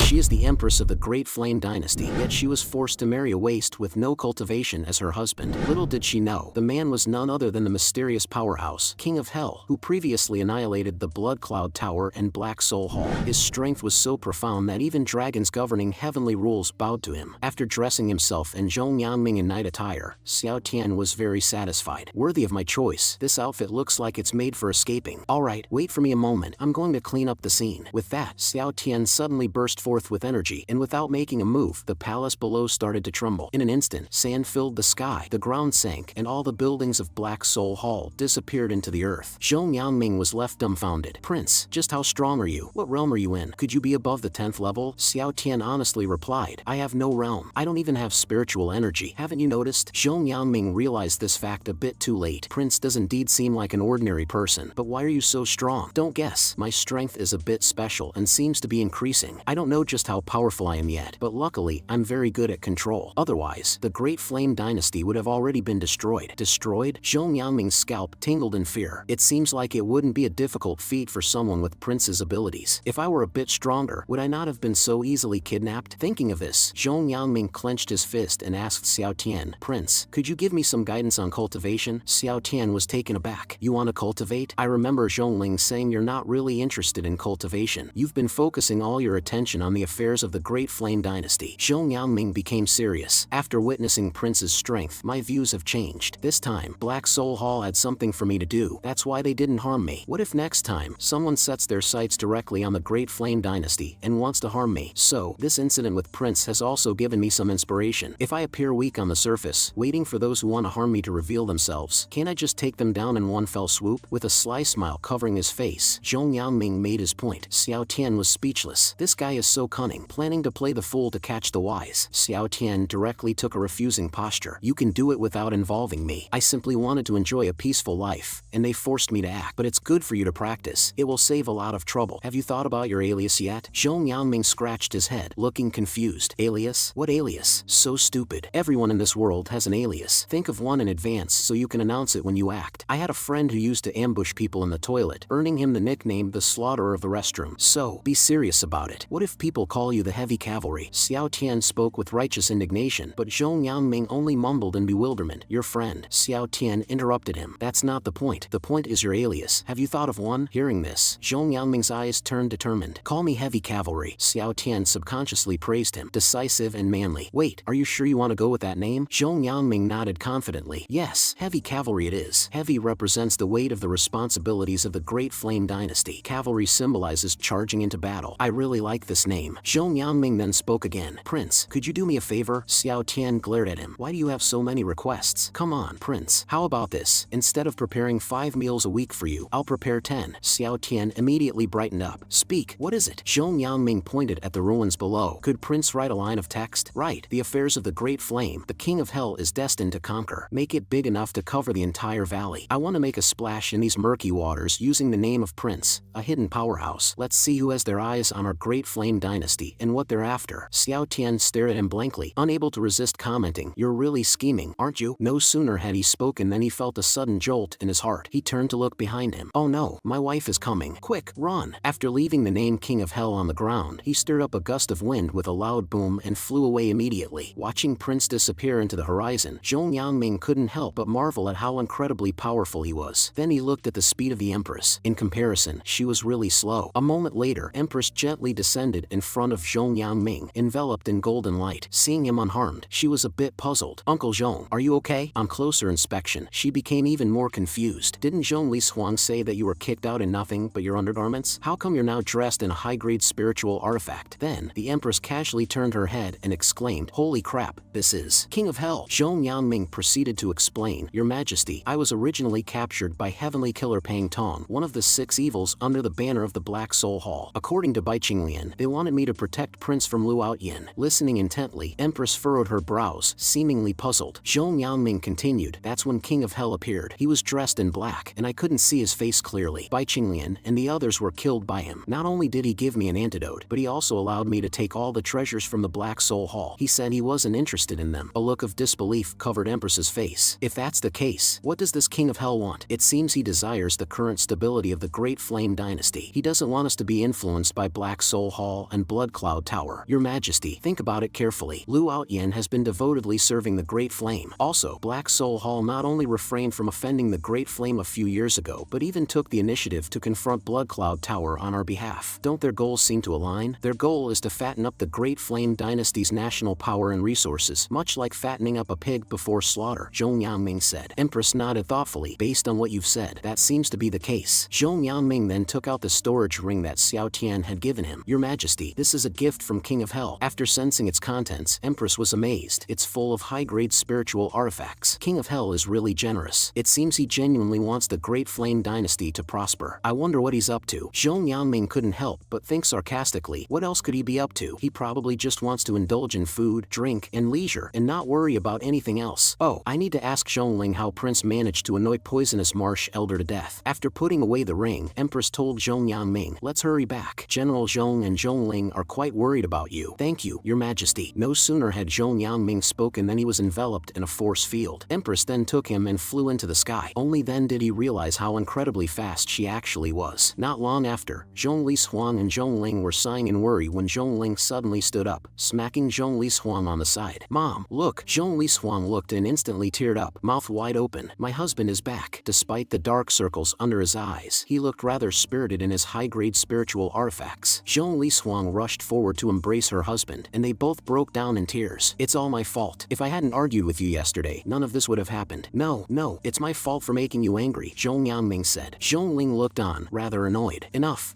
She is the Empress of the Great Flame Dynasty, yet she was forced to marry a waste with no cultivation as her husband. Little did she know, the man was none other than the mysterious powerhouse, King of Hell, who previously annihilated the Blood Cloud Tower and Black Soul Hall. His strength was so profound that even dragons governing heavenly rules bowed to him. After dressing himself in Zhong Yangming in night attire, Xiao Tian was very satisfied. Worthy of my choice, this outfit looks like it's made for escaping. Alright, wait for me a moment, I'm going to clean up the scene. With that, Xiao Tian suddenly burst forth with energy, and without making a move, the palace below started to tremble. In an instant, sand filled the sky, the ground sank, and all the buildings of Black Soul Hall disappeared into the earth. Zhong Yangming was left dumbfounded. Prince, just how strong are you? What realm are you in? Could you be above the 10th level? Xiao Tian honestly replied, I have no realm. I don't even have spiritual energy. Haven't you noticed? Zhong Yangming realized this fact a bit too late. Prince does indeed seem like an ordinary person, but why are you so strong? Don't guess. My strength is a bit special and seems to be increasing. I don't know just how powerful I am yet, but luckily, I'm very good at control. Otherwise, the Great Flame Dynasty would have already been destroyed. Destroyed? Zhong Yangming's scalp tingled in fear. It seems like it wouldn't be a difficult feat for someone with Prince's abilities. If I were a bit stronger, would I not have been so easily kidnapped? Thinking of this, Zhong Yangming clenched his fist and asked Xiao Tian, Prince, could you give me some guidance on cultivation? Xiao Tian was taken aback. You want to cultivate? I remember Zhongling saying you're not really interested in cultivation. You've been focusing all your attention on the affairs of the Great Flame Dynasty. Zhong Yangming became serious. After witnessing Prince's strength, my views have changed. This time, Black Soul Hall had something for me to do. That's why they didn't harm me. What if next time, someone sets their sights directly on the Great Flame Dynasty and wants to harm me? So, this incident with Prince has also given me some inspiration. If I appear weak on the surface, waiting for those who want to harm me to reveal themselves, can't I just take them down in one fell swoop? With a sly smile covering his face, Zhong Yangming made his point. Xiao Tian was speechless. This guy is so cunning, planning to play the fool to catch the wise. Xiao Tian directly took a refusing posture. You can do it without involving me. I simply wanted to enjoy a peaceful life, and they forced me to act. But it's good for you to practice. It will save a lot of trouble. Have you thought about your alias yet? Zhong Yangming scratched his head, looking confused. Alias? What alias? So stupid. Everyone in this world has an alias. Think of one in advance so you can announce it when you act. I had a friend who used to ambush people in the toilet, earning him the nickname the Slaughterer of the Restroom. So, be serious about it. What if people call you the Heavy Cavalry? Xiao Tian spoke with righteous indignation, but Zhong Yangming only mumbled in bewilderment. Your friend, Xiao Tian, interrupted him. That's not the point. The point is your alias. Have you thought of one? Hearing this, Zhong Yangming's eyes turned determined. Call me Heavy Cavalry. Xiao Tian subconsciously praised him. Decisive and manly. Wait, are you sure you want to go with that name? Zhong Yangming nodded confidently. Yes, Heavy Cavalry it is. Heavy represents the weight of the responsibilities of the Great Flame Dynasty. Cavalry symbolizes charging into battle. I really like this name. Zhong Yangming then spoke again. Prince, could you do me a favor? Xiao Tian glared at him. Why do you have so many requests? Come on, Prince. How about this? Instead of preparing 5 meals a week for you, I'll prepare 10. Xiao Tian immediately brightened up. Speak, what is it? Zhong Yangming pointed at the ruins below. Could Prince write a line of text? Right. The affairs of the Great Flame, the King of Hell is destined to conquer. Make it big enough to cover the entire valley. I want to make a splash in these murky waters using the name of Prince, a hidden powerhouse. Let's see who has their eyes on our Great Flame Dynasty and what they're after. Xiao Tian stared at him blankly, unable to resist commenting. You're really scheming, aren't you? No sooner had he spoken than he felt a sudden jolt in his heart. He turned to look behind him. Oh no, my wife is coming. Quick, run. After leaving the name King of Hell on the ground, he stirred up a gust of wind with a loud boom and flew away immediately. Watching Prince disappear into the horizon, Zhong Yangming couldn't help but marvel at how incredibly powerful he was. Then he looked at the speed of the Empress. In comparison, she was really slow. A moment later, Empress gently descended in front of Zhong Yangming, enveloped in golden light. Seeing him unharmed, she was a bit puzzled. Uncle Zhong, are you okay? On closer inspection, she became even more confused. Didn't Zhong Li Xuang say that you were kicked out in nothing but your undergarments? How come you're now dressed in a high-grade spiritual artifact? Then, the Empress casually turned her head and exclaimed, Holy crap, this is King of Hell. Zhong Yangming proceeded to explain, Your Majesty, I was originally captured by Heavenly Killer Pang Tong, one of the 6 evils under the banner of the Black Soul Hall. According to Bai Qinglian, they wanted me to protect Prince from Lu Outyin. Listening intently, Empress furrowed her brows, seemingly puzzled. Zhong Yangming continued, That's when King of Hell appeared. He was dressed in black, and I couldn't see his face clearly. Bai Qinglian and the others were killed by him. Not only did he give me an antidote, but he also allowed me to take all the treasures from the Black Soul Hall. He said he wasn't interested in them. A look of disbelief covered Empress's face. If that's the case, what does this King of Hell want? It seems he desires the current stability of the Great Flame Dynasty. He doesn't want us to be influenced by Black Soul Hall and and Blood Cloud Tower. Your Majesty, think about it carefully. Lu Outyen has been devotedly serving the Great Flame. Also, Black Soul Hall not only refrained from offending the Great Flame a few years ago, but even took the initiative to confront Blood Cloud Tower on our behalf. Don't their goals seem to align? Their goal is to fatten up the Great Flame Dynasty's national power and resources, much like fattening up a pig before slaughter, Zhong Yangming said. Empress nodded thoughtfully. Based on what you've said, that seems to be the case. Zhong Yangming then took out the storage ring that Xiao Tian had given him. Your Majesty, this is a gift from King of Hell. After sensing its contents, Empress was amazed. It's full of high-grade spiritual artifacts. King of Hell is really generous. It seems he genuinely wants the Great Flame Dynasty to prosper. I wonder what he's up to. Zhong Yangming couldn't help but think sarcastically, what else could he be up to? He probably just wants to indulge in food, drink, and leisure, and not worry about anything else. Oh, I need to ask Zhongling how Prince managed to annoy Poisonous Marsh Elder to death. After putting away the ring, Empress told Zhong Yangming, let's hurry back. General Zhong and Zhongling are quite worried about you. Thank you, Your Majesty. No sooner had Zhong Yangming spoken than he was enveloped in a force field. Empress then took him and flew into the sky. Only then did he realize how incredibly fast she actually was. Not long after, Zhongli Huang and Zhongling were sighing in worry when Zhongling suddenly stood up, smacking Zhongli Huang on the side. Mom, look! Zhongli Huang looked and instantly teared up, mouth wide open. My husband is back. Despite the dark circles under his eyes, he looked rather spirited in his high-grade spiritual artifacts. Zhongli Huang rushed forward to embrace her husband, and they both broke down in tears. It's all my fault. If I hadn't argued with you yesterday, none of this would have happened. No, it's my fault for making you angry, Zhong Yangming said. Zhongling looked on, rather annoyed. Enough.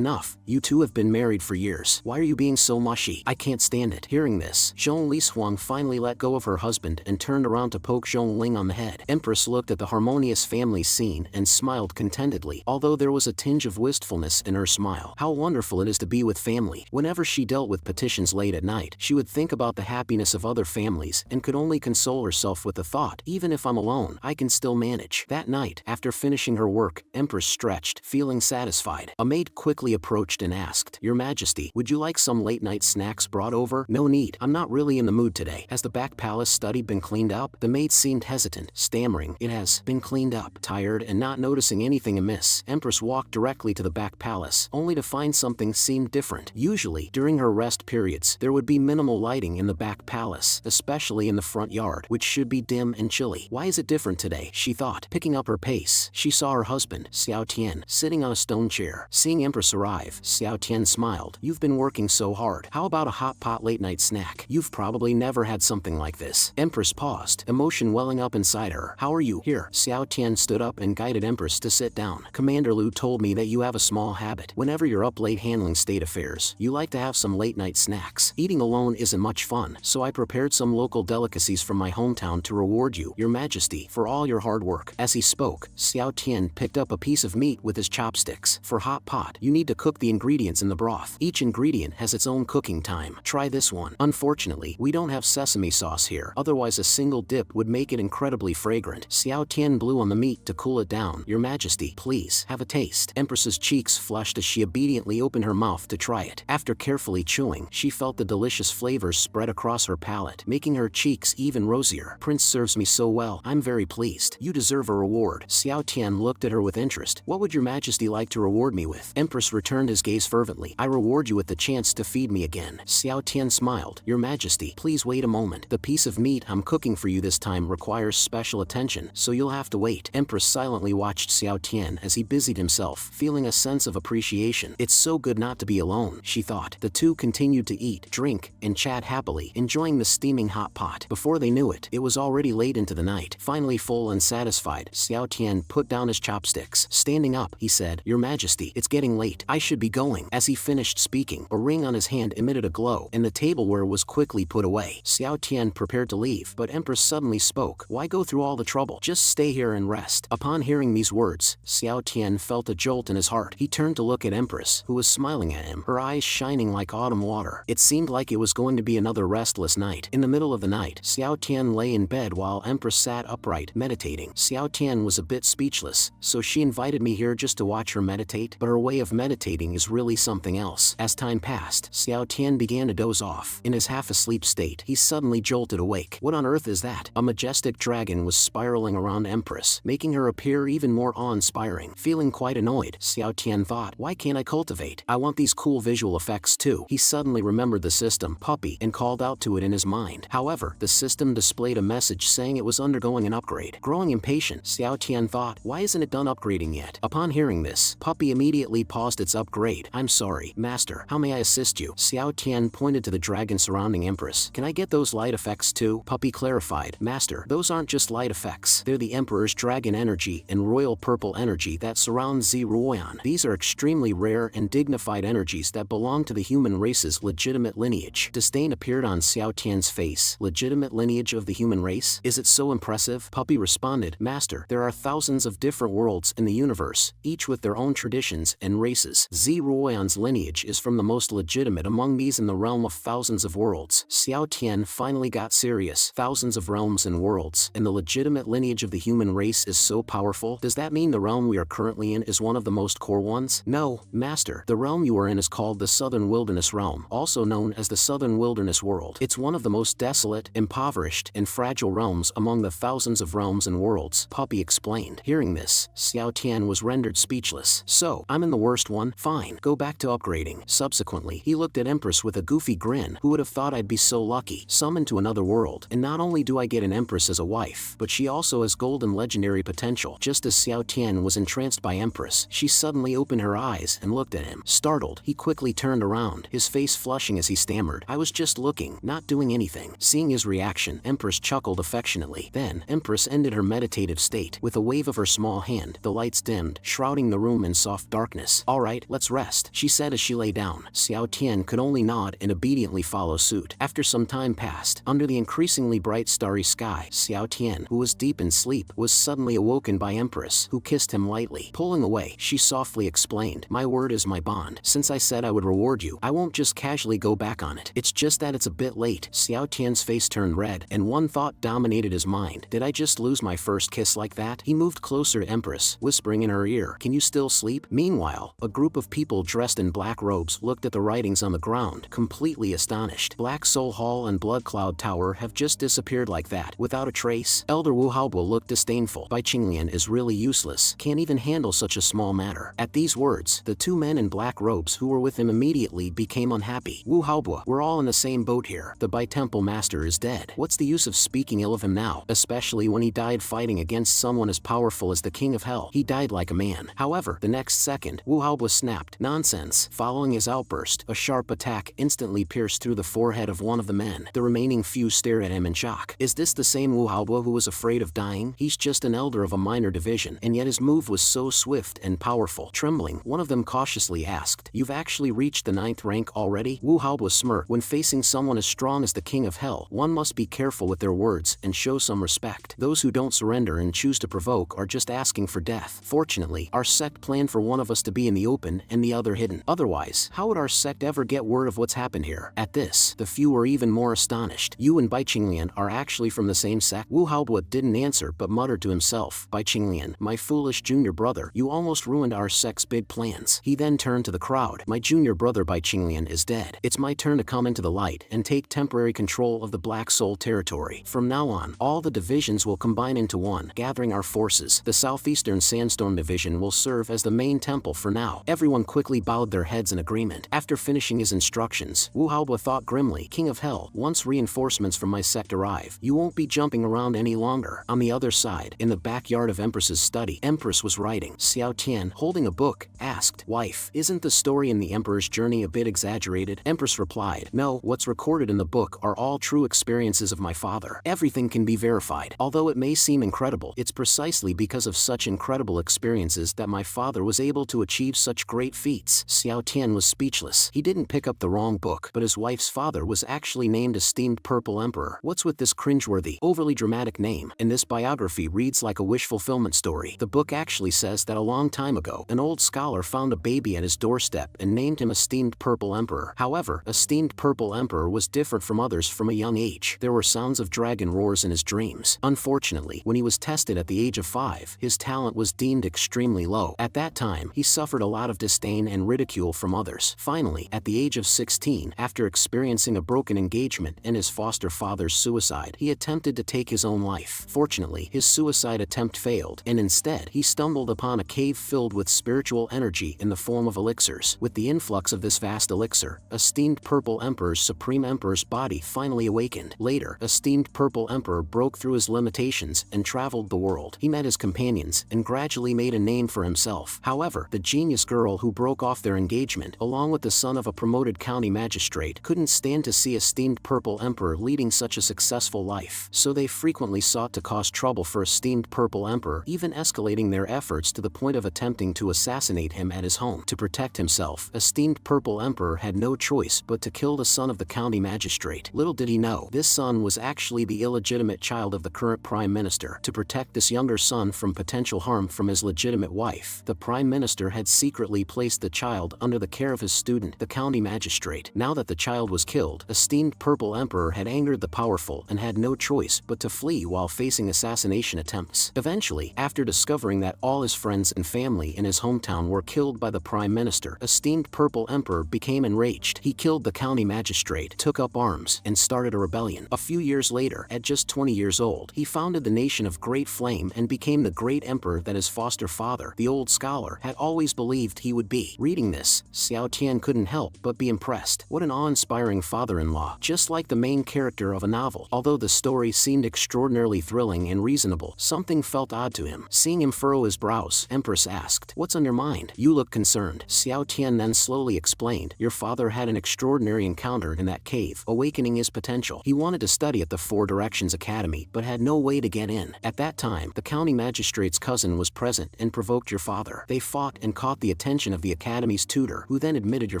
You two have been married for years. Why are you being so mushy? I can't stand it. Hearing this, Zhongli Huang finally let go of her husband and turned around to poke Zhongling on the head. Empress looked at the harmonious family scene and smiled contentedly, although there was a tinge of wistfulness in her smile. How wonderful it is to be with family. Whenever she dealt with petitions late at night, she would think about the happiness of other families and could only console herself with the thought, even if I'm alone, I can still manage. That night, after finishing her work, Empress stretched, feeling satisfied. A maid quickly approached and asked, Your Majesty, would you like some late-night snacks brought over? No need. I'm not really in the mood today. Has the back palace study been cleaned up? The maid seemed hesitant, stammering, It has been cleaned up. Tired and not noticing anything amiss, Empress walked directly to the back palace, only to find something seemed different. Usually, during her rest periods, there would be minimal lighting in the back palace, especially in the front yard, which should be dim and chilly. Why is it different today? She thought. Picking up her pace, she saw her husband, Xiao Tian, sitting on a stone chair. Seeing Empress arrive, Xiao Tian smiled. You've been working so hard. How about a hot pot late-night snack? You've probably never had something like this. Empress paused, emotion welling up inside her. How are you? Here. Xiao Tian stood up and guided Empress to sit down. Commander Lu told me that you have a small habit. Whenever you're up late handling state affairs, you like to have some late-night snacks. Eating alone isn't much fun, so I prepared some local delicacies from my hometown to reward you, Your Majesty, for all your hard work. As he spoke, Xiao Tian picked up a piece of meat with his chopsticks. For hot pot, you need to cook the ingredients in the broth. Each ingredient has its own cooking time. Try this one. Unfortunately, we don't have sesame sauce here, otherwise a single dip would make it incredibly fragrant. Xiao Tian blew on the meat to cool it down. Your Majesty, please, have a taste. Empress's cheeks flushed as she obediently opened her mouth to try it. After carefully chewing, she felt the delicious flavors spread across her palate, making her cheeks even rosier. Prince serves me so well, I'm very pleased. You deserve a reward. Xiao Tian looked at her with interest. What would Your Majesty like to reward me with? Empress returned his gaze fervently. I reward you with the chance to feed me again. Xiao Tian smiled. Your Majesty, please wait a moment. The piece of meat I'm cooking for you this time requires special attention, so you'll have to wait. Empress silently watched Xiao Tian as he busied himself, feeling a sense of appreciation. It's so good not to be alone, she thought. The two continued to eat, drink, and chat happily, enjoying the steaming hot pot. Before they knew it, it was already late into the night. Finally full and satisfied, Xiao Tian put down his chopsticks. Standing up, he said, Your Majesty, it's getting late. I should be going. As he finished speaking, a ring on his hand emitted a glow, and the tableware was quickly put away. Xiao Tian prepared to leave, but Empress suddenly spoke. Why go through all the trouble? Just stay here and rest. Upon hearing these words, Xiao Tian felt a jolt in his heart. He turned to look at Empress, who was smiling at him, her eyes shining like autumn water. It seemed like it was going to be another restless night. In the middle of the night, Xiao Tian lay in bed while Empress sat upright, meditating. Xiao Tian was a bit speechless, so she invited me here just to watch her meditate, but her way of meditating is really something else. As time passed, Xiao Tian began to doze off. In his half-asleep state, he suddenly jolted awake. What on earth is that? A majestic dragon was spiraling around Empress, making her appear even more awe-inspiring. Feeling quite annoyed, Xiao Tian thought, why can't I cultivate? I want these cool visual effects effects too. He suddenly remembered the system, puppy, and called out to it in his mind. However, the system displayed a message saying it was undergoing an upgrade. Growing impatient, Xiao Tian thought, why isn't it done upgrading yet? Upon hearing this, puppy immediately paused its upgrade. I'm sorry, master, how may I assist you? Xiao Tian pointed to the dragon surrounding Empress. Can I get those light effects too? Puppy clarified, master, those aren't just light effects. They're the Emperor's dragon energy and royal purple energy that surrounds Ziruoyan. These are extremely rare and dignified energies that belong to the human race's legitimate lineage. Disdain appeared on Xiao Tian's face. Legitimate lineage of the human race? Is it so impressive? Puppy responded, master, there are thousands of different worlds in the universe, each with their own traditions and races. Ziruoyan's lineage is from the most legitimate among these in the realm of thousands of worlds. Xiao Tian finally got serious. Thousands of realms and worlds, and the legitimate lineage of the human race is so powerful? Does that mean the realm we are currently in is one of the most core ones? No, master, the realm you are in is called the Southern Wilderness Realm, also known as the Southern Wilderness World. It's one of the most desolate, impoverished, and fragile realms among the thousands of realms and worlds, Puppy explained. Hearing this, Xiao Tian was rendered speechless. So, I'm in the worst one? Fine, go back to upgrading. Subsequently, he looked at Empress with a goofy grin. Who would have thought I'd be so lucky? Summoned to another world, and not only do I get an Empress as a wife, but she also has golden legendary potential. Just as Xiao Tian was entranced by Empress, she suddenly opened her eyes and looked at him. Startled, he quickly turned around, his face flushing as he stammered, I was just looking, not doing anything. Seeing his reaction, Empress chuckled affectionately. Then, Empress ended her meditative state. With a wave of her small hand, the lights dimmed, shrouding the room in soft darkness. Alright, let's rest, she said as she lay down. Xiao Tian could only nod and obediently follow suit. After some time passed, under the increasingly bright starry sky, Xiao Tian, who was deep in sleep, was suddenly awoken by Empress, who kissed him lightly. Pulling away, she softly explained, my word is my bond. Since I said I would reward you, I won't just casually go back on it. It's just that it's a bit late. Xiao Tian's face turned red, and one thought dominated his mind. Did I just lose my first kiss like that? He moved closer to Empress, whispering in her ear, can you still sleep? Meanwhile, a group of people dressed in black robes looked at the writings on the ground, completely astonished. Black Soul Hall and Blood Cloud Tower have just disappeared like that, without a trace. Elder Wu Haobo looked disdainful. Bai Qinglian is really useless, can't even handle such a small matter. At these words, the two men in black robes who were with him immediately became unhappy. Wu Haobo, we're all in the same boat here. The Bai Temple Master is dead. What's the use of speaking ill of him now, especially when he died fighting against someone as powerful as the King of Hell? He died like a man. However, the next second, Wu Haobo snapped. Nonsense. Following his outburst, a sharp attack instantly pierced through the forehead of one of the men. The remaining few stared at him in shock. Is this the same Wu Haobo who was afraid of dying? He's just an elder of a minor division, and yet his move was so swift and powerful. Trembling, one of them cautiously asked, you've actually reached the 9th rank already? Wu Haobo smirked. When facing someone as strong as the King of Hell, one must be careful with their words and show some respect. Those who don't surrender and choose to provoke are just asking for death. Fortunately, our sect planned for one of us to be in the open and the other hidden. Otherwise, how would our sect ever get word of what's happened here? At this, the few were even more astonished. You and Bai Qinglian are actually from the same sect? Wu Haobo didn't answer but muttered to himself, Bai Qinglian, my foolish junior brother, you almost ruined our sect's big plans. He then turned to the crowd. My junior brother Bai Qinglian is dead. It's my turn to come into the light and take temporary control of the Black Soul territory. From now on, all the divisions will combine into one, gathering our forces. The Southeastern Sandstone Division will serve as the main temple for now. Everyone quickly bowed their heads in agreement. After finishing his instructions, Wu Haobo thought grimly, King of Hell, once reinforcements from my sect arrive, you won't be jumping around any longer. On the other side, in the backyard of Empress's study, Empress was writing. Xiao Tian, holding a book, asked, wife, isn't the story in the Emperor's journey a bit exaggerated? Empress replied, no, what's recorded in the book are all true experiences of my father. Everything can be verified. Although it may seem incredible, it's precisely because of such incredible experiences that my father was able to achieve such great feats. Xiao Tian was speechless. He didn't pick up the wrong book, but his wife's father was actually named Esteemed Purple Emperor. What's with this cringeworthy, overly dramatic name? And this biography reads like a wish fulfillment story. The book actually says that a long time ago, an old scholar found a baby at his doorstep and named him Esteemed Purple Emperor. However, Esteemed Purple Emperor was different from others from a young age. There were sounds of dragon roars in his dreams. Unfortunately, when he was tested at the age of 5, his talent was deemed extremely low. At that time, he suffered a lot of disdain and ridicule from others. Finally, at the age of 16, after experiencing a broken engagement and his foster father's suicide, he attempted to take his own life. Fortunately, his suicide attempt failed, and instead, he stumbled upon a cave filled with spiritual energy in the form of elixirs. With the influx of this vast elixir, esteemed Purple Emperor's Supreme Emperor's body finally awakened. Later, esteemed Purple Emperor broke through his limitations and traveled the world. He met his companions and gradually made a name for himself. However, the genius girl who broke off their engagement, along with the son of a promoted county magistrate, couldn't stand to see esteemed Purple Emperor leading such a successful life, so they frequently sought to cause trouble for esteemed Purple Emperor, even escalating their efforts to the point of attempting to assassinate him at his home. To protect himself, esteemed Purple Emperor had no choice but to kill the son of the county magistrate. Little did he know, this son was actually the illegitimate child of the current prime minister. To protect this younger son from potential harm from his legitimate wife, the prime minister had secretly placed the child under the care of his student, the county magistrate. Now that the child was killed, esteemed Purple Emperor had angered the powerful and had no choice but to flee while facing assassination attempts. Eventually, after discovering that all his friends and family in his hometown were killed by the prime minister, esteemed Purple Emperor became enraged. He killed the county magistrate, took up arms, and started a rebellion. A few years later, at just 20 years old, he founded the nation of Great Flame and became the great emperor that his foster father, the old scholar, had always believed he would be. Reading this, Xiao Tian couldn't help but be impressed. What an awe-inspiring father-in-law, just like the main character of a novel. Although the story seemed extraordinarily thrilling and reasonable, something felt odd to him. Seeing him furrow his brows, Empress asked, "What's on your mind? You look concerned." Xiao Tian then slowly explained, "Your father had an extraordinary encounter in that cave, awakening his potential. He wanted to study at the Four Directions Academy, but had no way to get in. At that time, the county magistrate's cousin was present and provoked your father. They fought and caught the attention of the academy's tutor, who then admitted your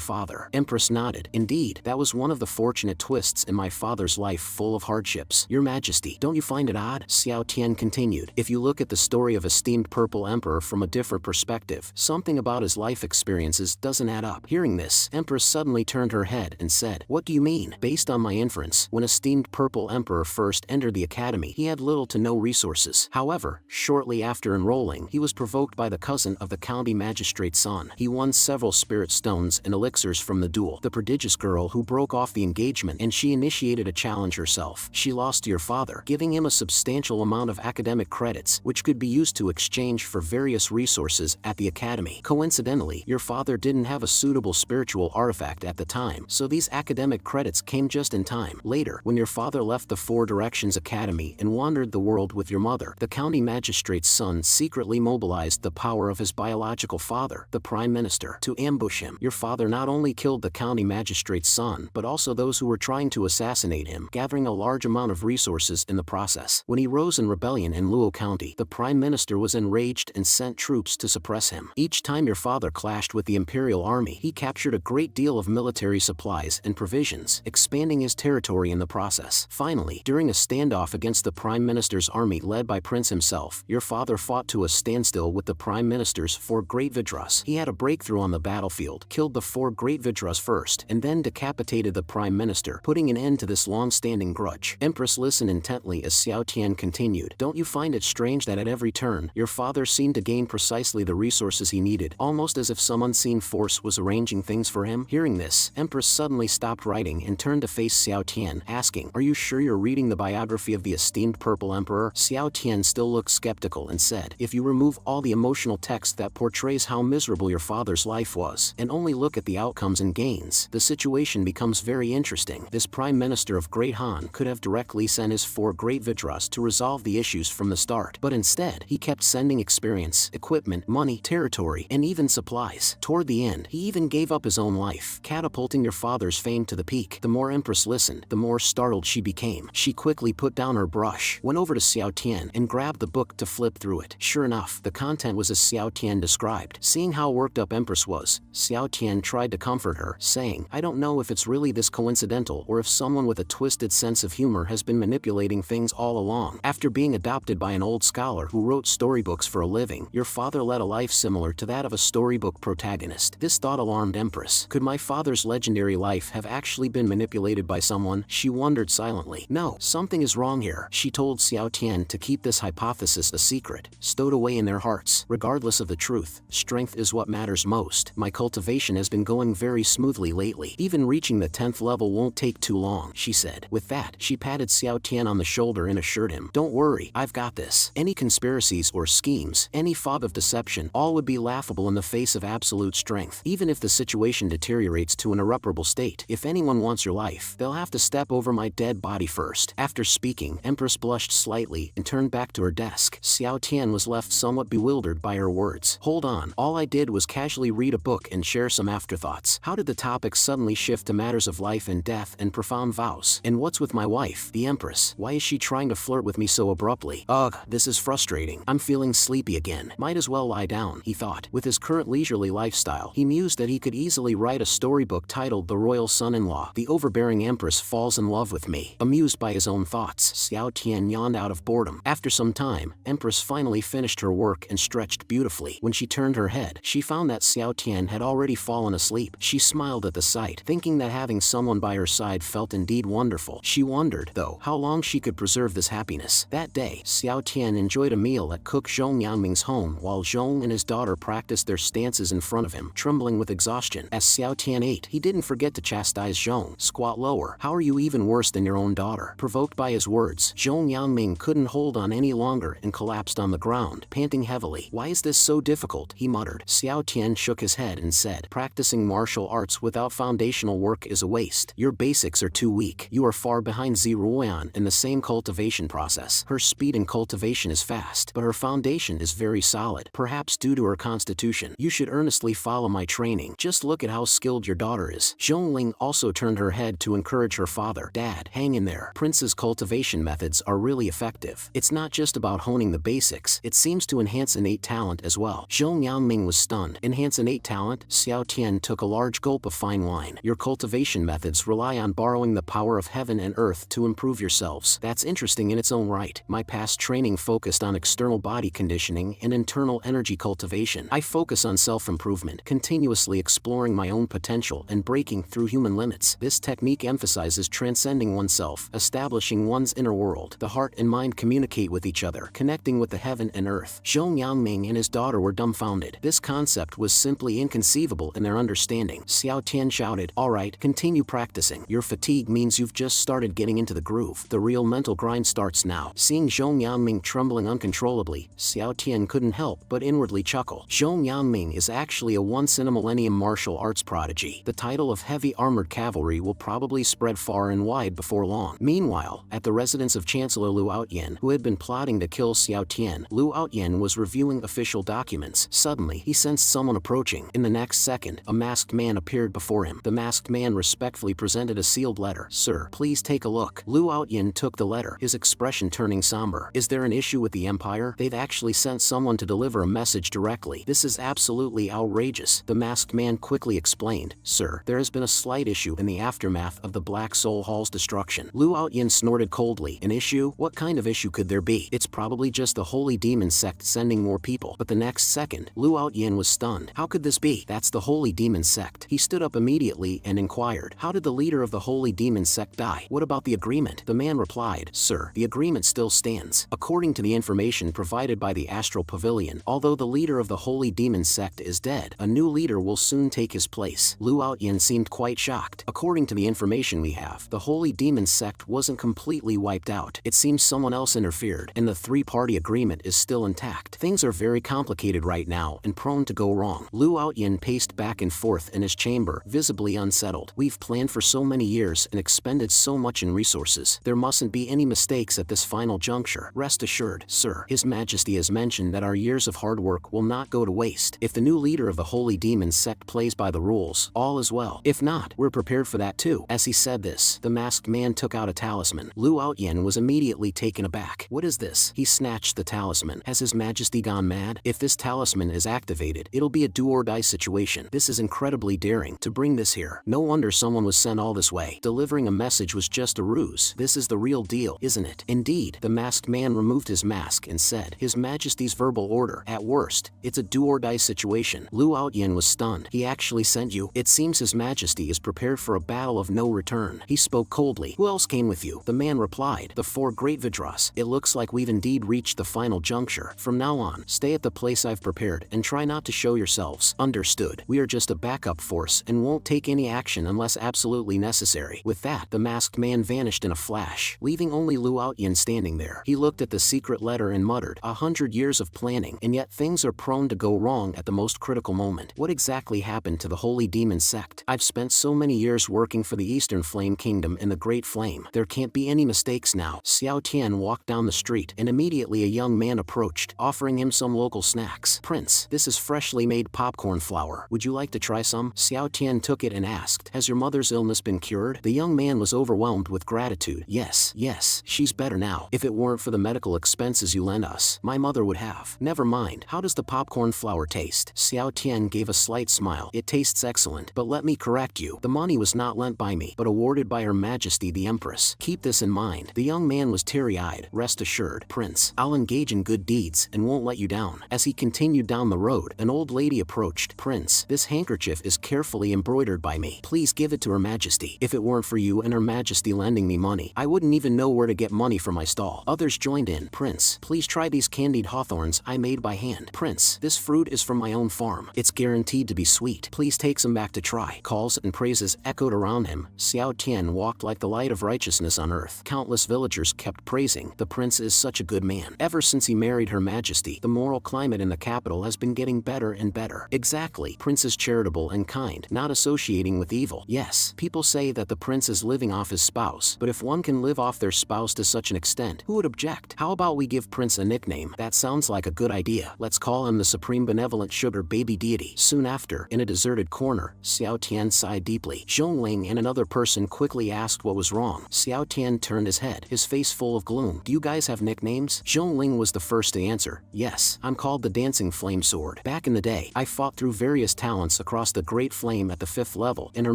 father." Empress nodded. "Indeed, that was one of the fortunate twists in my father's life, full of hardships. Your Majesty, don't you find it odd?" Xiao Tian continued. "If you look at the story of esteemed Purple Emperor from a different perspective, something about his life experiences doesn't add up." Hearing this, Empress suddenly turned her head and said, "What do you mean?" "Based on my inference, when esteemed Purple Emperor first entered the academy, he had little to no resources. However, shortly after enrolling, he was provoked by the cousin of the county magistrate's son. He won several spirit stones and elixirs from the duel. The prodigious girl who broke off the engagement, and she initiated a challenge herself. She lost to your father, giving him a substantial amount of academic credits, which could be used to exchange for various resources at the academy. Coincidentally, your father didn't have a suitable spiritual artifact at the time, so these academic credits came just in time. Later, when your father left the Four Directions Academy and wandered the world with your mother, the county magistrate's son secretly mobilized the power of his biological father, the prime minister, to ambush him. Your father not only killed the county magistrate's son, but also those who were trying to assassinate him, gathering a large amount of resources in the process. When he rose in rebellion in Luo County, the prime minister was enraged and sent troops to suppress him. Each time your father clashed with the imperial army, he captured a great deal of military supplies and provisions, expanding his territory in the process. Finally, during a standoff against the prime minister's army led by Prince himself, your father fought to a standstill with the prime minister's four great Vidras. He had a breakthrough on the battlefield, killed the four great Vidras first, and then decapitated the prime minister, putting an end to this long-standing grudge. Empress listened intently as Xiao Tian continued. "Don't you find it strange that at every turn, your father seemed to gain precisely the resources he needed, almost as if some unseen force was arranging things for him?" Hearing this, Empress suddenly stopped writing and turned to face Xiao Tian, asking, "Are you sure you're reading the biography of the esteemed Purple Emperor?" Xiao Tian still looked skeptical and said, "If you remove all the emotional text that portrays how miserable your father's life was, and only look at the outcomes and gains, the situation becomes very interesting. This prime minister of Great Han could have directly sent his four great Vidras to resolve the issues from the start, but instead, he kept sending experience, equipment, money, territory, and even supplies. Toward the end, he even gave up his own life, catapulting your father's fame to the peak." The more Empress listened, the more startled she became. She quickly put down her brush, went over to Xiao Tian, and grabbed the book to flip through it. Sure enough, the content was as Xiao Tian described. Seeing how worked up Empress was, Xiao Tian tried to comfort her, saying, "I don't know if it's really this coincidental or if someone with a twisted sense of humor has been manipulating things all along. After being adopted by an old scholar who wrote storybooks for a living, your father led a life similar to that of a storybook protagonist." This thought alarmed Empress. Could my father's legendary life have actually been manipulated by someone? She wondered silently. "No, something is wrong here." She told Xiao Tian to keep this hypothesis a secret, stowed away in their hearts. "Regardless of the truth, strength is what matters most. My cultivation has been going very smoothly lately. Even reaching the 10th level won't take too long," she said. With that, she patted Xiao Tian on the shoulder and assured him, "Don't worry, I've got this. Any conspiracies or schemes, any fog of deception, all would be laughable in the face of absolute strength. Even if the situation deteriorates to an irreparable state. If anyone wants your life, they'll have to step over my dead body first. After speaking, Empress blushed slightly and turned back to her desk. Xiao Tian was left somewhat bewildered by her words. Hold on, all I did was casually read a book and share some afterthoughts. How did the topic suddenly shift to matters of life and death and profound vows? And what's with my wife, the Empress? Why is she trying to flirt with me so abruptly? Ugh, this is frustrating. I'm feeling sleepy again. Might as well lie down, he thought. With his current leisurely lifestyle, he mused that he could easily write a storybook titled The Royal Son-in-Law. The overbearing Empress falls in love with me. Amused by his own thoughts, Xiao Tian yawned out of boredom. After some time, Empress finally finished her work and stretched beautifully. When she turned her head, she found that Xiao Tian had already fallen asleep. She smiled at the sight, thinking that having someone by her side felt indeed wonderful. She wondered, though, how long she could preserve this happiness. That day, Xiao Tian enjoyed a meal at cook Zhong Yangming's home while Zhong and his daughter practiced their stances in front of him, trembling with exhaustion. As Xiao Tian ate, he didn't forget to chastise Zhong. Squat lower. How are you even worse than your own daughter? Provoked by his words, Zhong Yangming couldn't hold on any longer and collapsed on the ground, panting heavily. Why is this so difficult? He muttered. Xiao Tian shook his head and said, practicing martial arts without foundational work is a waste. Your basics are too weak. You are far behind Ziruoyan in the same cultivation process. Her speed in cultivation is fast, but her foundation is very solid, perhaps due to her constitution. You should earnestly follow my training. Just look at how skilled your daughter is. Zhongling also turned her head to encourage her father. Dad, hang in there. Prince's cultivation methods are really effective. It's not just about honing the basics, it seems to enhance innate talent as well. Zhong Yangming was stunned. Enhance innate talent? Xiao Tian took a large gulp of fine wine. Your cultivation methods rely on borrowing the power of heaven and earth to improve yourselves. That's interesting in its own right. My past training focused on external body conditioning and internal energy cultivation. I focus on self-improvement, continuously exploring my own potential and breaking through human limits. This technique emphasizes transcending oneself, establishing one's inner world. The heart and mind communicate with each other, connecting with the heaven and earth. Zhong Yangming and his daughter were dumbfounded. This concept was simply inconceivable in their understanding. Xiao Tian shouted, all right, continue practicing. Your fatigue means you've just started getting into the groove. The real mental grind starts now. Seeing Zhong Yangming trembling uncontrollably, Xiao Tian couldn't help but inwardly chuckle. Zhong Yangming is actually a once-in-a-millennium martial arts prodigy. The title of heavy armored cavalry will probably spread far and wide before long. Meanwhile, at the residence of Chancellor Lu Outyen, who had been plotting to kill Xiao Tian, Lu Outyen was reviewing official documents. Suddenly, he sensed someone approaching. In the next second, a masked man appeared before him. The masked man respectfully presented a sealed letter. Sir, please take a look. Lu Outyen took the letter, his expression turning somber. Is there an issue with the Empire? They've actually sent someone to deliver a message directly. This is absolutely outrageous. The masked man quickly explained. Sir, there has been a slight issue in the aftermath of the Black Soul Hall's destruction. Lu Outyen snorted coldly. An issue? What kind of issue could there be? It's probably just the Holy Demon Sect sending more people. But the next second, Lu Outyen was stunned. How could this be? That's the Holy Demon Sect. He stood up immediately and inquired, how did the leader of the Holy Demon Sect die? What about the agreement? The man replied, Sir, the agreement still stands. According to the information provided by the Astral Pavilion, although the leader of the Holy Demon Sect is dead, a new leader will soon take his place. Lu Outyen seemed quite shocked. According to the information we have, the Holy Demon Sect wasn't completely wiped out. It seems someone else interfered, and the three-party agreement is still intact. Things are very complicated right now and prone to go wrong. Lu Outyen paced back and forth in his chamber, visibly unsettled. We've planned for so many years and expended so much in resources. There mustn't be any mistakes at this final juncture. Rest assured, sir, His Majesty has mentioned that our years of hard work will not go to waste. If the new leader of the Holy Demon Sect plays by the rules, all is well. If not, we're prepared for that too. As he said this, the masked man took out a talisman. Lu Outyen was immediately taken aback. What is this? He snatched the talisman. Has His Majesty gone mad? If this talisman is activated, it'll be a do-or-die situation. This is incredibly daring to bring this here. No wonder someone was sent all this way. Delivering a message was just a ruse. This is the real deal, isn't it? Indeed. The masked man removed his mask and said, His Majesty's verbal order. At worst, it's a do-or-die situation. Lu Outyen was stunned. He actually sent you? It seems His Majesty is prepared for a battle of no return. He spoke coldly. Who else came with you? The man replied, The 4 Great Vidras. It looks like we've indeed reached the final juncture. From now on, stay at the place I've prepared and try not to show yourselves. Understood. We are just a backup force and won't take any action unless absolutely necessary. With that, the masked man vanished in a flash, leaving only Lu Outyen standing there. He looked at the secret letter and muttered, 100 years of planning, and yet things are prone to go wrong at the most critical moment. What exactly happened? happened to the holy demon sect. I've spent so many years working for the Eastern Flame Kingdom in the Great Flame. There can't be any mistakes now. Xiao Tian walked down the street, and immediately a young man approached, offering him some local snacks. Prince, this is freshly made popcorn flour. Would you like to try some? Xiao Tian took it and asked, has your mother's illness been cured? The young man was overwhelmed with gratitude. Yes, she's better now. If it weren't for the medical expenses you lent us, my mother would have. Never mind. How does the popcorn flour taste? Xiao Tian gave a slight smile. It tastes excellent, but let me correct you. The money was not lent by me, but awarded by Her Majesty the Empress. Keep this in mind. The young man was teary-eyed. Rest assured, Prince, I'll engage in good deeds and won't let you down. As he continued down the road, an old lady approached. Prince, this handkerchief is carefully embroidered by me. Please give it to Her Majesty. If it weren't for you and Her Majesty lending me money, I wouldn't even know where to get money for my stall. Others joined in. Prince, please try these candied hawthorns I made by hand. Prince, this fruit is from my own farm. It's guaranteed to be sweet. Please take some back to try. Calls and praises echoed around him. Xiao Tian walked like the light of righteousness on earth. Countless villagers kept praising. The prince is such a good man. Ever since he married Her Majesty, the moral climate in the capital has been getting better and better. Exactly. Prince is charitable and kind, not associating with evil. Yes, people say that the prince is living off his spouse, but if one can live off their spouse to such an extent, who would object? How about we give Prince a nickname? That sounds like a good idea. Let's call him the Supreme Benevolent Sugar Baby Deity. Soon after, in a deserted corner, Xiao Tian sighed deeply. Zhongling and another person quickly asked what was wrong. Xiao Tian turned his head, his face full of gloom. Do you guys have nicknames? Zhongling was the first to answer. Yes, I'm called the Dancing Flame Sword. Back in the day, I fought through various talents across the Great Flame at the 5th level, and Her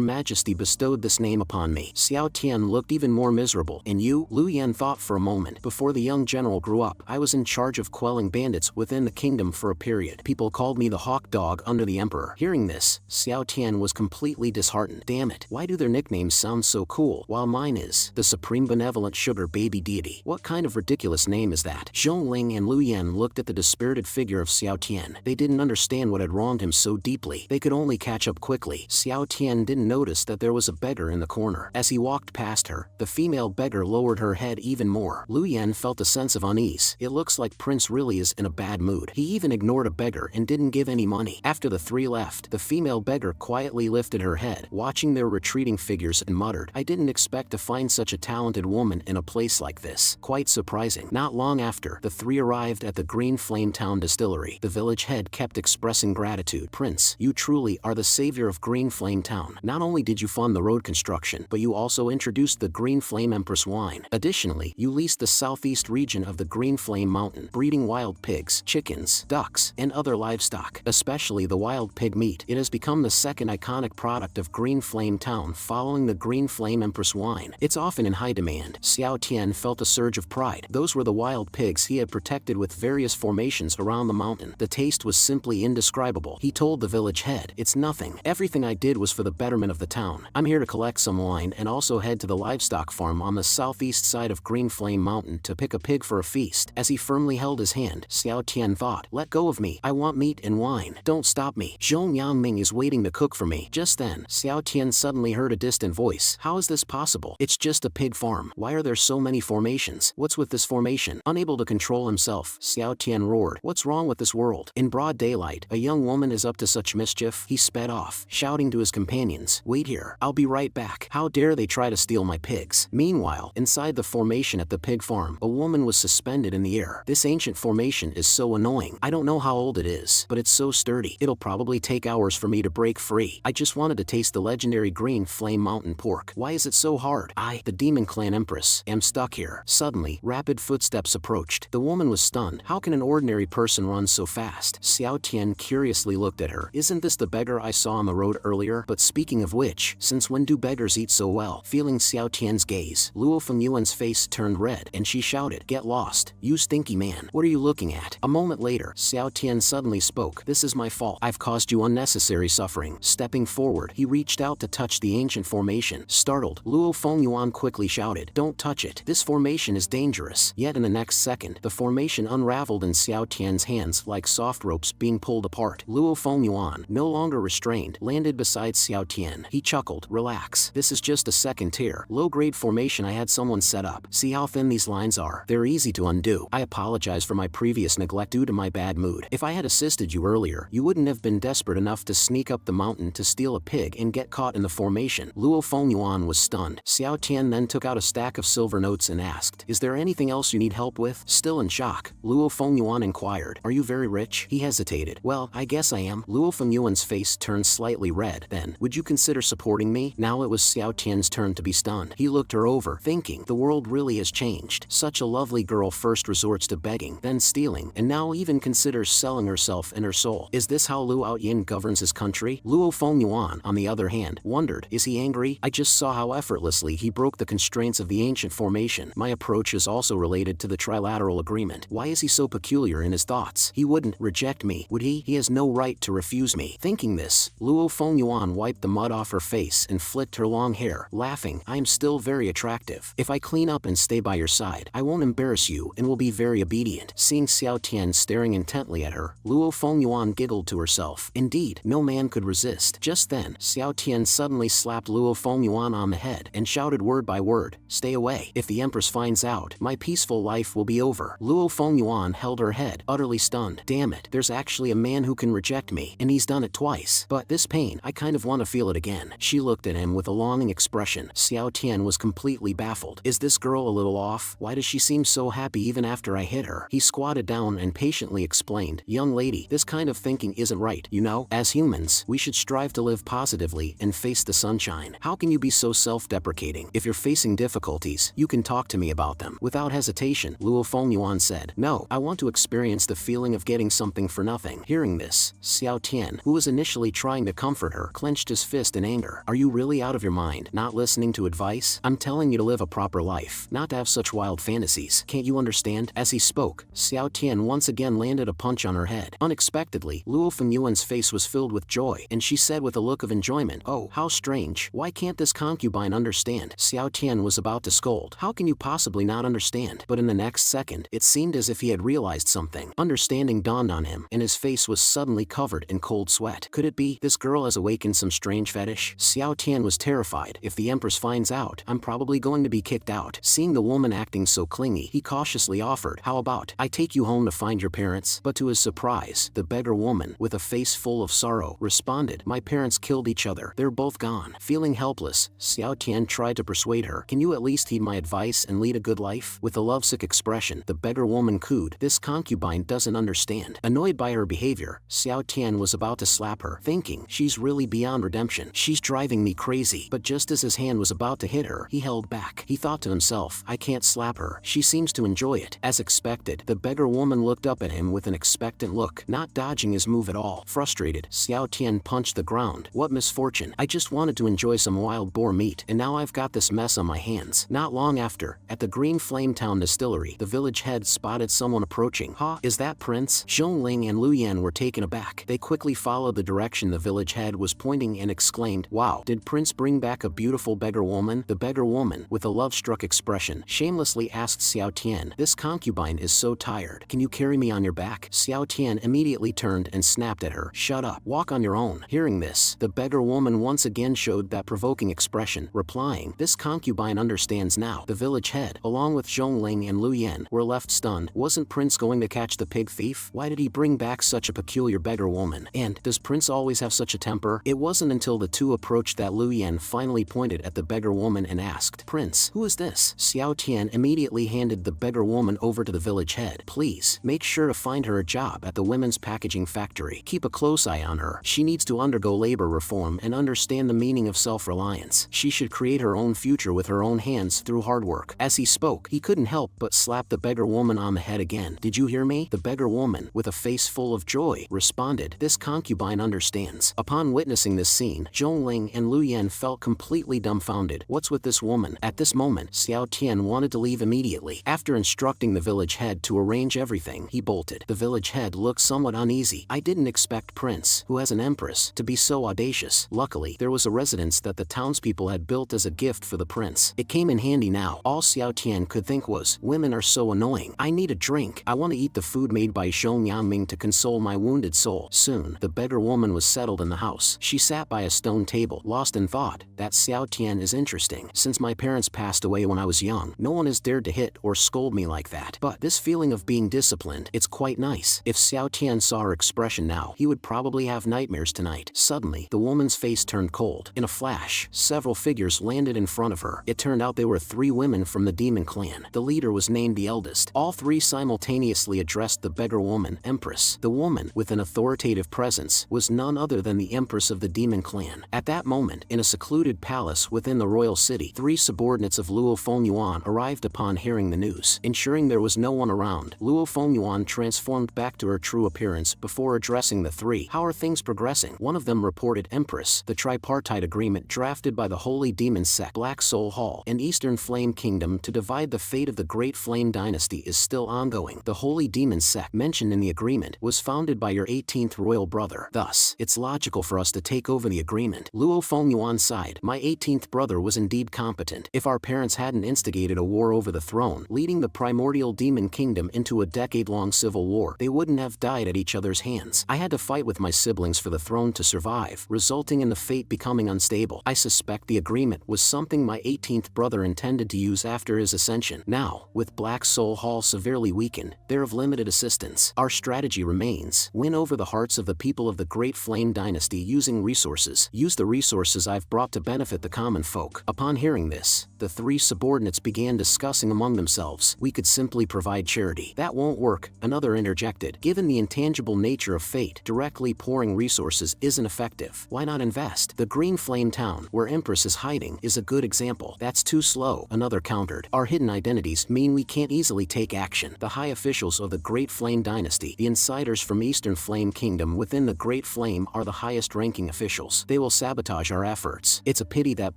Majesty bestowed this name upon me. Xiao Tian looked even more miserable. And you? Lu Yan thought for a moment. Before the young general grew up, I was in charge of quelling bandits within the kingdom for a period. People called me the Hawk Dog under the Emperor. Hearing this, Xiao Tian was completely disheartened. Damn it, why do their nicknames sound so cool, while mine is the Supreme Benevolent Sugar Baby Deity? What kind of ridiculous name is that? Zhongling and Lu Yan looked at the dispirited figure of Xiao Tian. They didn't understand what had wronged him so deeply. They could only catch up quickly. Xiao Tian didn't notice that there was a beggar in the corner. As he walked past her, the female beggar lowered her head even more. Lu Yan felt a sense of unease. It looks like Prince really is in a bad mood. He even ignored a beggar and didn't give any money. After the three left, the female beggar quietly lifted her head, watching their retreating figures, and muttered, I didn't expect to find such a talented woman in a place like this. Quite surprising. Not long after, the three arrived at the Green Flame Town distillery. The village head kept expressing gratitude. Prince, you truly are the savior of Green Flame Town. Not only did you fund the road construction, but you also introduced the Green Flame Empress wine. Additionally, you leased the southeast region of the Green Flame Mountain, breeding wild pigs, chickens, ducks, and other livestock, especially the wild pig meat. It has become the second iconic product of Green Flame Town following the Green Flame Empress wine. It's often in high demand. Xiao Tian felt a surge of pride. Those were the wild pigs he had protected with various formations around the mountain. The taste was simply indescribable. He told the village head, it's nothing. Everything I did was for the betterment of the town. I'm here to collect some wine and also head to the livestock farm on the southeast side of Green Flame Mountain to pick a pig for a feast. As he firmly held his hand, Xiao Tian thought, let go of me. I want meat and wine. Don't stop me. Zhong Yangming is waiting to cook for me. Just then, Xiao Tian suddenly heard a distant voice. How is this possible? It's just a pig farm. Why are there so many formations? What's with this formation? Unable to control himself, Xiao Tian roared. What's wrong with this world? In broad daylight, a young woman is up to such mischief. He sped off, shouting to his companions, wait here. I'll be right back. How dare they try to steal my pigs? Meanwhile, inside the formation at the pig farm, a woman was suspended in the air. This ancient formation is so annoying. I don't know how old it is, but it's so sturdy. It'll probably take hours for me to break free. I just wanted to taste the legendary Green Flame Mountain pork. Why is it so hard? I, the Demon Clan Empress, am stuck here. Suddenly, rapid footsteps approached. The woman was stunned. How can an ordinary person run so fast? Xiao Tian curiously looked at her. Isn't this the beggar I saw on the road earlier? But speaking of which, since when do beggars eat so well? Feeling Xiao Tian's gaze, Luo Fengyuan's face turned red, and she shouted, get lost, you stinky man. What are you looking at? A moment later, Xiao Tian suddenly spoke. This is my fault. I've caused you unnecessary suffering. Stepping forward, he reached out to touch the ancient formation. Startled, Luo Fengyuan quickly shouted, don't touch it. This formation is dangerous. Yet in the next second, the formation unraveled in Xiao Tian's hands like soft ropes being pulled apart. Luo Fengyuan, no longer restrained, landed beside Xiao Tian. He chuckled, relax. This is just a second tier, low-grade formation I had someone set up. See how thin these lines are? They're easy to undo. I apologize for my previous neglect due to my bad mood. If I had assisted you earlier, you wouldn't have been desperate enough to to sneak up the mountain to steal a pig and get caught in the formation. Luo Fengyuan was stunned. Xiao Tian then took out a stack of silver notes and asked, "Is there anything else you need help with?" Still in shock, Luo Fengyuan inquired, "Are you very rich?" He hesitated. "Well, I guess I am." Luo Fengyuan's face turned slightly red. "Then, would you consider supporting me?" Now it was Xiao Tian's turn to be stunned. He looked her over, thinking, the world really has changed. Such a lovely girl first resorts to begging, then stealing, and now even considers selling herself and her soul. Is this how Luo Outyin governs his country? Luo Fengyuan, on the other hand, wondered, is he angry? I just saw how effortlessly he broke the constraints of the ancient formation. My approach is also related to the trilateral agreement. Why is he so peculiar in his thoughts? He wouldn't reject me, would he? He has no right to refuse me. Thinking this, Luo Fengyuan wiped the mud off her face and flicked her long hair, laughing, I am still very attractive. If I clean up and stay by your side, I won't embarrass you and will be very obedient. Seeing Xiao Tian staring intently at her, Luo Fengyuan giggled to herself. Indeed, no man could resist. Just then, Xiao Tian suddenly slapped Luo Fengyuan on the head and shouted word by word, "Stay away. If the Empress finds out, my peaceful life will be over." Luo Fengyuan held her head, utterly stunned. Damn it, there's actually a man who can reject me, and he's done it twice. But this pain, I kind of want to feel it again. She looked at him with a longing expression. Xiao Tian was completely baffled. Is this girl a little off? Why does she seem so happy even after I hit her? He squatted down and patiently explained, young lady, this kind of thinking isn't right, you know? As humans, we should strive to live positively and face the sunshine. How can you be so self-deprecating? If you're facing difficulties, you can talk to me about them. Without hesitation, Luo Fengyuan said, no, I want to experience the feeling of getting something for nothing. Hearing this, Xiao Tian, who was initially trying to comfort her, clenched his fist in anger. Are you really out of your mind, not listening to advice? I'm telling you to live a proper life, not to have such wild fantasies. Can't you understand? As he spoke, Xiao Tian once again landed a punch on her head. Unexpectedly, Luo Fengyuan's face was filled with joy, and she said with a look of enjoyment, oh, how strange. Why can't this concubine understand? Xiao Tian was about to scold. How can you possibly not understand? But in the next second, it seemed as if he had realized something. Understanding dawned on him, and his face was suddenly covered in cold sweat. Could it be this girl has awakened some strange fetish? Xiao Tian was terrified. If the Empress finds out, I'm probably going to be kicked out. Seeing the woman acting so clingy, he cautiously offered, how about I take you home to find your parents? But to his surprise, the beggar woman, with a face full of sorrow, responded, my parents killed each other. They're both gone. Feeling helpless, Xiao Tian tried to persuade her. Can you at least heed my advice and lead a good life? With a lovesick expression, the beggar woman cooed, this concubine doesn't understand. Annoyed by her behavior, Xiao Tian was about to slap her, thinking, she's really beyond redemption. She's driving me crazy. But just as his hand was about to hit her, he held back. He thought to himself, I can't slap her. She seems to enjoy it. As expected, the beggar woman looked up at him with an expectant look, not dodging his move at all. Frustrated, Xiao Tian punched the ground. What misfortune. I just wanted to enjoy some wild boar meat, and now I've got this mess on my hands. Not long after, at the Green Flame Town distillery, the village head spotted someone approaching. Ha, is that Prince? Zhongling and Lu Yan were taken aback. They quickly followed the direction the village head was pointing and exclaimed, wow, did Prince bring back a beautiful beggar woman? The beggar woman, with a love-struck expression, shamelessly asked Xiao Tian, this concubine is so tired. Can you carry me on your back? Xiao Tian immediately turned and snapped at her. Shut up. Walk on your own. Hearing this, the beggar woman once again showed that provoking expression, replying, this concubine understands now. The village head, along with Zhongling and Lu Yan, were left stunned. Wasn't Prince going to catch the pig thief? Why did he bring back such a peculiar beggar woman? And, does Prince always have such a temper? It wasn't until the two approached that Lu Yan finally pointed at the beggar woman and asked, Prince, who is this? Xiao Tian immediately handed the beggar woman over to the village head. Please, make sure to find her a job at the women's packaging factory. Keep a close eye on her. She needs to undergo labor reform and understand the meaning of self-reliance. She should create her own future with her own hands through hard work. As he spoke, he couldn't help but slap the beggar woman on the head again. Did you hear me? The beggar woman, with a face full of joy, responded, this concubine understands. Upon witnessing this scene, Zhongling and Lu Yan felt completely dumbfounded. What's with this woman? At this moment, Xiao Tian wanted to leave immediately. After instructing the village head to arrange everything, he bolted. The village head looked somewhat uneasy. I didn't expect Prince, who has an empress, to be so audacious. Luckily, there was a residence that the townspeople had built as a gift for the prince. It came in handy now. All Xiao Tian could think was, women are so annoying. I need a drink. I want to eat the food made by Shou Yangming to console my wounded soul. Soon, the beggar woman was settled in the house. She sat by a stone table, lost in thought. That Xiao Tian is interesting. Since my parents passed away when I was young, no one has dared to hit or scold me like that. But this feeling of being disciplined, it's quite nice. If Xiao Tian saw her expression now, he would probably have have nightmares tonight. Suddenly, the woman's face turned cold. In a flash, several figures landed in front of her. It turned out they were 3 women from the demon clan. The leader was named the eldest. All 3 simultaneously addressed the beggar woman, Empress. The woman, with an authoritative presence, was none other than the Empress of the demon clan. At that moment, in a secluded palace within the royal city, 3 subordinates of Luo Fengyuan arrived upon hearing the news. Ensuring there was no one around, Luo Fengyuan transformed back to her true appearance before addressing the 3. How are things progressing? One of them reported, Empress, the tripartite agreement drafted by the Holy Demon Sect, Black Soul Hall, and Eastern Flame Kingdom to divide the fate of the Great Flame Dynasty is still ongoing. The Holy Demon Sect mentioned in the agreement was founded by your 18th royal brother. Thus, it's logical for us to take over the agreement. Luo Fengyuan sighed. My 18th brother was indeed competent. If our parents hadn't instigated a war over the throne, leading the primordial demon kingdom into a decade-long civil war, they wouldn't have died at each other's hands. I had to fight with my siblings for the throne to survive, resulting in the fate becoming unstable. I suspect the agreement was something my 18th brother intended to use after his ascension. Now, with Black Soul Hall severely weakened, they're of limited assistance. Our strategy remains: win over the hearts of the people of the Great Flame Dynasty using resources. Use the resources I've brought to benefit the common folk. Upon hearing this, the 3 subordinates began discussing among themselves. We could simply provide charity. That won't work, another interjected. Given the intangible nature of fate, directly pouring resources isn't effective. Why not invest? The Green Flame Town, where Empress is hiding, is a good example. That's too slow, another countered. Our hidden identities mean we can't easily take action. The high officials of the Great Flame Dynasty, the insiders from Eastern Flame Kingdom within the Great Flame, are the highest-ranking officials. They will sabotage our efforts. It's a pity that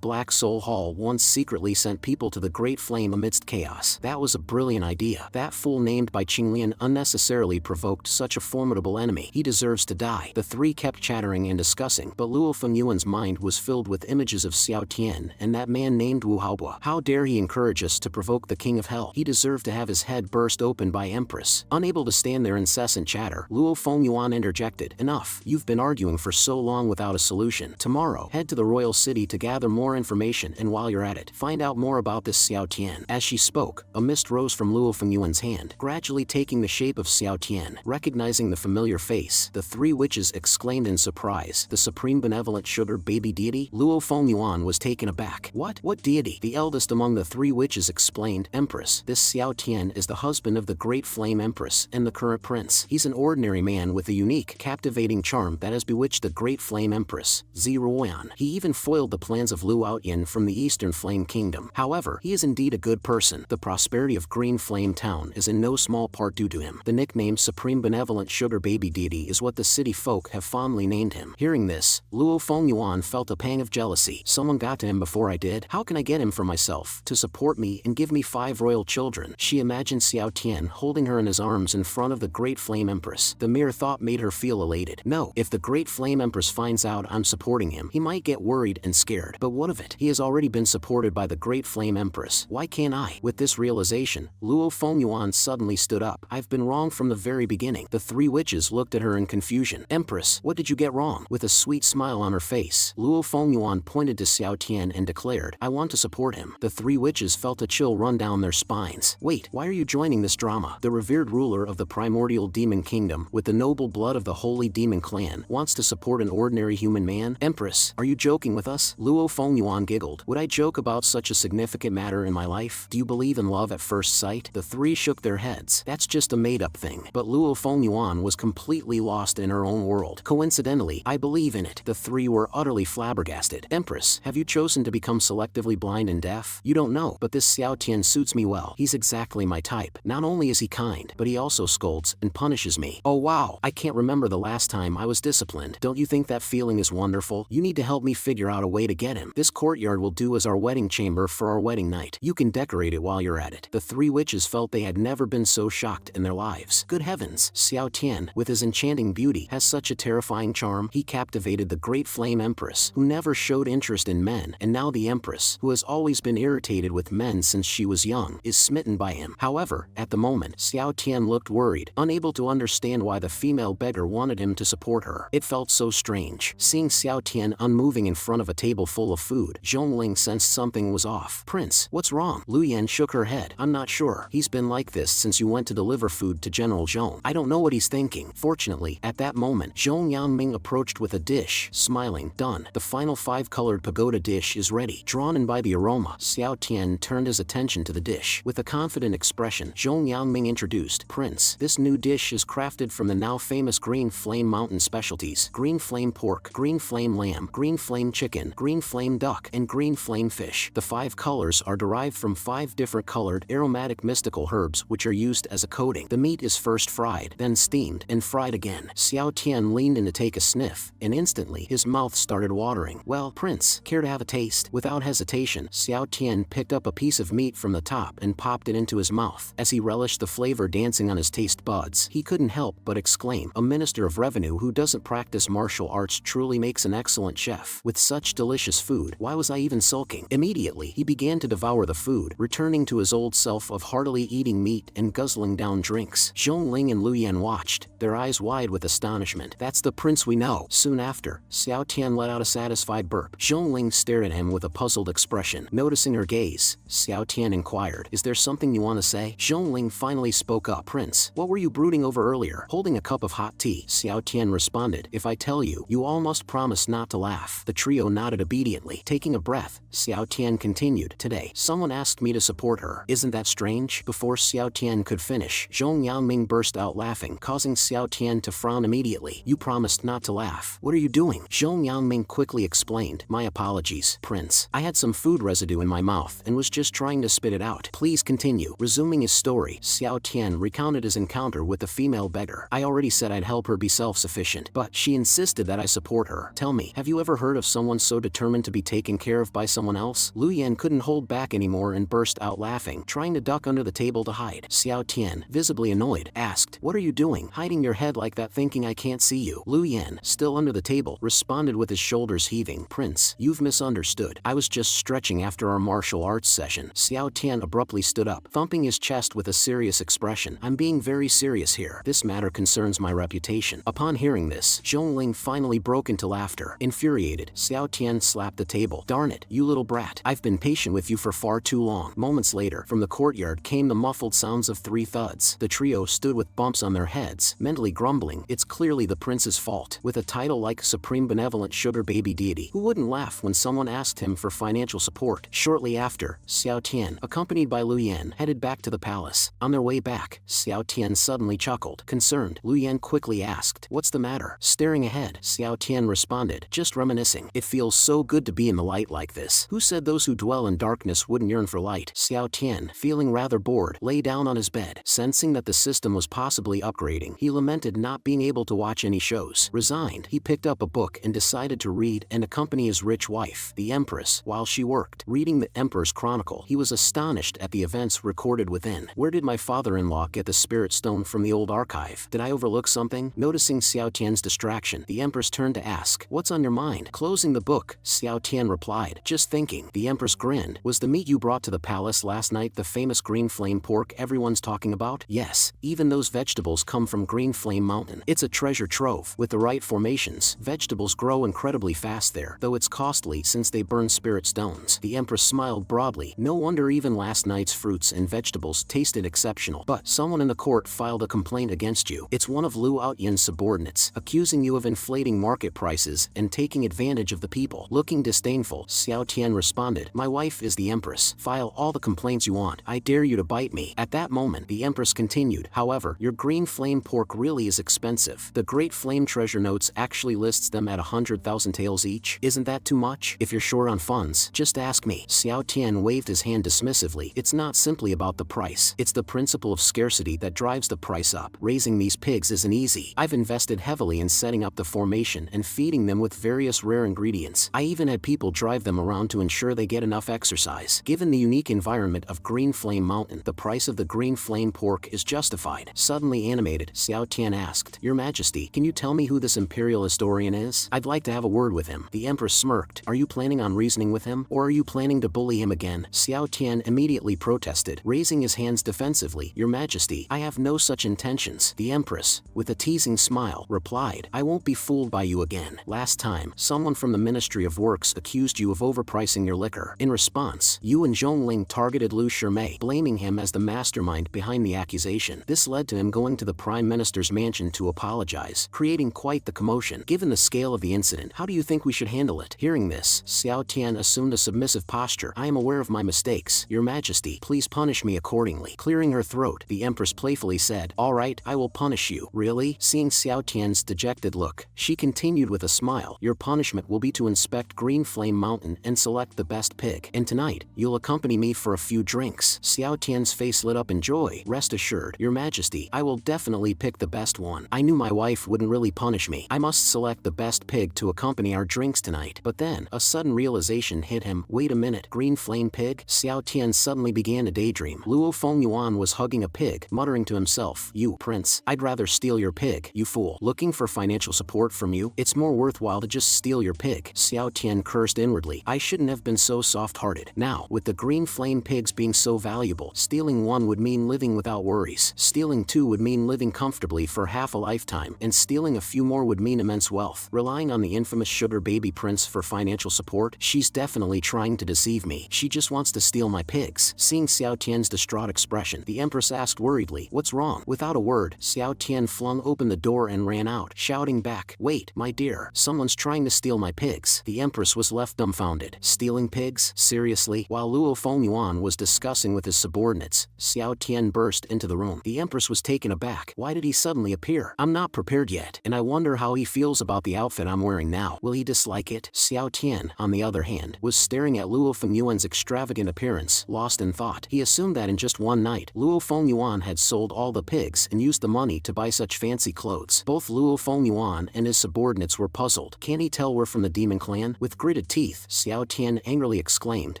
Black Soul Hall once secretly sent people to the Great Flame amidst chaos. That was a brilliant idea. That fool named by Qinglian unnecessarily provoked such a formidable enemy. He deserves to die. The 3 kept chattering and discussing, but Luo Fengyuan's mind was filled with images of Xiao Tian and that man named Wu Haobua. How dare he encourage us to provoke the King of Hell? He deserved to have his head burst open by Empress. Unable to stand their incessant chatter, Luo Fengyuan interjected, Enough. You've been arguing for so long without a solution. Tomorrow, head to the royal city to gather more information, and while you're at it, find out more about this Xiao Tian. As she spoke, a mist rose from Luo Fengyuan's hand, gradually taking the shape of Xiao Tian. Recognizing the familiar face, the 3 witches exclaimed in surprise. The supreme benevolent sugar baby deity? Luo Fengyuan was taken aback. What deity? The eldest among the 3 witches explained, Empress, this Xiao Tian is the husband of the Great Flame Empress and the current prince. He's an ordinary man with a unique, captivating charm that has bewitched the Great Flame Empress, Ziruoyan. He even foiled the plans of Lu Outyin from the Eastern Flame Kingdom. However, he is indeed a good person. The prosperity of Green Flame Town is in no small part due to him. The nickname Supreme Benevolent Sugar Baby Deity is what the city folk have fondly named him. Hearing this, Luo Fengyuan felt a pang of jealousy. Someone got to him before I did. How can I get him for myself, to support me and give me 5 royal children? She imagined Xiao Tian holding her in his arms in front of the Great Flame Empress. The mere thought made her feel elated. No, if the Great Flame Empress finds out I'm supporting him, he might get worried and scared. But what of it? He has already been supported by the Great Flame Empress. Why can't I? With this realization, Luo Fengyuan suddenly stood up. I've been wrong from the very beginning. The 3 witches looked at her in confusion. Empress, what did you get wrong? With a sweet smile on her face, Luo Fengyuan pointed to Xiao Tian and declared, I want to support him. The 3 witches felt a chill run down their spines. Wait, why are you joining this drama? The revered ruler of the primordial demon kingdom, with the noble blood of the holy demon clan, wants to support an ordinary human man? Empress, are you joking with us? Luo Fengyuan giggled. Would I joke about such a significant matter in my life? Do you believe in love at first sight? The 3 shook their heads. That's just a made-up thing. But Luo Fengyuan was completely lost in her own world. Coincidentally, I believe in it. The 3 were utterly flabbergasted. Empress, have you chosen to become selectively blind and deaf? You don't know, but this Xiao Tian suits me well. He's exactly my type. Not only is he kind, but he also scolds and punishes me. Oh wow, I can't remember the last time I was disciplined. Don't you think that feeling is wonderful? You need to help me figure out a way to get him. This courtyard will do as our wedding chamber for our wedding night. You can decorate it while you're at it. The 3 witches felt they had never been so shocked in their lives. Good heavens, Xiao Tian, with his enchanting beauty, has such a terrifying charm. He captivated the Great Flame Empress, who never showed interest in men, and now the Empress, who has always been irritated with men since she was young, is smitten by him. However, at the moment, Xiao Tian looked worried, unable to understand why the female beggar wanted him to support her. It felt so strange. Seeing Xiao Tian unmoving in front of a table full of food, Zhongling sensed something was off. Prince, what's wrong? Lu Yan shook her head. I'm not sure. He's been like this since you went to deliver food to General Zhong. I don't know what he's thinking. Fortunately, at that moment, Zhong Zhong Yanming approached with a dish, smiling. Done. The final 5-colored pagoda dish is ready. Drawn in by the aroma, Xiao Tian turned his attention to the dish. With a confident expression, Zhong Yanming introduced, Prince, this new dish is crafted from the now famous Green Flame Mountain specialties: green flame pork, green flame lamb, green flame chicken, green flame duck, and green flame fish. The 5 colors are derived from 5 different colored, aromatic mystical herbs which are used as a coating. The meat is first fried, then steamed, and fried again. Xiao Tian leaned in to take a sniff, and instantly his mouth started watering. Well, Prince, care to have a taste? Without hesitation, Xiao Tian picked up a piece of meat from the top and popped it into his mouth. As he relished the flavor dancing on his taste buds, he couldn't help but exclaim, a minister of revenue who doesn't practice martial arts truly makes an excellent chef. With such delicious food, why was I even sulking? Immediately, he began to devour the food, returning to his old self of heartily eating meat and guzzling down drinks. Zhongling and Lu Yan watched, their eyes wide with astonishment. That's the prince we know. Soon after, Xiao Tian let out a satisfied burp. Zhongling stared at him with a puzzled expression. Noticing her gaze, Xiao Tian inquired, is there something you want to say? Zhongling finally spoke up. Prince, what were you brooding over earlier? Holding a cup of hot tea, Xiao Tian responded, if I tell you, you all must promise not to laugh. The trio nodded obediently. Taking a breath, Xiao Tian continued, today, someone asked me to support her. Isn't that strange? Before Xiao Tian could finish, Zhong Yaoming burst out laughing, causing Xiao Tian to frown immediately. You promised not to laugh. What are you doing? Zhong Yaoming quickly explained, my apologies, Prince. I had some food residue in my mouth and was just trying to spit it out. Please continue. Resuming his story, Xiao Tian recounted his encounter with the female beggar. I already said I'd help her be self-sufficient, but she insisted that I support her. Tell me, have you ever heard of someone so determined to be taken care of by someone else? Lu Yan couldn't hold back anymore and burst out laughing, trying to duck under the table to hide. Xiao Tian, visibly annoyed, asked, what are you doing? Hiding your head like that thinking I can't see you? Lu Yan, still under the table, responded with his shoulders heaving. Prince, you've misunderstood. I was just stretching after our martial arts session. Xiao Tian abruptly stood up, thumping his chest with a serious expression. I'm being very serious here. This matter concerns my reputation. Upon hearing this, Zhongling finally broke into laughter. Infuriated, Xiao Tian slapped the table. Darn it, you little brat. I've been patient with you for far too long. Moments later, from the courtyard came the muffled sounds of 3 thuds. The trio stood with bumps on their heads, mentally grumbling, it's clearly the prince's fault. With a title like Supreme Benevolent Sugar Baby Deity, who wouldn't laugh when someone asked him for financial support? Shortly after, Xiao Tian, accompanied by Lu Yan, headed back to the palace. On their way back, Xiao Tian suddenly chuckled. Concerned, Lu Yan quickly asked, what's the matter? Staring ahead, Xiao Tian responded, just reminiscing. It feels so good to be in the light like this. Who said those who dwell in darkness wouldn't yearn for light? Xiao Tian, feeling rather bored, lay down on his bed. Sensing that the system was possibly upgrading, he lamented not being able to watch any shows. Resigned, he picked up a book and decided to read and accompany his rich wife, the Empress, while she worked. Reading the Emperor's Chronicle, he was astonished at the events recorded within. Where did my father-in-law get the spirit stone from the old archive? Did I overlook something? Noticing Xiao Tian's distraction, the Empress turned to ask, what's on your mind? Closing the book, Xiao Tian replied, just thinking. The Empress grinned. Was the meat you brought to the palace last night the famous green flame pork everyone's talking about? Yes, even those vegetables come from Green Flame Mountain. It's a treasure trove. With the right formations, vegetables grow incredibly fast there, though it's costly since they burn spirit stones. The Empress smiled broadly. No wonder even last night's fruits and vegetables tasted exceptional. But someone in the court filed a complaint against you. It's one of Lu Outyan's subordinates, accusing you of inflating market prices and taking advantage of the people. Looking disdainful, Xiao Tian responded, my wife is the Empress. File all the complaints you want. I dare you to bite me. At that moment, the Empress continued, however, your green flame pork really is expensive. The Great Flame Treasure Notes actually lists them at 100,000 taels each. Isn't that too much? If you're short on funds, just ask me. Xiao Tian waved his hand dismissively. It's not simply about the price. It's the principle of scarcity that drives the price up. Raising these pigs isn't easy. I've invested heavily in setting up the formation and feeding them with various rare ingredients. I even had people drive them around to ensure they get enough exercise. Given the unique environment of Green Flame Mountain, the price of the green flame pork is justified. Suddenly animated, Xiao Tian asked, Your Majesty, can you tell me who this imperial historian is? I'd like to have a word with him. The Empress smirked. Are you planning on reasoning with him? Or are you planning to bully him again? Xiao Tian immediately protested, raising his hands defensively. Your Majesty, I have no such intentions. The Empress, with a teasing smile, replied, I won't be fooled by you again. Last time, someone from the Ministry of Works accused you of overpricing your liquor. In response, you and Zhongling targeted Lu Shimei, blaming him as the mastermind behind the accusation. This led to him going to the Prime Minister's mansion to apologize, creating quite the commotion. Given the scale of the incident, how do you think we should handle it? Hearing this, Xiao Tian assumed a submissive posture. I am aware of my mistakes, Your Majesty. Please punish me accordingly. Clearing her throat, the Empress playfully said, All right, I will punish you. Really? Seeing Xiao Tian's dejected look, she continued with a smile. Your punishment will be to inspect Green Flame Mountain and select the best pig. And tonight, you'll accompany me for a few drinks. Xiao Tian's face lit up in joy. Rest assured, Your Majesty, I will definitely pick the best one. I knew my wife wouldn't really punish me. I must select the best pig to accompany our drinks tonight. But then, a sudden realization hit him. Wait a minute, Green Flame Pig? Xiao Tian suddenly began to daydream. Luo Fengyuan was hugging a pig, muttering to himself, You, Prince, I'd rather steal your pig, you fool. Looking for financial support from you? It's more worthwhile to just steal your pig. Xiao Tian cursed inwardly. I shouldn't have been so soft-hearted. Now, with the Green Flame pigs being so valuable, stealing one would mean living without worries. Stealing two would mean living comfortably for half a lifetime, and stealing a few more would mean immense wealth. Relying on the infamous sugar baby prince for financial support? She's definitely trying to deceive me. She just wants to steal my pigs. Seeing Xiao Tian's distraught expression, the Empress asked worriedly, What's wrong? Without a word, Xiao Tian flung open the door and ran out, shouting back, Wait, my dear, someone's trying to steal my pigs. The Empress was left dumbfounded. Stealing pigs? Seriously? While Luo Fengyuan was discussing with his subordinates, Xiao Tian burst into the room. The Empress was taken aback. Why did he suddenly appear? I'm not prepared yet, and I wonder how he feels about the outfit I'm wearing now. Will he dislike it? Xiao Tian, on the other hand, was staring at Luo Fengyuan's extravagant appearance, lost in thought. He assumed that in just one night, Luo Fengyuan had sold all the pigs and used the money to buy such fancy clothes. Both Luo Fengyuan and his subordinates were puzzled. Can't he tell we're from the Demon Clan? With gritted teeth, Xiao Tian angrily exclaimed,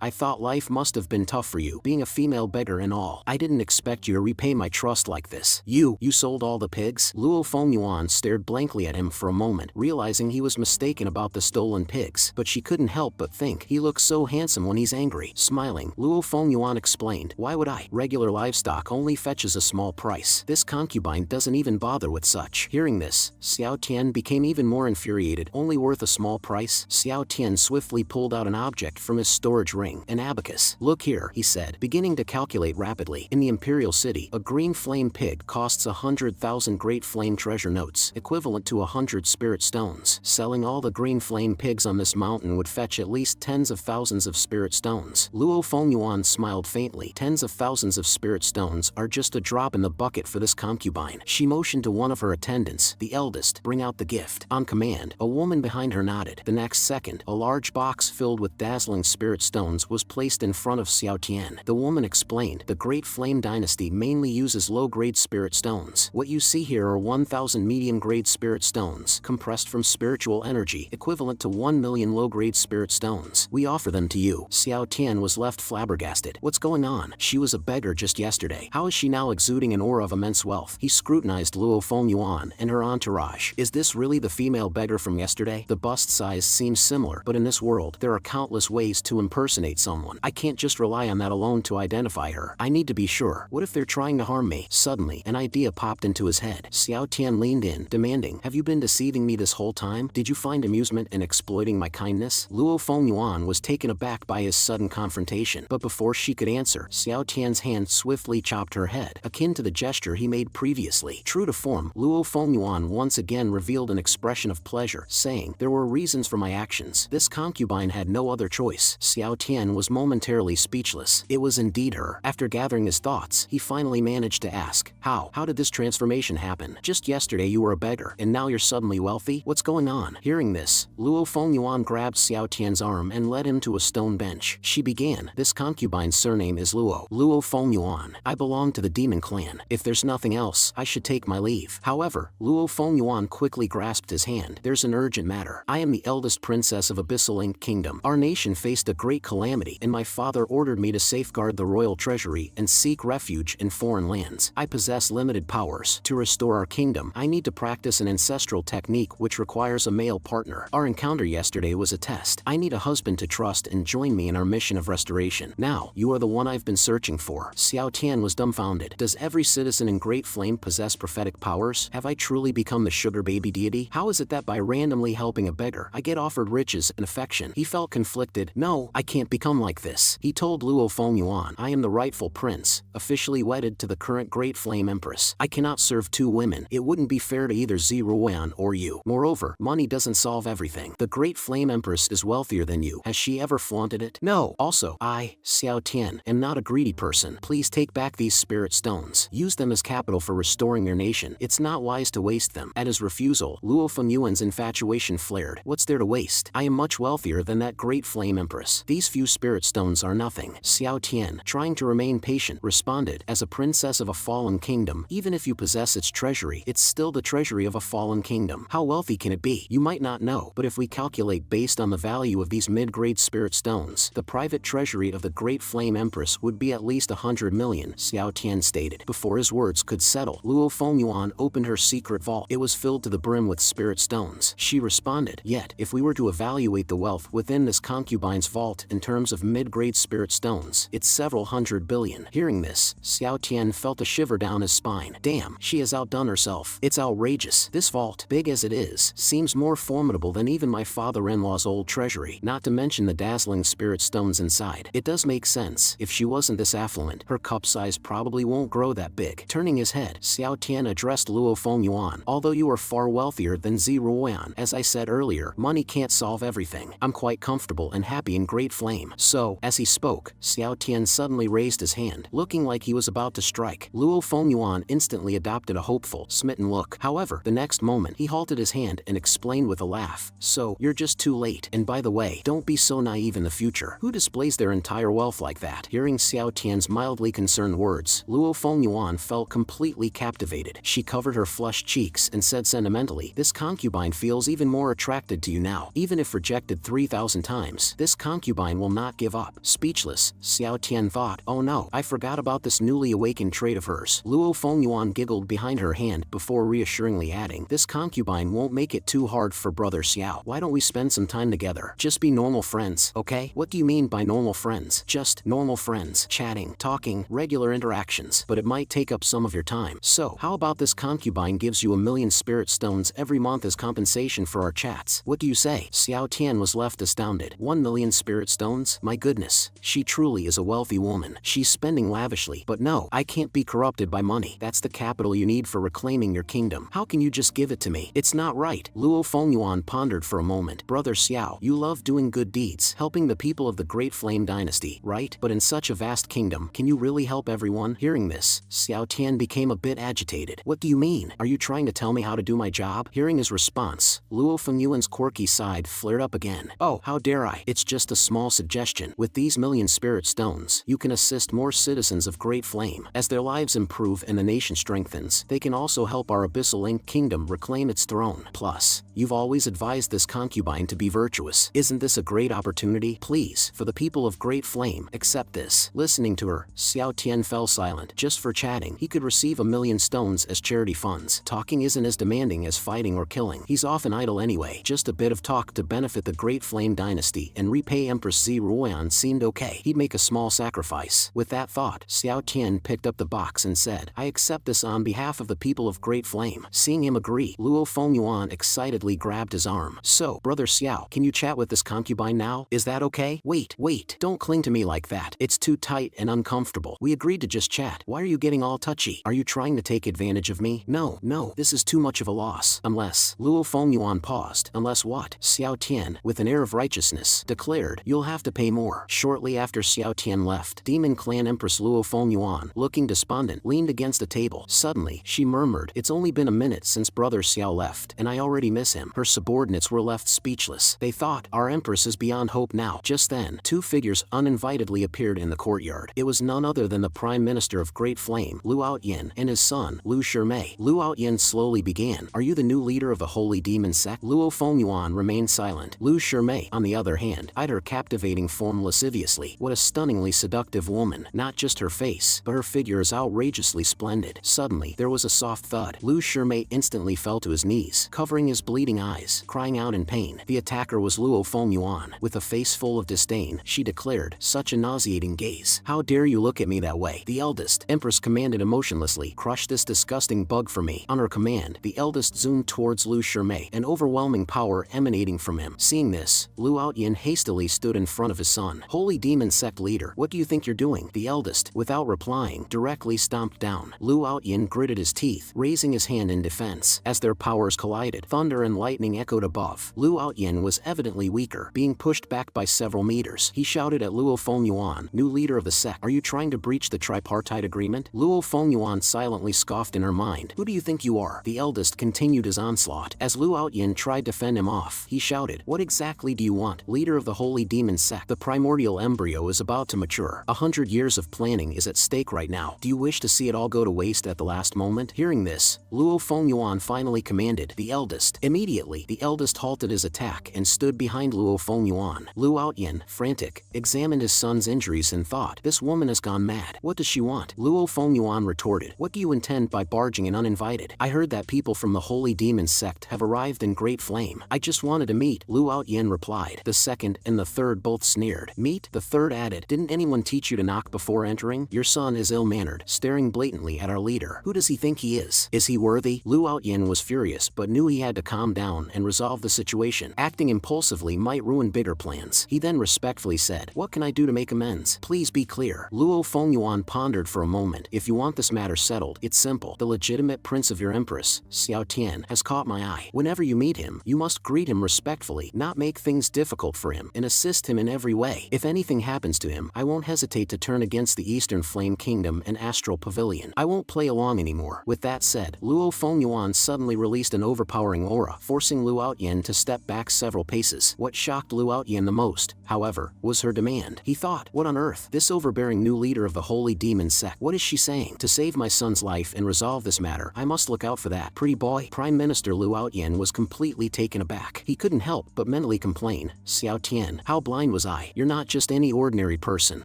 I thought life must have been tough for you, being a female beggar and all. I didn't expect you to repay my trust like this. You sold all the pigs? Luo Fengyuan stared blankly at him for a moment, realizing he was mistaken about the stolen pigs, but she couldn't help but think he looks so handsome when he's angry. Smiling, Luo Fengyuan explained, Why would I? Regular livestock only fetches a small price. This concubine doesn't even bother with such. Hearing this, Xiao Tian became even more infuriated. Only worth a small price? Xiao Tian swiftly pulled out an object from his storage ring, an abacus. Look here, he said, beginning to calculate rapidly. In the Imperial City, a green flame pig costs 100,000 Great Flame treasure notes, equivalent to 100 spirit stones. Selling all the green flame pigs on this mountain would fetch at least tens of thousands of spirit stones. Luo Fengyuan smiled faintly. Tens of thousands of spirit stones are just a drop in the bucket for this concubine. She motioned to one of her attendants, the eldest, bring out the gift. On command, a woman behind her nodded. The next second, a large box filled with dazzling spirit stones was placed in front of Xiao Tian. The woman explained, the Great Flame Dynasty mainly uses low-grade spirit stones. What you see here are 1,000 medium-grade spirit stones, compressed from spiritual energy, equivalent to 1 million low-grade spirit stones. We offer them to you. Xiao Tian was left flabbergasted. What's going on? She was a beggar just yesterday. How is she now exuding an aura of immense wealth? He scrutinized Luo Fengyuan and her entourage. Is this really the female beggar from yesterday? The bust size seems similar, but in this world, there are countless ways to impersonate someone. I can't just rely on that alone to identify her. I need to be sure. What if they're trying to harm me? Suddenly, an idea popped into his head. Xiao Tian leaned in, demanding, Have you been deceiving me this whole time? Did you find amusement in exploiting my kindness? Luo Fengyuan was taken aback by his sudden confrontation, but before she could answer, Xiao Tian's hand swiftly chopped her head, akin to the gesture he made previously. True to form, Luo Fengyuan once again revealed an expression of pleasure, saying, There were reasons for my actions. This concubine had no other choice. Xiao Tian was momentarily speechless. It was indeed her. After gathering his thoughts, he finally managed to ask, How did this transformation happen? Just yesterday you were a beggar, and now you're suddenly wealthy? What's going on? Hearing this, Luo Fengyuan grabbed Xiao Tian's arm and led him to a stone bench. She began, This concubine's surname is Luo Fengyuan. I belong to the Demon Clan. If there's nothing else, I should take my leave. However, Luo Fengyuan quickly grasped his hand. There's an urgent matter. I am the eldest princess of Abyssal Ink Kingdom. Our nation faced a great calamity, and my father ordered me to safeguard the royal treasury and seek refuge in foreign lands. I possess limited powers. To restore our kingdom, I need to practice an ancestral technique which requires a male partner. Our encounter yesterday was a test. I need a husband to trust and join me in our mission of restoration. Now, you are the one I've been searching for. Xiao Tian was dumbfounded. Does every citizen in Great Flame possess prophetic powers? Have I truly become the sugar baby deity? How is it that by randomly helping a beggar, I get offered riches and affection? He felt conflicted. No, I can't become like this. He told Luo Fengyuan, I am the rightful prince, officially wedded to the current Great Flame Empress. I cannot serve two women. It wouldn't be fair to either Ziruan or you. Moreover, money doesn't solve everything. The Great Flame Empress is wealthier than you. Has she ever flaunted it? No. Also, I, Xiao Tian, am not a greedy person. Please take back these spirit stones. Use them as capital for restoring your nation. It's not wise to waste them. At his refusal, Luo Fengyuan's infatuation flared. What's there to waste? I am much wealthier than that Great Flame Empress. These few spirit stones are nothing. Xiao Tian, trying to remain patient, responded, as a princess of a fallen kingdom, even if you possess its treasury, it's still the treasury of a fallen kingdom. How wealthy can it be? You might not know, but if we calculate based on the value of these mid-grade spirit stones, the private treasury of the Great Flame Empress would be at least 100 million, Xiao Tian stated. Before his words could settle, Luo Fengyuan opened her secret vault. It was filled to the brim with spirit stones. She responded, yet, if we were to evaluate the wealth within this concubine's vault in terms of mid-grade spirit stones, it's several hundred billion. Hearing this, Xiao Tian felt a shiver down his spine. Damn, she has outdone herself. It's outrageous. This vault, big as it is, seems more formidable than even my father-in-law's old treasury, not to mention the dazzling spirit stones inside. It does make sense. If she wasn't this affluent, her cup size probably won't grow that big. Turning his head, Xiao Tian addressed Luo Fengyuan. Although you are far wealthier than Ziruan, as I said earlier, money can't solve everything. I'm quite comfortable and happy in Great Flame. So, as he spoke, Xiao Tian suddenly raised his hand, looking like he was about to strike. Luo Fengyuan instantly adopted a hopeful, smitten look. However, the next moment, he halted his hand and explained with a laugh. So, you're just too late. And by the way, don't be so naive in the future. Who displays their entire wealth like that? Hearing Xiao Tian's mildly concerned words, Luo Fengyuan felt completely captivated. She covered her flushed cheeks and said sentimentally, this concubine feels even more attracted to you now. Even if rejected 3,000 times, this concubine will not give up. Speechless, Xiao Tian thought, oh no, I forgot about this newly awakened trait of hers. Luo Fengyuan giggled behind her hand before reassuringly adding, this concubine won't make it too hard for brother Xiao. Why don't we spend some time together? Just be normal friends, okay? What do you mean by normal friends? Just normal friends, chatting, talking, regular interactions, but it might take up some of your time. So, how about this concubine gives you 1,000,000 spirit stones every month as compensation for our chats? What do you say? Xiao Tian was left astounded. 1,000,000 spirit stones? My goodness, she truly is a wealthy woman. She's spending lavishly. But no, I can't be corrupted by money. That's the capital you need for reclaiming your kingdom. How can you just give it to me? It's not right. Luo Fengyuan pondered for a moment. Brother Xiao, you love doing good deeds, helping the people of the Great Flame Dynasty, right? But in such a vast kingdom, can you really help everyone? Hearing this, Xiao Tian became a bit agitated. What do you mean? Are you trying to tell me how to do my job? Hearing his response, Luo Fengyuan's quirky side flared up again. Oh, how dare I? It's just a small suggestion. With these 1,000,000 spirit stones, you can assist more citizens of Great Flame. As their lives improve and the nation strengthens, they can also help our Abyssal Ink Kingdom reclaim its throne. Plus, you've always advised this concubine to be virtuous. Isn't this a great opportunity? Please, for the people of Great Flame, accept this. Listening to her, Xiao Tian fell silent. Just for chatting, he could receive 1,000,000 stones as charity funds. Talking isn't as demanding as fighting or killing. He's often idle anyway. Just a bit of talk to benefit the Great Flame Dynasty and repay Empress Ziruan seemed okay. He'd make a small sacrifice. With that thought, Xiao Tian picked up the box and said, I accept this on behalf of the people of Great Flame. Seeing him agree, Luo Fengyuan excitedly grabbed his arm. So, brother Xiao, can you chat with this concubine now? Is that okay? Wait, don't cling to me like that. It's too tight and uncomfortable. We agreed to just chat. Why are you getting all touchy? Are you trying to take advantage of me? No, this is too much of a loss. Unless, Luo Fengyuan paused. Unless what? Xiao Tian, with an air of righteousness, declared, you'll have to pay more. Shortly after Xiao Tian left, Demon Clan Empress Luo Fengyuan, looking despondent, leaned against a table. Suddenly, she murmured, it's only been a minute since brother Xiao left, and I already miss him. Her subordinates were left speechless. They thought, our Empress is beyond hope now. Just then, two figures uninvitedly appeared in the courtyard. It was none other than the Prime Minister of Great Flame, Lu Outyin, and his son, Lu Shimei. Lu Outyin slowly began, are you the new leader of the Holy Demon Sect? Luo Fengyuan remained silent. Lu Shimei, on the other hand, eyed her captivating form lasciviously. What a stunningly seductive woman. Not just her face, but her figure is outrageously splendid. Suddenly, there was a soft thud. Lu Shimei instantly fell to his knees, covering his bleeding eyes, crying out in pain. The attacker was Luo Fengyuan. With a face full of disdain, she declared, such a nauseating gaze. How dare you look at me that way? The eldest, Empress commanded emotionlessly, crush this disgusting bug for me. On her command, the eldest zoomed towards Lu Shimei, an overwhelming power emanating from him. Seeing this, Lu Outyin hastily stood in front of his son. Holy Demon Sect leader, what do you think you're doing? The eldest, without replying, directly stomped down. Lu Outyin gritted his teeth, raising his hand in defeat. defense. As their powers collided, thunder and lightning echoed above. Luo Outyin was evidently weaker, being pushed back by several meters. He shouted at Luo Fengyuan, new leader of the sect, "Are you trying to breach the tripartite agreement?" Luo Fengyuan silently scoffed in her mind. "Who do you think you are?" The eldest continued his onslaught. As Luo Outyin tried to fend him off, he shouted, "What exactly do you want, leader of the holy demon sect? The primordial embryo is about to mature. 100 years of planning is at stake right now. Do you wish to see it all go to waste at the last moment?" Hearing this, Luo Fengyuan finally commanded, "The eldest." Immediately, the eldest halted his attack and stood behind Luo Fengyuan. Luo Outyin, frantic, examined his son's injuries and thought, "This woman has gone mad. What does she want?" Luo Fengyuan retorted, "What do you intend by barging in uninvited? I heard that people from the holy demon sect have arrived in great flame. I just wanted to meet." Luo Outyin replied. The second and the third both sneered. "Meet?" The third added, "Didn't anyone teach you to knock before entering? Your son is ill-mannered, staring blatantly at our leader. Who does he think he is? Is he worthy?" Luo Outyin was furious but knew he had to calm down and resolve the situation. Acting impulsively might ruin bigger plans. He then respectfully said, "What can I do to make amends? Please be clear." Luo Fengyuan pondered for a moment. "If you want this matter settled, it's simple. The legitimate prince of your empress, Xiao Tian, has caught my eye. Whenever you meet him, you must greet him respectfully, not make things difficult for him, and assist him in every way. If anything happens to him, I won't hesitate to turn against the Eastern Flame Kingdom and Astral Pavilion. I won't play along anymore." With that said, Luo Fengyuan suddenly released an overpowering aura, forcing Luo Outyin to step back several paces. What shocked Luo Outyin the most, however, was her demand. He thought, "What on earth? This overbearing new leader of the holy demon sect, what is she saying? To save my son's life and resolve this matter, I must look out for that pretty boy." Prime Minister Luo Outyin was completely taken aback. He couldn't help but mentally complain, "Xiao Tian, how blind was I? You're not just any ordinary person.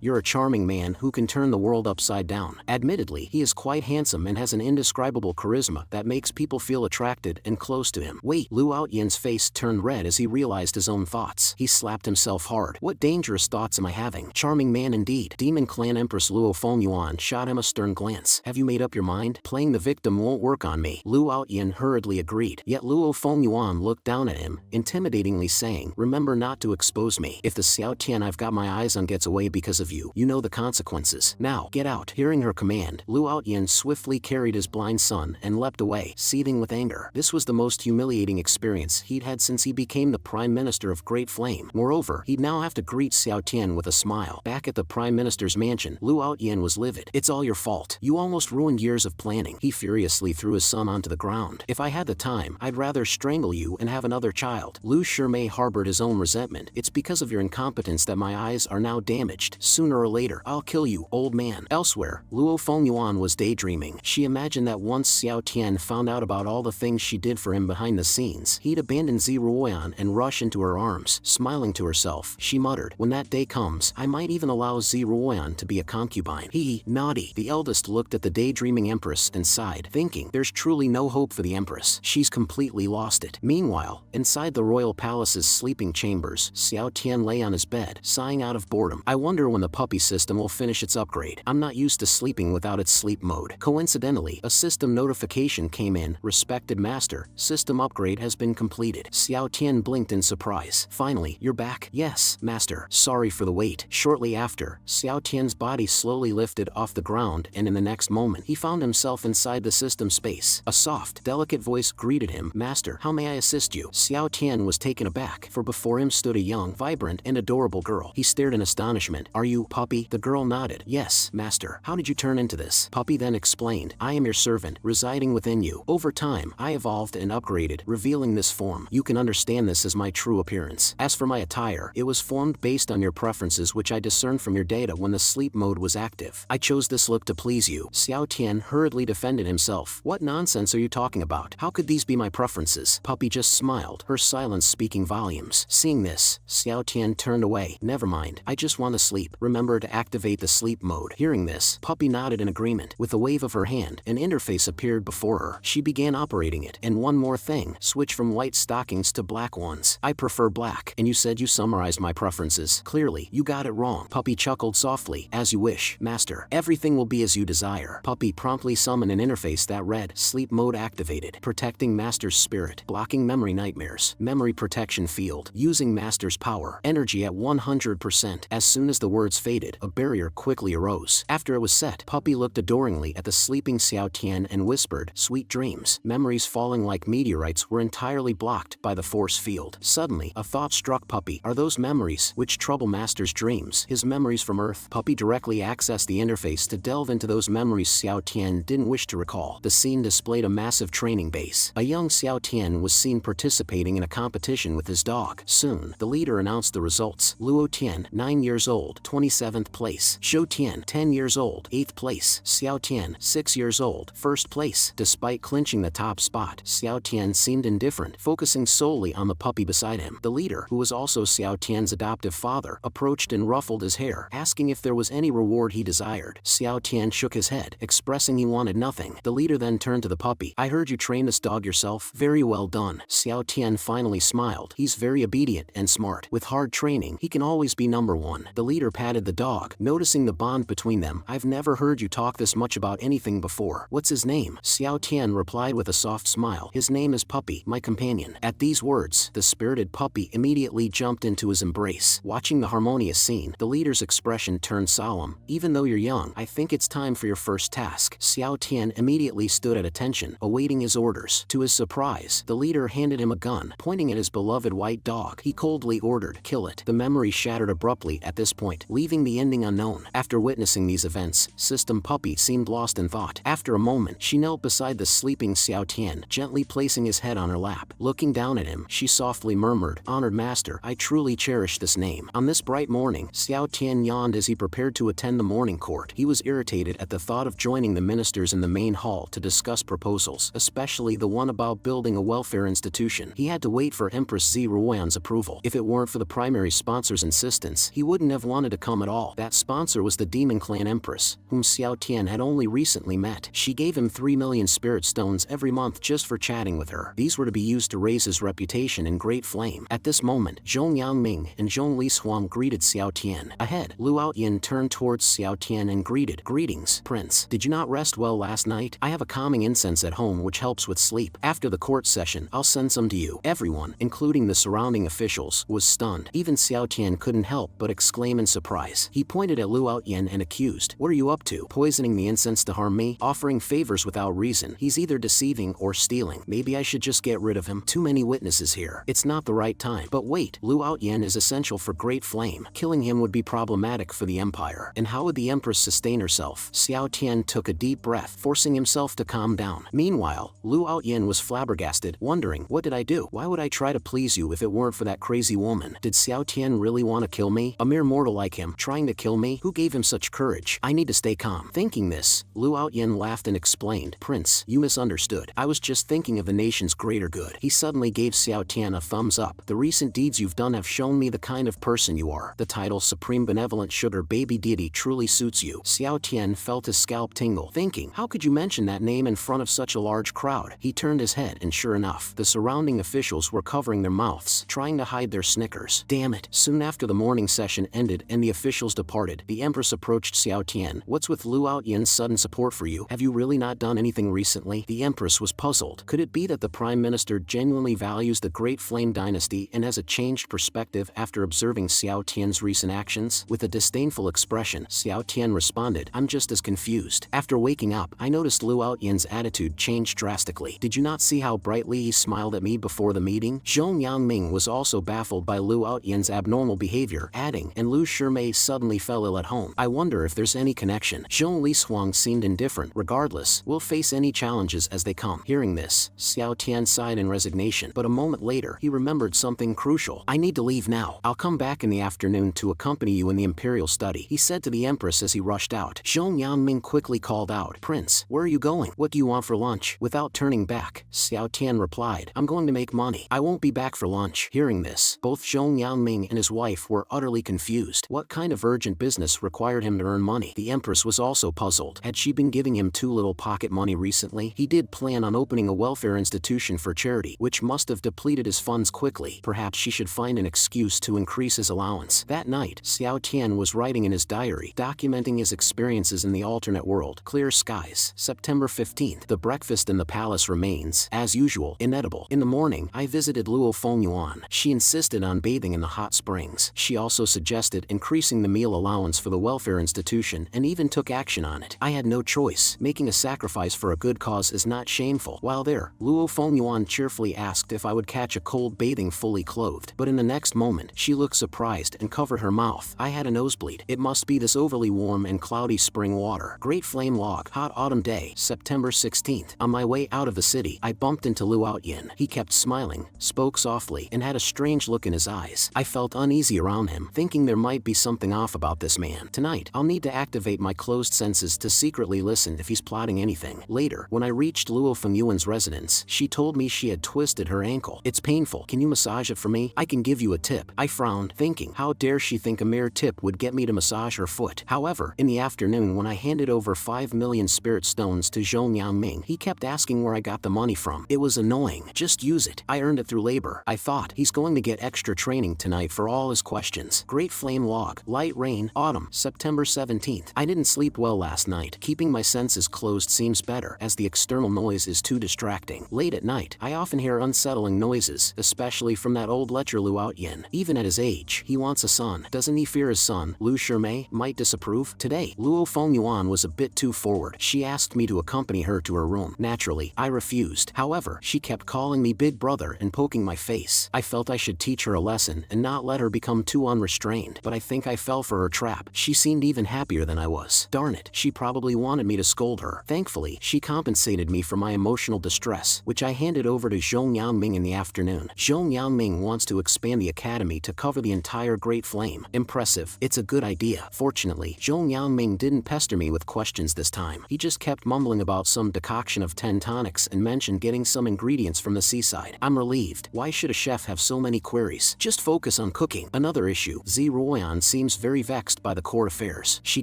You're a charming man who can turn the world upside down." Admittedly, he is quite handsome and has an indescribable charisma that makes people feel attracted and close to him. Wait, Luo Outyin's face turned red as he realized his own thoughts. He slapped himself hard. What dangerous thoughts am I having? Charming man indeed. Demon Clan Empress Luo Fengyuan shot him a stern glance. "Have you made up your mind? Playing the victim won't work on me." Luo Outyin hurriedly agreed. Yet Luo Fengyuan looked down at him, intimidatingly saying, "Remember not to expose me. If the Xiao Tian I've got my eyes on gets away because of you, you know the consequences. Now, get out." Hearing her command, Luo Outyin swiftly carried his blind son and leapt away, seething with anger. This was the most humiliating experience he'd had since he became the Prime Minister of Great Flame. Moreover, he'd now have to greet Xiao Tian with a smile. Back at the Prime Minister's mansion, Luo Outyin was livid. "It's all your fault. You almost ruined years of planning." He furiously threw his son onto the ground. "If I had the time, I'd rather strangle you and have another child." Lu Shimei harbored his own resentment. "It's because of your incompetence that my eyes are now damaged. Sooner or later, I'll kill you, old man." Elsewhere, Luo Fengyuan was daydreaming. She imagined that once Xiao Tian found out about all the things she did for him behind the scenes, he'd abandon Ziruoyan and rush into her arms. Smiling to herself, she muttered, "When that day comes, I might even allow Ziruoyan to be a concubine." Naughty. The eldest looked at the daydreaming Empress and sighed, thinking, "There's truly no hope for the Empress. She's completely lost it." Meanwhile, inside the royal palace's sleeping chambers, Xiao Tian lay on his bed, sighing out of boredom. "I wonder when the puppy system will finish its upgrade. I'm not used to sleeping without its sleep mode." Coincidentally, a system notification came in. "Respected master, system upgrade has been completed." Xiao Tian blinked in surprise. "Finally, you're back." "Yes, master. Sorry for the wait." Shortly after, Xiao Tian's body slowly lifted off the ground, and in the next moment, he found himself inside the system space. A soft, delicate voice greeted him. "Master, how may I assist you?" Xiao Tian was taken aback, for before him stood a young, vibrant, and adorable girl. He stared in astonishment. "Are you Puppy?" The girl nodded. "Yes, master. How did you turn into this?" Puppy then explained, "I am your servant, residing within you. Over time, I evolved and upgraded, revealing this form. You can understand this as my true appearance. As for my attire, it was formed based on your preferences, which I discerned from your data when the sleep mode was active. I chose this look to please you." Xiao Tian hurriedly defended himself. "What nonsense are you talking about? How could these be my preferences?" Puppy just smiled, her silence speaking volumes. Seeing this, Xiao Tian turned away. "Never mind. I just want to sleep. Remember to activate the sleep mode." Hearing this, Puppy nodded in agreement. With a wave of her hand, an interface appeared before her. She began operating it. "And one more thing, switch from white stockings to black ones." "I prefer black." "And you said you summarized my preferences." "Clearly, you got it wrong." Puppy chuckled softly. "As you wish, master. Everything will be as you desire." Puppy promptly summoned an interface that read, "Sleep mode activated. Protecting master's spirit. Blocking memory nightmares. Memory protection field. Using master's power. Energy at 100%. As soon as the words faded, a barrier quickly arose. After it was set, Puppy looked adoringly at the sleeping Xiao Tian and whispered, "Sweet dreams." dreams. Memories falling like meteorites were entirely blocked by the force field. Suddenly, a thought struck Puppy. Are those memories which trouble Master's dreams his memories from Earth? Puppy directly accessed the interface to delve into those memories Xiao Tian didn't wish to recall. The scene displayed a massive training base. A young Xiao Tian was seen participating in a competition with his dog. Soon, the leader announced the results. Luo Tian, 9 years old, 27th place. Zhou Tian, 10 years old, 8th place. Xiao Tian, 6 years old, 1st place. Despite clinching the top spot, Xiao Tian seemed indifferent, focusing solely on the puppy beside him. The leader, who was also Xiao Tian's adoptive father, approached and ruffled his hair, asking if there was any reward he desired. Xiao Tian shook his head, expressing he wanted nothing. The leader then turned to the puppy. I heard you train this dog yourself. Very well done. Xiao Tian finally smiled. He's very obedient and smart. With hard training, he can always be number one. The leader patted the dog, noticing the bond between them. I've never heard you talk this much about anything before. What's his name? Xiao Tian replied with a soft smile. His name is Puppy, my companion. At these words, the spirited puppy immediately jumped into his embrace. Watching the harmonious scene, the leader's expression turned solemn. Even though you're young, I think it's time for your first task. Xiao Tian immediately stood at attention, awaiting his orders. To his surprise, the leader handed him a gun. Pointing at his beloved white dog, he coldly ordered, kill it. The memory shattered abruptly at this point, leaving the ending unknown. After witnessing these events, System Puppy seemed lost in thought. After a moment, she knelt beside the sleeping Xiao Tian, gently placing his head on her lap. Looking down at him, she softly murmured, Honored Master, I truly cherish this name. On this bright morning, Xiao Tian yawned as he prepared to attend the morning court. He was irritated at the thought of joining the ministers in the main hall to discuss proposals, especially the one about building a welfare institution. He had to wait for Empress Z Ruoyan's approval. If it weren't for the primary sponsor's insistence, he wouldn't have wanted to come at all. That sponsor was the Demon Clan Empress, whom Xiao Tian had only recently met. She gave him 3 million spirit stones every month just for chatting with her. These were to be used to raise his reputation in great flame. At this moment, Zhong Yangming and Zhong Lishuang greeted Xiao Tian. Ahead, Lu Outyin turned towards Xiao Tian and greeted, Greetings, Prince. Did you not rest well last night? I have a calming incense at home which helps with sleep. After the court session, I'll send some to you. Everyone, including the surrounding officials, was stunned. Even Xiao Tian couldn't help but exclaim in surprise. He pointed at Lu Outyin and accused, What are you up to? Poisoning the incense to harm me? Offering favors without reason? He's either deceiving or stealing. Maybe I should just get rid of him. Too many witnesses here. It's not the right time. But wait, Lu Outyin is essential for great flame. Killing him would be problematic for the empire. And how would the Empress sustain herself? Xiao Tian took a deep breath, forcing himself to calm down. Meanwhile, Lu Outyin was flabbergasted, wondering, What did I do? Why would I try to please you if it weren't for that crazy woman? Did Xiao Tian really want to kill me? A mere mortal like him, trying to kill me? Who gave him such courage? I need to stay calm. Thinking this, Lu Outyin laughed and explained, Prince, you misunderstood. I was just thinking of the nation's greater good. He suddenly gave Xiao Tian a thumbs up. The recent deeds you've done have shown me the kind of person you are. The title Supreme Benevolent Sugar Baby Deity truly suits you. Xiao Tian felt his scalp tingle, thinking, how could you mention that name in front of such a large crowd? He turned his head and sure enough, the surrounding officials were covering their mouths, trying to hide their snickers. Damn it. Soon after the morning session ended and the officials departed, the Empress approached Xiao Tian. What's with Lu Outyin's sudden support for you? Have you really not done anything recently? The Empress was puzzled. Could it be that the Prime Minister genuinely values the Great Flame Dynasty and has a changed perspective after observing Xiao Tian's recent actions? With a disdainful expression, Xiao Tian responded, I'm just as confused. After waking up, I noticed Lu Outyin's attitude changed drastically. Did you not see how brightly he smiled at me before the meeting? Zhong Yangming was also baffled by Lu Outyin's abnormal behavior, adding, and Lu Shimei suddenly fell ill at home. I wonder if there's any connection. Zhong Lishuang seemed indifferent. Regardless, we'll face any challenges as they come. Hearing this, Xiao Tian sighed in resignation, but a moment later, he remembered something crucial. I need to leave now. I'll come back in the afternoon to accompany you in the imperial study, he said to the Empress as he rushed out. Zhong Yangming quickly called out, Prince, where are you going? What do you want for lunch? Without turning back, Xiao Tian replied, I'm going to make money. I won't be back for lunch. Hearing this, both Zhong Yangming and his wife were utterly confused. What kind of urgent business required him to earn money? The Empress was also puzzled. Had she been giving him too little pocket money recently? He did plan on opening a welfare institution for charity, which must have depleted his funds quickly. Perhaps she should find an excuse to increase his allowance. That night, Xiao Tian was writing in his diary, documenting his experiences in the alternate world. Clear skies. September 15th. The breakfast in the palace remains, as usual, inedible. In the morning, I visited Luo Fengyuan. She insisted on bathing in the hot springs. She also suggested increasing the meal allowance for the welfare institution and even took action on it. I had no choice. Making a sacrifice for a good cause house is not shameful. While there, Luo Fengyuan cheerfully asked if I would catch a cold bathing fully clothed, but in the next moment, she looked surprised and covered her mouth. I had a nosebleed. It must be this overly warm and cloudy spring water. Great Flame Log. Hot autumn day, September 16th. On my way out of the city, I bumped into Luo Yin. He kept smiling, spoke softly, and had a strange look in his eyes. I felt uneasy around him, thinking there might be something off about this man. Tonight, I'll need to activate my closed senses to secretly listen if he's plotting anything. Later, when I reached Luo Fengyuan's residence, she told me she had twisted her ankle. It's painful. Can you massage it for me? I can give you a tip. I frowned, thinking, how dare she think a mere tip would get me to massage her foot. However, in the afternoon when I handed over 5 million spirit stones to Zhong Yangming, he kept asking where I got the money from. It was annoying. Just use it. I earned it through labor. I thought, he's going to get extra training tonight for all his questions. Great Flame Log. Light rain, autumn, September 17th. I didn't sleep well last night. Keeping my senses closed seems better, as the external noise is too distracting. Late at night, I often hear unsettling noises, especially from that old lecher Luo Yin. Even at his age, he wants a son. Doesn't he fear his son, Lu Shimei, might disapprove? Today, Luo Fengyuan was a bit too forward. She asked me to accompany her to her room. Naturally, I refused. However, she kept calling me big brother and poking my face. I felt I should teach her a lesson and not let her become too unrestrained, but I think I fell for her trap. She seemed even happier than I was. Darn it, she probably wanted me to scold her. Thankfully, she compensated me for my emotional distress, which I handed over to Zhong Yangming in the afternoon. Zhong Yangming wants to expand the academy to cover the entire Great Flame. Impressive. It's a good idea. Fortunately, Zhong Yangming didn't pester me with questions this time. He just kept mumbling about some decoction of 10 tonics and mentioned getting some ingredients from the seaside. I'm relieved. Why should a chef have so many queries? Just focus on cooking. Another issue. Ziruoyan seems very vexed by the court affairs. She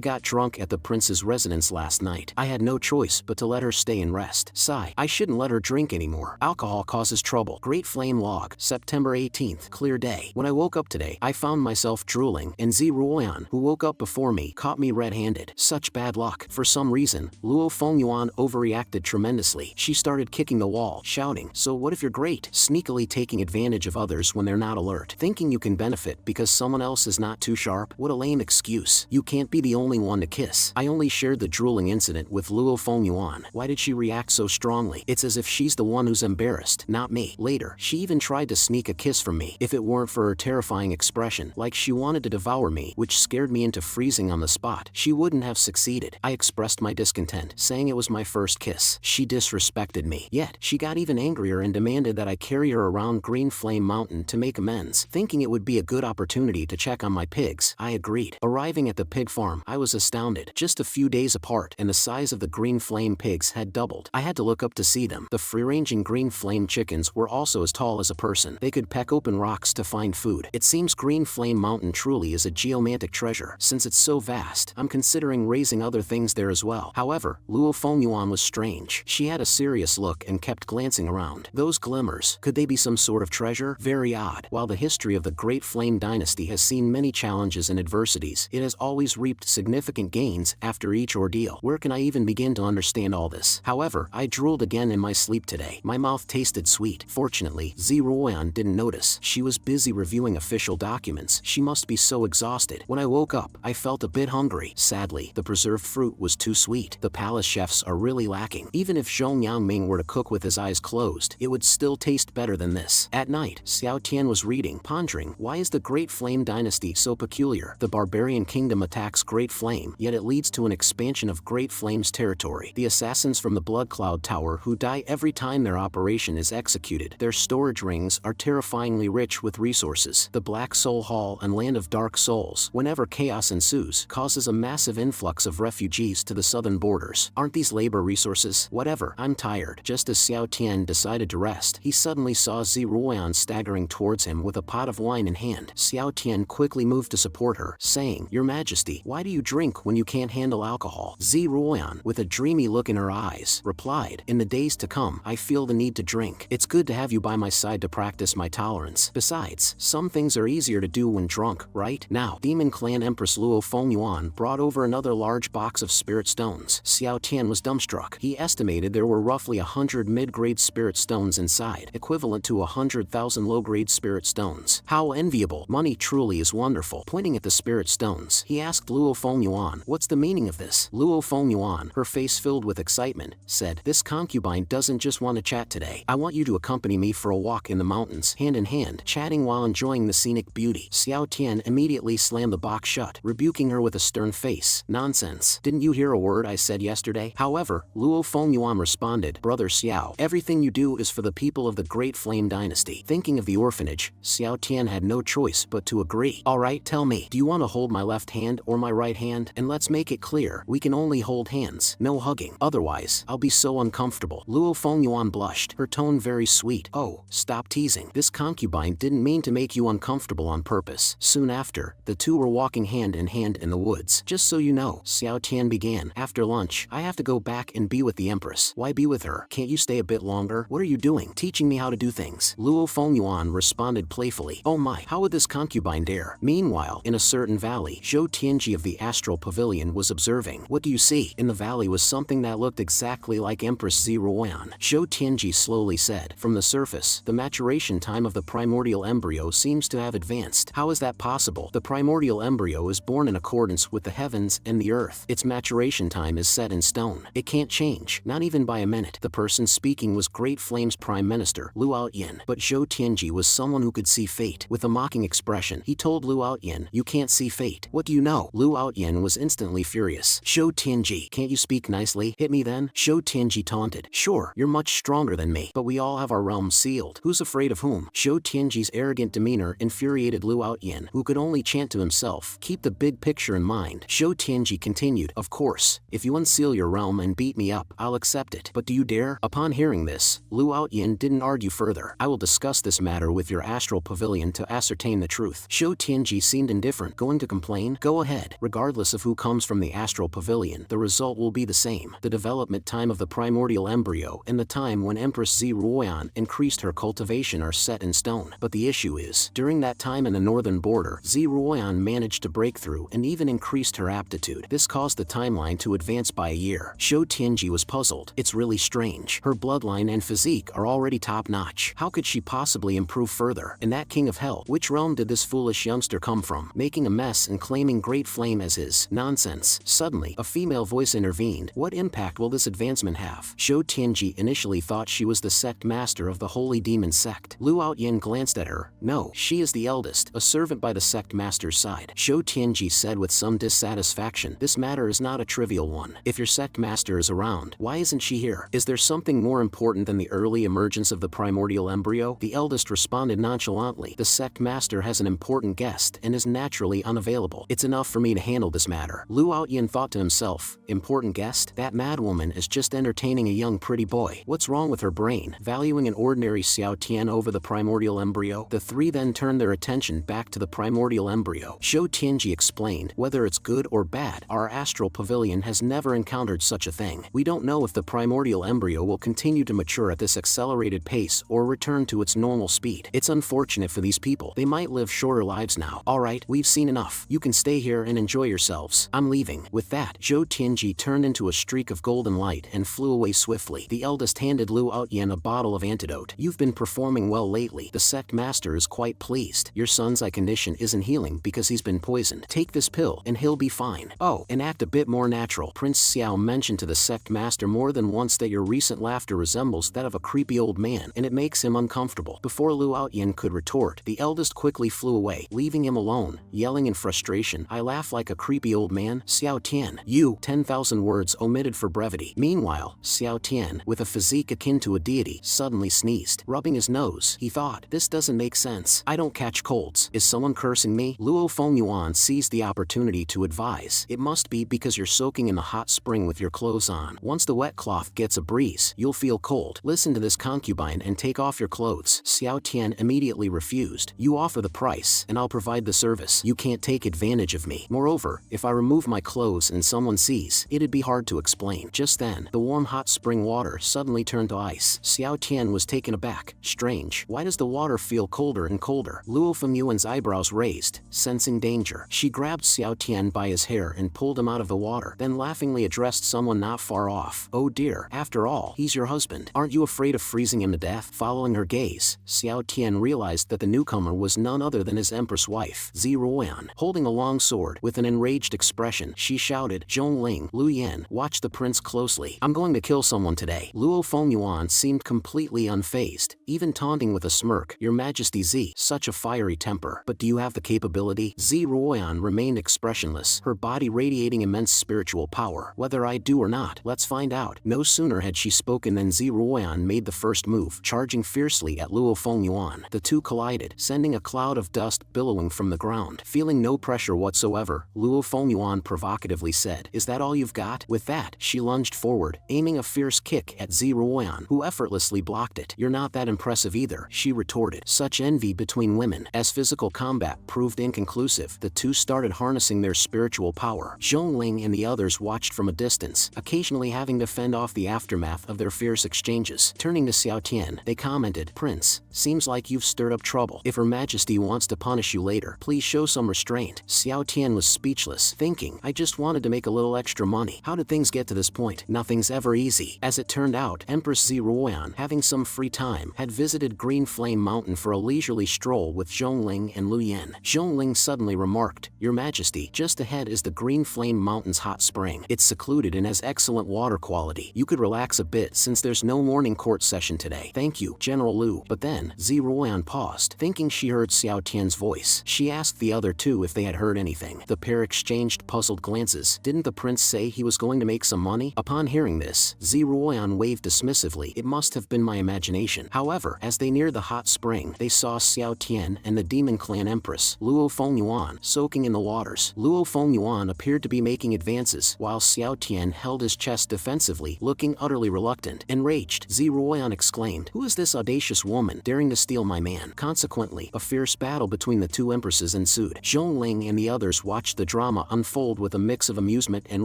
got drunk at the prince's residence last night. I had no choice but to let her stay and rest. Sigh. I shouldn't let her drink anymore. Alcohol causes trouble. Great Flame Log. September 18th. Clear day. When I woke up today, I found myself drooling, and Ziruoyan, who woke up before me, caught me red-handed. Such bad luck. For some reason, Luo Fengyuan overreacted tremendously. She started kicking the wall, shouting, "So what if you're great?" Sneakily taking advantage of others when they're not alert. Thinking you can benefit because someone else is not too sharp? What a lame excuse. You can't be the only one to kiss. I only shared the drooling incident with Luo Fengyuan. Why did she react so strongly? It's as if she's the one who's embarrassed, not me. Later, she even tried to sneak a kiss from me. If it weren't for her terrifying expression, like she wanted to devour me, which scared me into freezing on the spot, she wouldn't have succeeded. I expressed my discontent, saying it was my first kiss. She disrespected me. Yet, she got even angrier and demanded that I carry her around Green Flame Mountain to make amends. Thinking it would be a good opportunity to check on my pigs, I agreed. Arriving at the pig farm, I was astounded. Just a few days apart, and the size of the Green Flame pigs had doubled. I had to look up to see them. The free-ranging Green Flame chickens were also as tall as a person. They could peck open rocks to find food. It seems Green Flame Mountain truly is a geomantic treasure. Since it's so vast, I'm considering raising other things there as well. However, Luo Fengyuan was strange. She had a serious look and kept glancing around. Those glimmers, could they be some sort of treasure? Very odd. While the history of the Great Flame Dynasty has seen many challenges and adversities, it has always reaped significant gains after each ordeal. Where can I even begin to understand all this? However, I drooled again in my sleep today. My mouth tasted sweet. Fortunately, Ziruoyan didn't notice. She was busy reviewing official documents. She must be so exhausted. When I woke up, I felt a bit hungry. Sadly, the preserved fruit was too sweet. The palace chefs are really lacking. Even if Zhong Yangming were to cook with his eyes closed, it would still taste better than this. At night, Xiao Tian was reading, pondering, why is the Great Flame Dynasty so peculiar? The barbarian kingdom attacks Great Flame, yet it leads to an expansion of Great Flame's territory. The assassins from the Blood Cloud Tower who die every time their operation is executed. Their storage rings are terrifyingly rich with resources. The Black Soul Hall and Land of Dark Souls, whenever chaos ensues, causes a massive influx of refugees to the southern borders. Aren't these labor resources? Whatever, I'm tired. Just as Xiao Tian decided to rest, he suddenly saw Ziruoyan staggering towards him with a pot of wine in hand. Xiao Tian quickly moved to support her, saying, "Your Majesty, why do you drink when you can't handle alcohol?" Ziruoyan, with a dreamy look in her eyes, replied, "In the days to come, I feel the need to drink. It's good to have you by my side to practice my tolerance. Besides, some things are easier to do when drunk, right?" Now, Demon Clan Empress Luo Fengyuan brought over another large box of spirit stones. Xiao Tian was dumbstruck. He estimated there were roughly 100 mid-grade spirit stones inside, equivalent to 100,000 low-grade spirit stones. How enviable. Money truly is wonderful. Pointing at the spirit stones, he asked Luo Fengyuan, "What's the meaning of this?" Luo Fengyuan, her face filled with excitement, said, "This concubine doesn't just want to chat today. I want you to accompany me for a walk in the mountains, hand in hand, chatting while enjoying the scenic beauty." Xiao Tian immediately slammed the box shut, rebuking her with a stern face. "Nonsense. Didn't you hear a word I said yesterday?" However, Luo Fengyuan responded, "Brother Xiao, everything you do is for the people of the Great Flame Dynasty." Thinking of the orphanage, Xiao Tian had no choice but to agree. "Alright, tell me, do you want to hold my left hand or my right hand? And let's make it clear, we can only hold hands, no hugging. Otherwise, I'll be so uncomfortable." Luo Fengyuan blushed, her tone very sweet. "Oh, stop teasing. This concubine didn't mean to make you uncomfortable on purpose." Soon after, the two were walking hand in hand in the woods. "Just so you know," Xiao Tian began, "after lunch, I have to go back and be with the Empress." "Why be with her? Can't you stay a bit longer? What are you doing? Teaching me how to do things?" Luo Fengyuan responded playfully. "Oh my, how would this concubine dare?" Meanwhile, in a certain valley, Zhou Tianji of the Astral Pavilion was observing. "What do you see?" In the valley was something that looked exactly like Empress Ziruan. Zhou Tianji slowly said, "From the surface, the maturation time of the primordial embryo seems to have advanced." "How is that possible?" "The primordial embryo is born in accordance with the heavens and the earth. Its maturation time is set in stone. It can't change, not even by a minute." The person speaking was Great Flame's Prime Minister, Lu Outyin, but Zhou Tianji was someone who could see fate. With a mocking expression, he told Lu Outyin, "You can't see fate. What do you know?" Lu Outyin was instantly furious. "Zhou Tianji, can't you speak nicely? Hit me then?" Zhou Tianji taunted. "Sure, you're much stronger than me, but we all have our realms sealed. Who's afraid of whom?" Zhou Tianji's arrogant demeanor infuriated Lu Outyin, who could only chant to himself, "Keep the big picture in mind." Zhou Tianji continued, "Of course, if you unseal your realm and beat me up, I'll accept it. But do you dare?" Upon hearing this, Lu Outyin didn't argue further. "I will discuss this matter with your astral pavilion to ascertain the truth." Zhou Tianji seemed indifferent. "Going to complain? Go ahead. Regardless of who comes from the astral pavilion, the result will be the same. The development time of the primordial embryo and the time when Empress Ziruoyan increased her cultivation are set in stone. But the issue is, during that time in the northern border, Ziruoyan managed to break through and even increased her aptitude. This caused the timeline to advance by a year." Zhou Tianji was puzzled. "It's really strange. Her bloodline and physique are already top-notch. How could she possibly improve further? And that king of hell, which realm did this foolish youngster come from? Making a mess and claiming Great Flame as his." "Nonsense." Suddenly, a female voice intervened. "What impact will this advancement have?" Zhou Tianji initially thought she was the sect master of the Holy Demon sect. Lu Outyin glanced at her. "No, she is the eldest, a servant by the sect master's side." Zhou Tianji said with some dissatisfaction, "This matter is not a trivial one. If your sect master is around, why isn't she here? Is there something more important than the early emergence of the primordial embryo?" The eldest responded nonchalantly, "The sect master has an important guest and is naturally unavailable. It's enough for me to handle this matter." Lu Outyin thought to himself, "Important guest? That madwoman is just entertaining a young pretty boy. What's wrong with her brain? Valuing an ordinary Xiao Tian over the primordial embryo?" The three then turned their attention back to the primordial embryo. Zhou Tianji explained, "Whether it's good or bad, our astral pavilion has never encountered such a thing. We don't know if the primordial embryo will continue to mature at this accelerated pace or return to its normal speed. It's unfortunate for these people. They might live shorter lives now. Alright, we've seen enough. You can stay here and enjoy yourselves. I'm leaving." With that, Zhou Tianji turned into a streak of golden light and flew away swiftly. The eldest handed Lu Outyin a bottle of antidote. "You've been performing well lately. The sect master is quite pleased. Your son's eye condition isn't healing because he's been poisoned. Take this pill and he'll be fine. Oh, and act a bit more natural." Prince Xiao mentioned to the sect master more than once that your recent laughter resembles that of a creepy old man, and it makes him uncomfortable. Before Lu Outyin could retort, the eldest quickly flew away, leaving him alone, yelling in frustration, "I laugh like a creepy old man? Xiao Tian, you!" 10,000 words omitted for brevity. Meanwhile, Xiao Tian, with a physique akin to a deity, suddenly sneezed. Rubbing his nose, he thought, "This doesn't make sense. I don't catch colds. Is someone cursing me?" Luo Fengyuan seized the opportunity to advise, "It must be because you're soaking in the hot spring with your clothes on. Once the wet cloth gets a breeze, you'll feel cold. Listen to this concubine and take off your clothes." Xiao Tian immediately refused. "You offer the price, and I'll provide the service. You can't take advantage of me. Moreover, if I remove my clothes and someone sees, it'd be hard to explain." Just then, the warm hot spring water suddenly turned to ice. Xiao Tian was taken aback. "Strange, why does the water feel colder and colder?" Luo Fengyuan's eyebrows raised, sensing danger. She grabbed Xiao Tian by his hair and pulled him out of the water, then laughingly addressed someone not far off. "Oh dear, after all, he's your husband. Aren't you afraid of freezing him to death?" Following her gaze, Xiao Tian realized that the newcomer was none other than his Empress wife, Ziruoyan. Holding a long sword, with an enraged expression, she shouted, "Zhongling, Lu Yan, watch the prince closely. me. I'm going to kill someone today. Luo Fengyuan seemed completely unfazed, even taunting with a smirk. Your Majesty Z, such a fiery temper. But do you have the capability? Ziruoyan remained expressionless, her body radiating immense spiritual power. Whether I do or not, let's find out. No sooner had she spoken than Ziruoyan made the first move, charging fiercely at Luo Fengyuan. The two collided, sending a cloud of dust billowing from the ground. Feeling no pressure whatsoever, Luo Fengyuan provocatively said, "Is that all you've got?" With that, she lunged forward, aiming a fierce kick at Ziruoyan, who effortlessly blocked it. "You're not that impressive either," she retorted. Such envy between women. As physical combat proved inconclusive, the two started harnessing their spiritual power. Zhongling and the others watched from a distance, occasionally having to fend off the aftermath of their fierce exchanges. Turning to Xiao Tian, they commented, "Prince, seems like you've stirred up trouble. If Her Majesty wants to punish you later, please show some restraint." Xiao Tian was speechless, thinking, "I just wanted to make a little extra money. How did things get to this point?" Nothing's ever easy. As it turned out, Empress Ziruoyan, having some free time, had visited Green Flame Mountain for a leisurely stroll with Zhongling and Lu Yen. Zhongling suddenly remarked, "Your Majesty, just ahead is the Green Flame Mountain's hot spring. It's secluded and has excellent water quality. You could relax a bit since there's no morning court session today." "Thank you, General Lu." But then, Ziruoyan paused, thinking she heard Xiao Tian's voice. She asked the other two if they had heard anything. The pair exchanged puzzled glances. Didn't the prince say he was going to make some money? Upon hearing this, Ziruoyan waved dismissively. It must have been my imagination. However, as they neared the hot spring, they saw Xiao Tian and the Demon Clan Empress, Luo Fengyuan, soaking in the waters. Luo Fengyuan appeared to be making advances, while Xiao Tian held his chest defensively, looking utterly reluctant. Enraged, Ziruoyan exclaimed, "Who is this audacious woman, daring to steal my man?" Consequently, a fierce battle between the two empresses ensued. Zhongling and the others watched the drama unfold with a mix of amusement and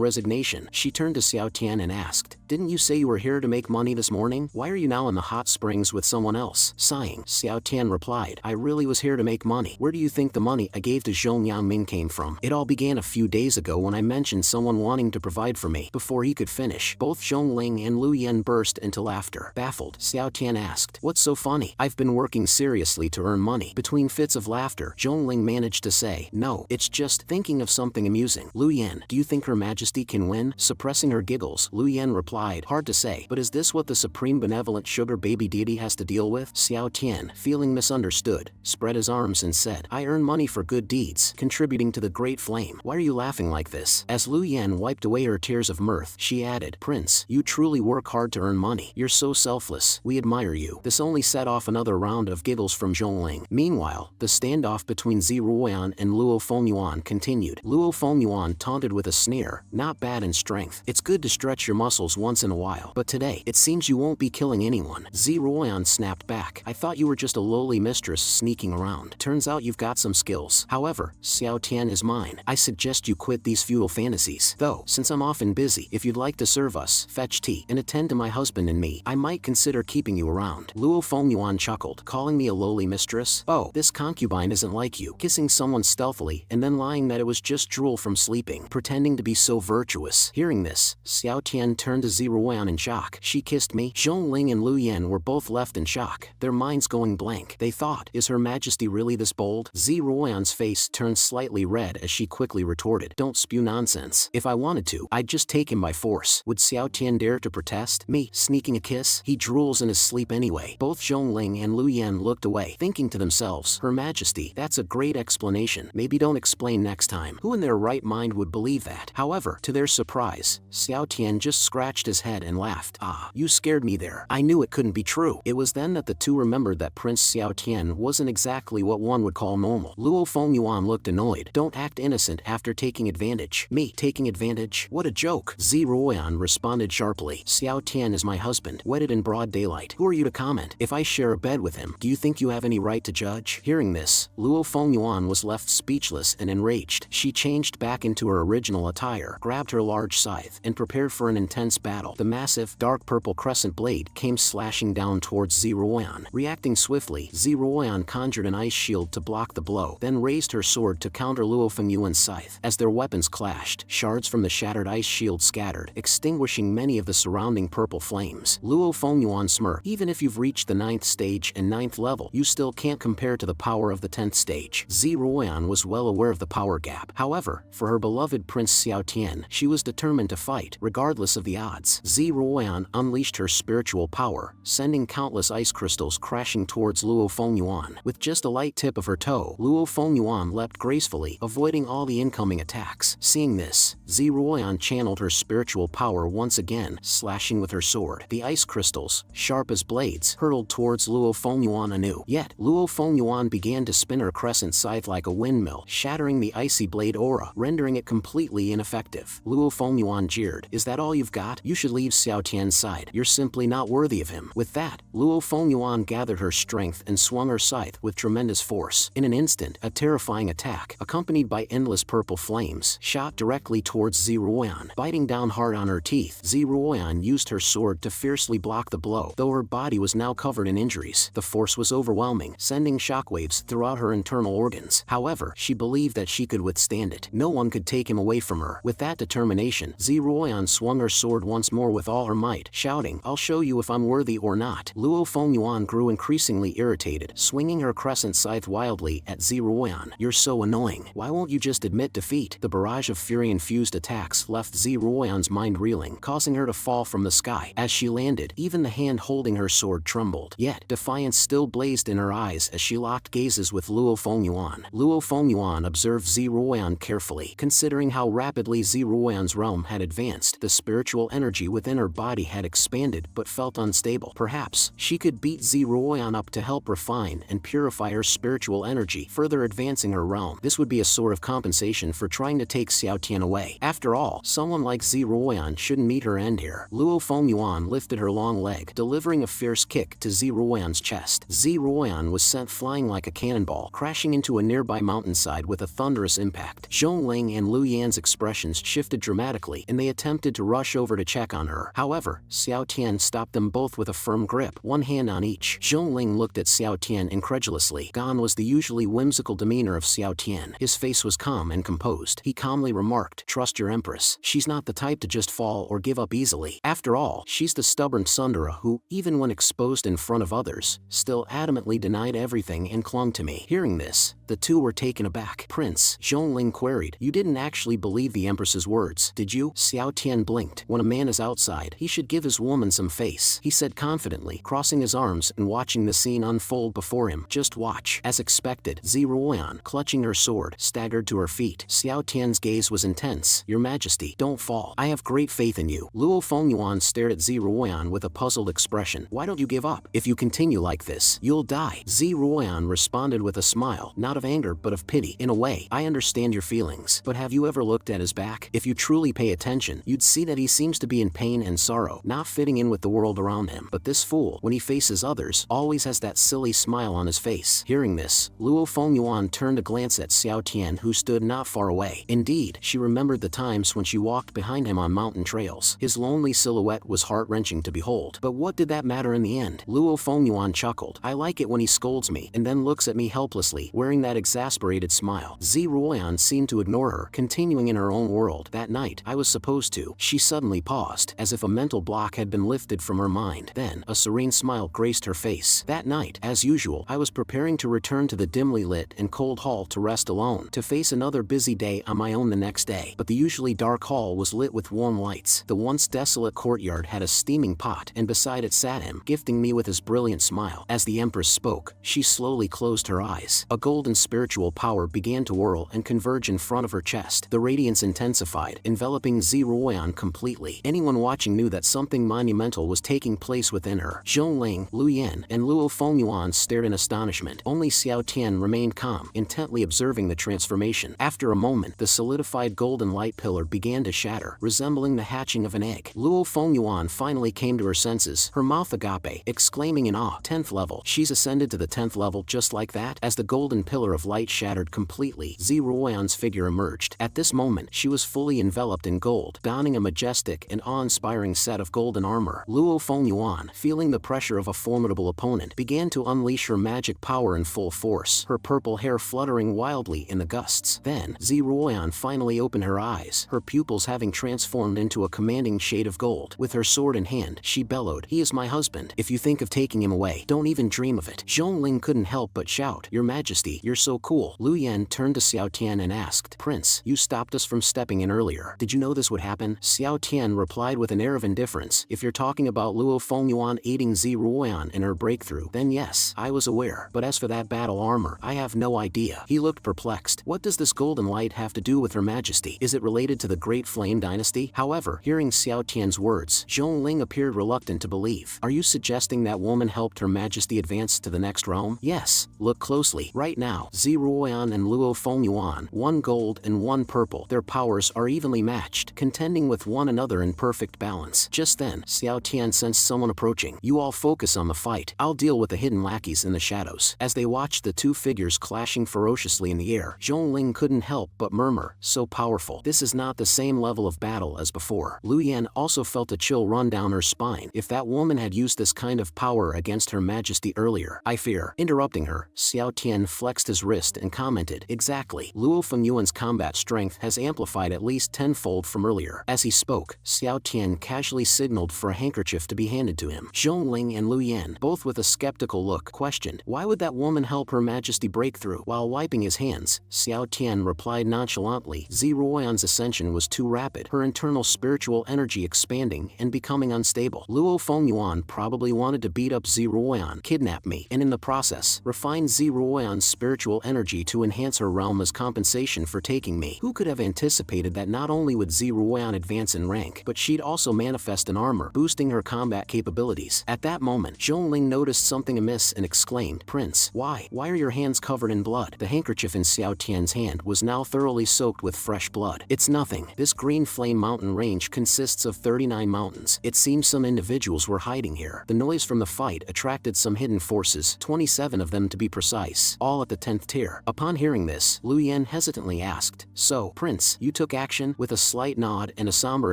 resignation. She turned to Xiao Tian and asked, "Didn't you say you were here to make money this morning? Why are you now in the hot springs with someone else?" Sighing, Xiao Tian replied, "I really was here to make money. Where do you think the money I gave to Zhong Yangming came from? It all began a few days ago when I mentioned someone wanting to provide for me." Before he could finish, both Zhongling and Lu Yen burst into laughter. Baffled, Xiao Tian asked, "What's so funny?" "I've been working seriously to earn money." Between fits of laughter, Zhongling managed to say, "No, it's just thinking of something amusing." "Lu Yen, do you think Her Majesty can win?" Suppressing her giggles, Lu Yen replied, "Hard to say, but is this what the supreme benevolent sugar baby deity has to deal with?" Xiao Tian, feeling misunderstood, spread his arms and said, "I earn money for good deeds, contributing to the great flame. Why are you laughing like this?" As Lu Yen wiped away her tears of mirth, she added, "Prince, you truly work hard to earn money. You're so selfless. We admire you." This only set off another round of giggles from Zhongling. Meanwhile, the standoff between Ziruoyan and Luo Fengyuan continued. Luo Fengyuan taunted with a sneer, "Not bad in strength. It's good to stretch your muscles once in a while. But today, it seems you won't be killing anyone." Ziruoyan snapped back, "I thought you were just a lowly mistress sneaking around. Turns out you've got some skills. However, Xiao Tian is mine. I suggest you quit these futile fantasies. Though, since I'm often busy, if you'd like to serve us, fetch tea, and attend to my husband and me, I might consider keeping you around." Luo Fengyuan chuckled, "Calling me a lowly mistress? Oh, this concubine isn't like you, kissing someone stealthily and then lying that it was just drool from sleeping, pretending to be so virtuous." Hearing this, Xiao Tian turned to Ziruoyan in shock. "She kissed me?" Zhongling and Lu Yen were both left in shock, their minds going blank. They thought, "Is Her Majesty really this bold?" Ziruoyan's face turned slightly red as she quickly retorted, "Don't spew nonsense. If I wanted to, I'd just take him by force." Would Xiao Tian dare to protest? Me, sneaking a kiss? He drools in his sleep anyway. Both Zhongling and Lu Yen looked away, thinking to themselves, "Her Majesty, that's a great explanation. Maybe don't explain next time." Who in their right mind would believe that? However, to their surprise, Xiao Tian just scratched his head and laughed. "Ah, you scared me there. I knew it couldn't be true." It was then that the two remembered that Prince Xiao Tian wasn't exactly what one would call normal. Luo Fengyuan looked annoyed. "Don't act innocent after taking advantage." "Me, taking advantage? What a joke." Ziruoyan responded sharply, "Xiao Tian is my husband, wedded in broad daylight. Who are you to comment? If I share a bed with him, do you think you have any right to judge?" Hearing this, Luo Fengyuan was left speechless and enraged. She changed back into her original attire, grabbed her large scythe, and prepared for an intense battle. The massive, dark purple crescent blade came slashing down towards Ziruoyan. Reacting swiftly, Ziruoyan conjured an ice shield to block the blow, then raised her sword to counter Luo Fengyuan's scythe. As their weapons clashed, shards from the shattered ice shield scattered, extinguishing many of the surrounding purple flames. Luo Fengyuan smirked. "Even if you've reached the 9th stage and 9th level, you still can't compare to the power of the 10th stage." Ziruoyan was well aware of the power gap. However, for her beloved Prince Xiao Tian, she was determined to fight, regardless of of the odds. Ziruoan unleashed her spiritual power, sending countless ice crystals crashing towards Luo Fengyuan. With just a light tip of her toe, Luo Fengyuan leapt gracefully, avoiding all the incoming attacks. Seeing this, Ziruoan channeled her spiritual power once again, slashing with her sword. The ice crystals, sharp as blades, hurtled towards Luo Fengyuan anew. Yet, Luo Fengyuan began to spin her crescent scythe like a windmill, shattering the icy blade aura, rendering it completely ineffective. Luo Fengyuan jeered, "Is that all you've got? You should leave Xiao Tian's side. You're simply not worthy of him." With that, Luo Fengyuan gathered her strength and swung her scythe with tremendous force. In an instant, a terrifying attack, accompanied by endless purple flames, shot directly towards Ziruoan. Biting down hard on her teeth, Ziruoan used her sword to fiercely block the blow. Though her body was now covered in injuries, the force was overwhelming, sending shockwaves throughout her internal organs. However, she believed that she could withstand it. No one could take him away from her. With that determination, Ziruoan swung her sword once more with all her might, shouting, "I'll show you if I'm worthy or not." Luo Fengyuan grew increasingly irritated, swinging her crescent scythe wildly at Ziruoan. "You're so annoying. Why won't you just admit defeat?" The barrage of fury-infused attacks left Ziruoan's mind reeling, causing her to fall from the sky. As she landed, even the hand holding her sword trembled. Yet, defiance still blazed in her eyes as she locked gazes with Luo Fengyuan. Luo Fengyuan observed Ziruoan carefully. Considering how rapidly Ziruoan's realm had advanced, the spiritual energy within her body had expanded but felt unstable. Perhaps, she could beat Ziruoan up to help refine and purify her spiritual energy, further advancing her realm. This would be a sort of compensation for trying to take Xiao Tian away. After all, someone like Ziruoan shouldn't meet her end here. Luo Fengyuan lifted her long leg, delivering a fierce kick to Ziruoan's chest. Ziruoan was sent flying like a cannonball, crashing into a nearby mountainside with a thunderous impact. Zhongling and Lu Yan's expressions shifted dramatically, and they attempted to rush over to check on her. However, Xiao Tian stopped them both with a firm grip, one hand on each. Zhongling looked at Xiao Tian incredulously. Gone was the usually whimsical demeanor of Xiao Tian. His face was calm and composed. He calmly remarked, "Trust your Empress. She's not the type to just fall or give up easily. After all, she's the stubborn tsundere who, even when exposed in front of others, still adamantly denied everything and clung to me." Hearing this, the two were taken aback. "Prince," Zhongling queried, "you didn't actually believe the Empress's words, did you?" Xiao Tian blinked. "When a man is outside, he should give his woman some face," he said confidently, crossing his arms and watching the scene unfold before him. "Just watch." As expected, Ziruoan, clutching her sword, staggered to her feet. Xiao Tian's gaze was intense. "Your Majesty, don't fall. I have great faith in you." Luo Fengyuan stared at Ziruoan with a puzzled expression. "Why don't you give up? If you continue like this, you'll die." Ziruoan responded with a smile, not of anger but of pity. "In a way, I understand your feelings, but have you ever looked at his back? If you truly pay attention, you'd see that he seems to be in pain and sorrow, not fitting in with the world around him. But this fool, when he faces others, always has that silly smile on his face." Hearing this, Luo Fengyuan turned to glance at Xiao Tian, who stood not far away. Indeed, she remembered the times when she walked behind him on mountain trails. His lonely silhouette was heart-wrenching to behold. But what did that matter in the end? Luo Fengyuan chuckled. "I like it when he scolds me, and then looks at me helplessly, wearing that exasperated smile." Ziruoan seemed to ignore her, continuing in her own world. "That night, I was supposed to." She suddenly paused, as if a mental block had been lifted from her mind. Then, a serene smile graced her face. "That night, as usual, I was preparing to return to the dimly lit and cold hall to rest alone, to face another busy day on my own the next day. But the usually dark hall was lit with warm lights. The once desolate courtyard had a steaming pot, and beside it sat him, gifting me with his brilliant smile." As the Empress spoke, she slowly closed her eyes. A golden spiritual power began to whirl and converge in front of her chest. The radiance intensified, enveloping Ziruoan completely. Anyone watching knew that something monumental was taking place within her. Zhongling, Lu Yan, and Luo Fengyuan stared in astonishment. Only Xiao Tian remained calm, intently observing the transformation. After a moment, the solidified golden light pillar began to shatter, resembling the hatching of an egg. Luo Fengyuan finally came to her senses, her mouth agape, exclaiming in awe, "10th level. She's ascended to the 10th level just like that?" As the golden pillar of light shattered completely, Ziruoan's figure emerged. At this moment, she was fully enveloped in gold, donning a majestic and awe-inspiring set of golden armor. Luo Fengyuan, feeling the pressure of a formidable opponent, began to unleash her magic power in full force, her purple hair fluttering wildly in the gusts. Then, Ziruoan finally opened her eyes, her pupils having transformed into a commanding shade of gold. With her sword in hand, she bellowed, "He is my husband. If you think of taking him away, don't even dream of it." Zhongling couldn't help but shout, "Your Majesty, you're so cool." Lu Yan turned to Xiao Tian and asked, "Prince, you stopped us from stepping in earlier. Did you know this would happen?" Xiao Tian replied with an air of indifference. If you're talking about Luo Fengyuan aiding Zi Ruoyan in her breakthrough, then yes, I was aware. But as for that battle armor, I have no idea. He looked perplexed. What does this golden light have to do with Her Majesty? Is it related to the Great Flame Dynasty? However, hearing Xiao Tian's words, Zhong Ling appeared reluctant to believe. Are you suggesting that woman helped Her Majesty advance to the next realm? Yes, look closely. Right now, Zi Ruoyan and Luo Fengyuan, one gold and one purple, their powers are evenly matched, contending with one another in perfect balance. Just then, Xiao Tian sensed someone approaching. You all focus on the fight. I'll deal with the hidden lackeys in the shadows. As they watched the two figures clashing ferociously in the air, Zhong Ling couldn't help but murmur, so powerful. This is not the same level of battle as before. Lu Yan also felt a chill run down her spine. If that woman had used this kind of power against Her Majesty earlier, I fear. Interrupting her, Xiao Tian flexed his wrist and commented, exactly. Luo Fengyuan's combat strength has amplified at least tenfold from earlier. As he spoke, Xiao Tian casually signaled for a handkerchief to be handed to him. Zhong Ling and Lu Yan, both with a skeptical look, questioned, why would that woman help Her Majesty break through? While wiping his hands, Xiao Tian replied nonchalantly, Zi Ruoyan's ascension was too rapid, her internal spiritual energy expanding and becoming unstable. Luo Fengyuan probably wanted to beat up Zi Ruoyan, kidnap me, and in the process, refine Zi Ruoyan's spiritual energy to enhance her realm as compensation for taking me. Who could have anticipated that not only would Zi Ruoyan advance in rank, but she'd also manifest an armor, boosting her combat capabilities? At that moment, Zhong Ling noticed something amiss and exclaimed, Prince, why are your hands covered in blood? The handkerchief in Xiao Tian's hand was now thoroughly soaked with fresh blood. It's nothing. This Green Flame mountain range consists of 39 mountains. It seems some individuals were hiding here. The noise from the fight attracted some hidden forces, 27 of them to be precise, all at the 10th tier. Upon hearing this, Lu Yan hesitantly asked, so, Prince, you took action? With a slight nod and a somber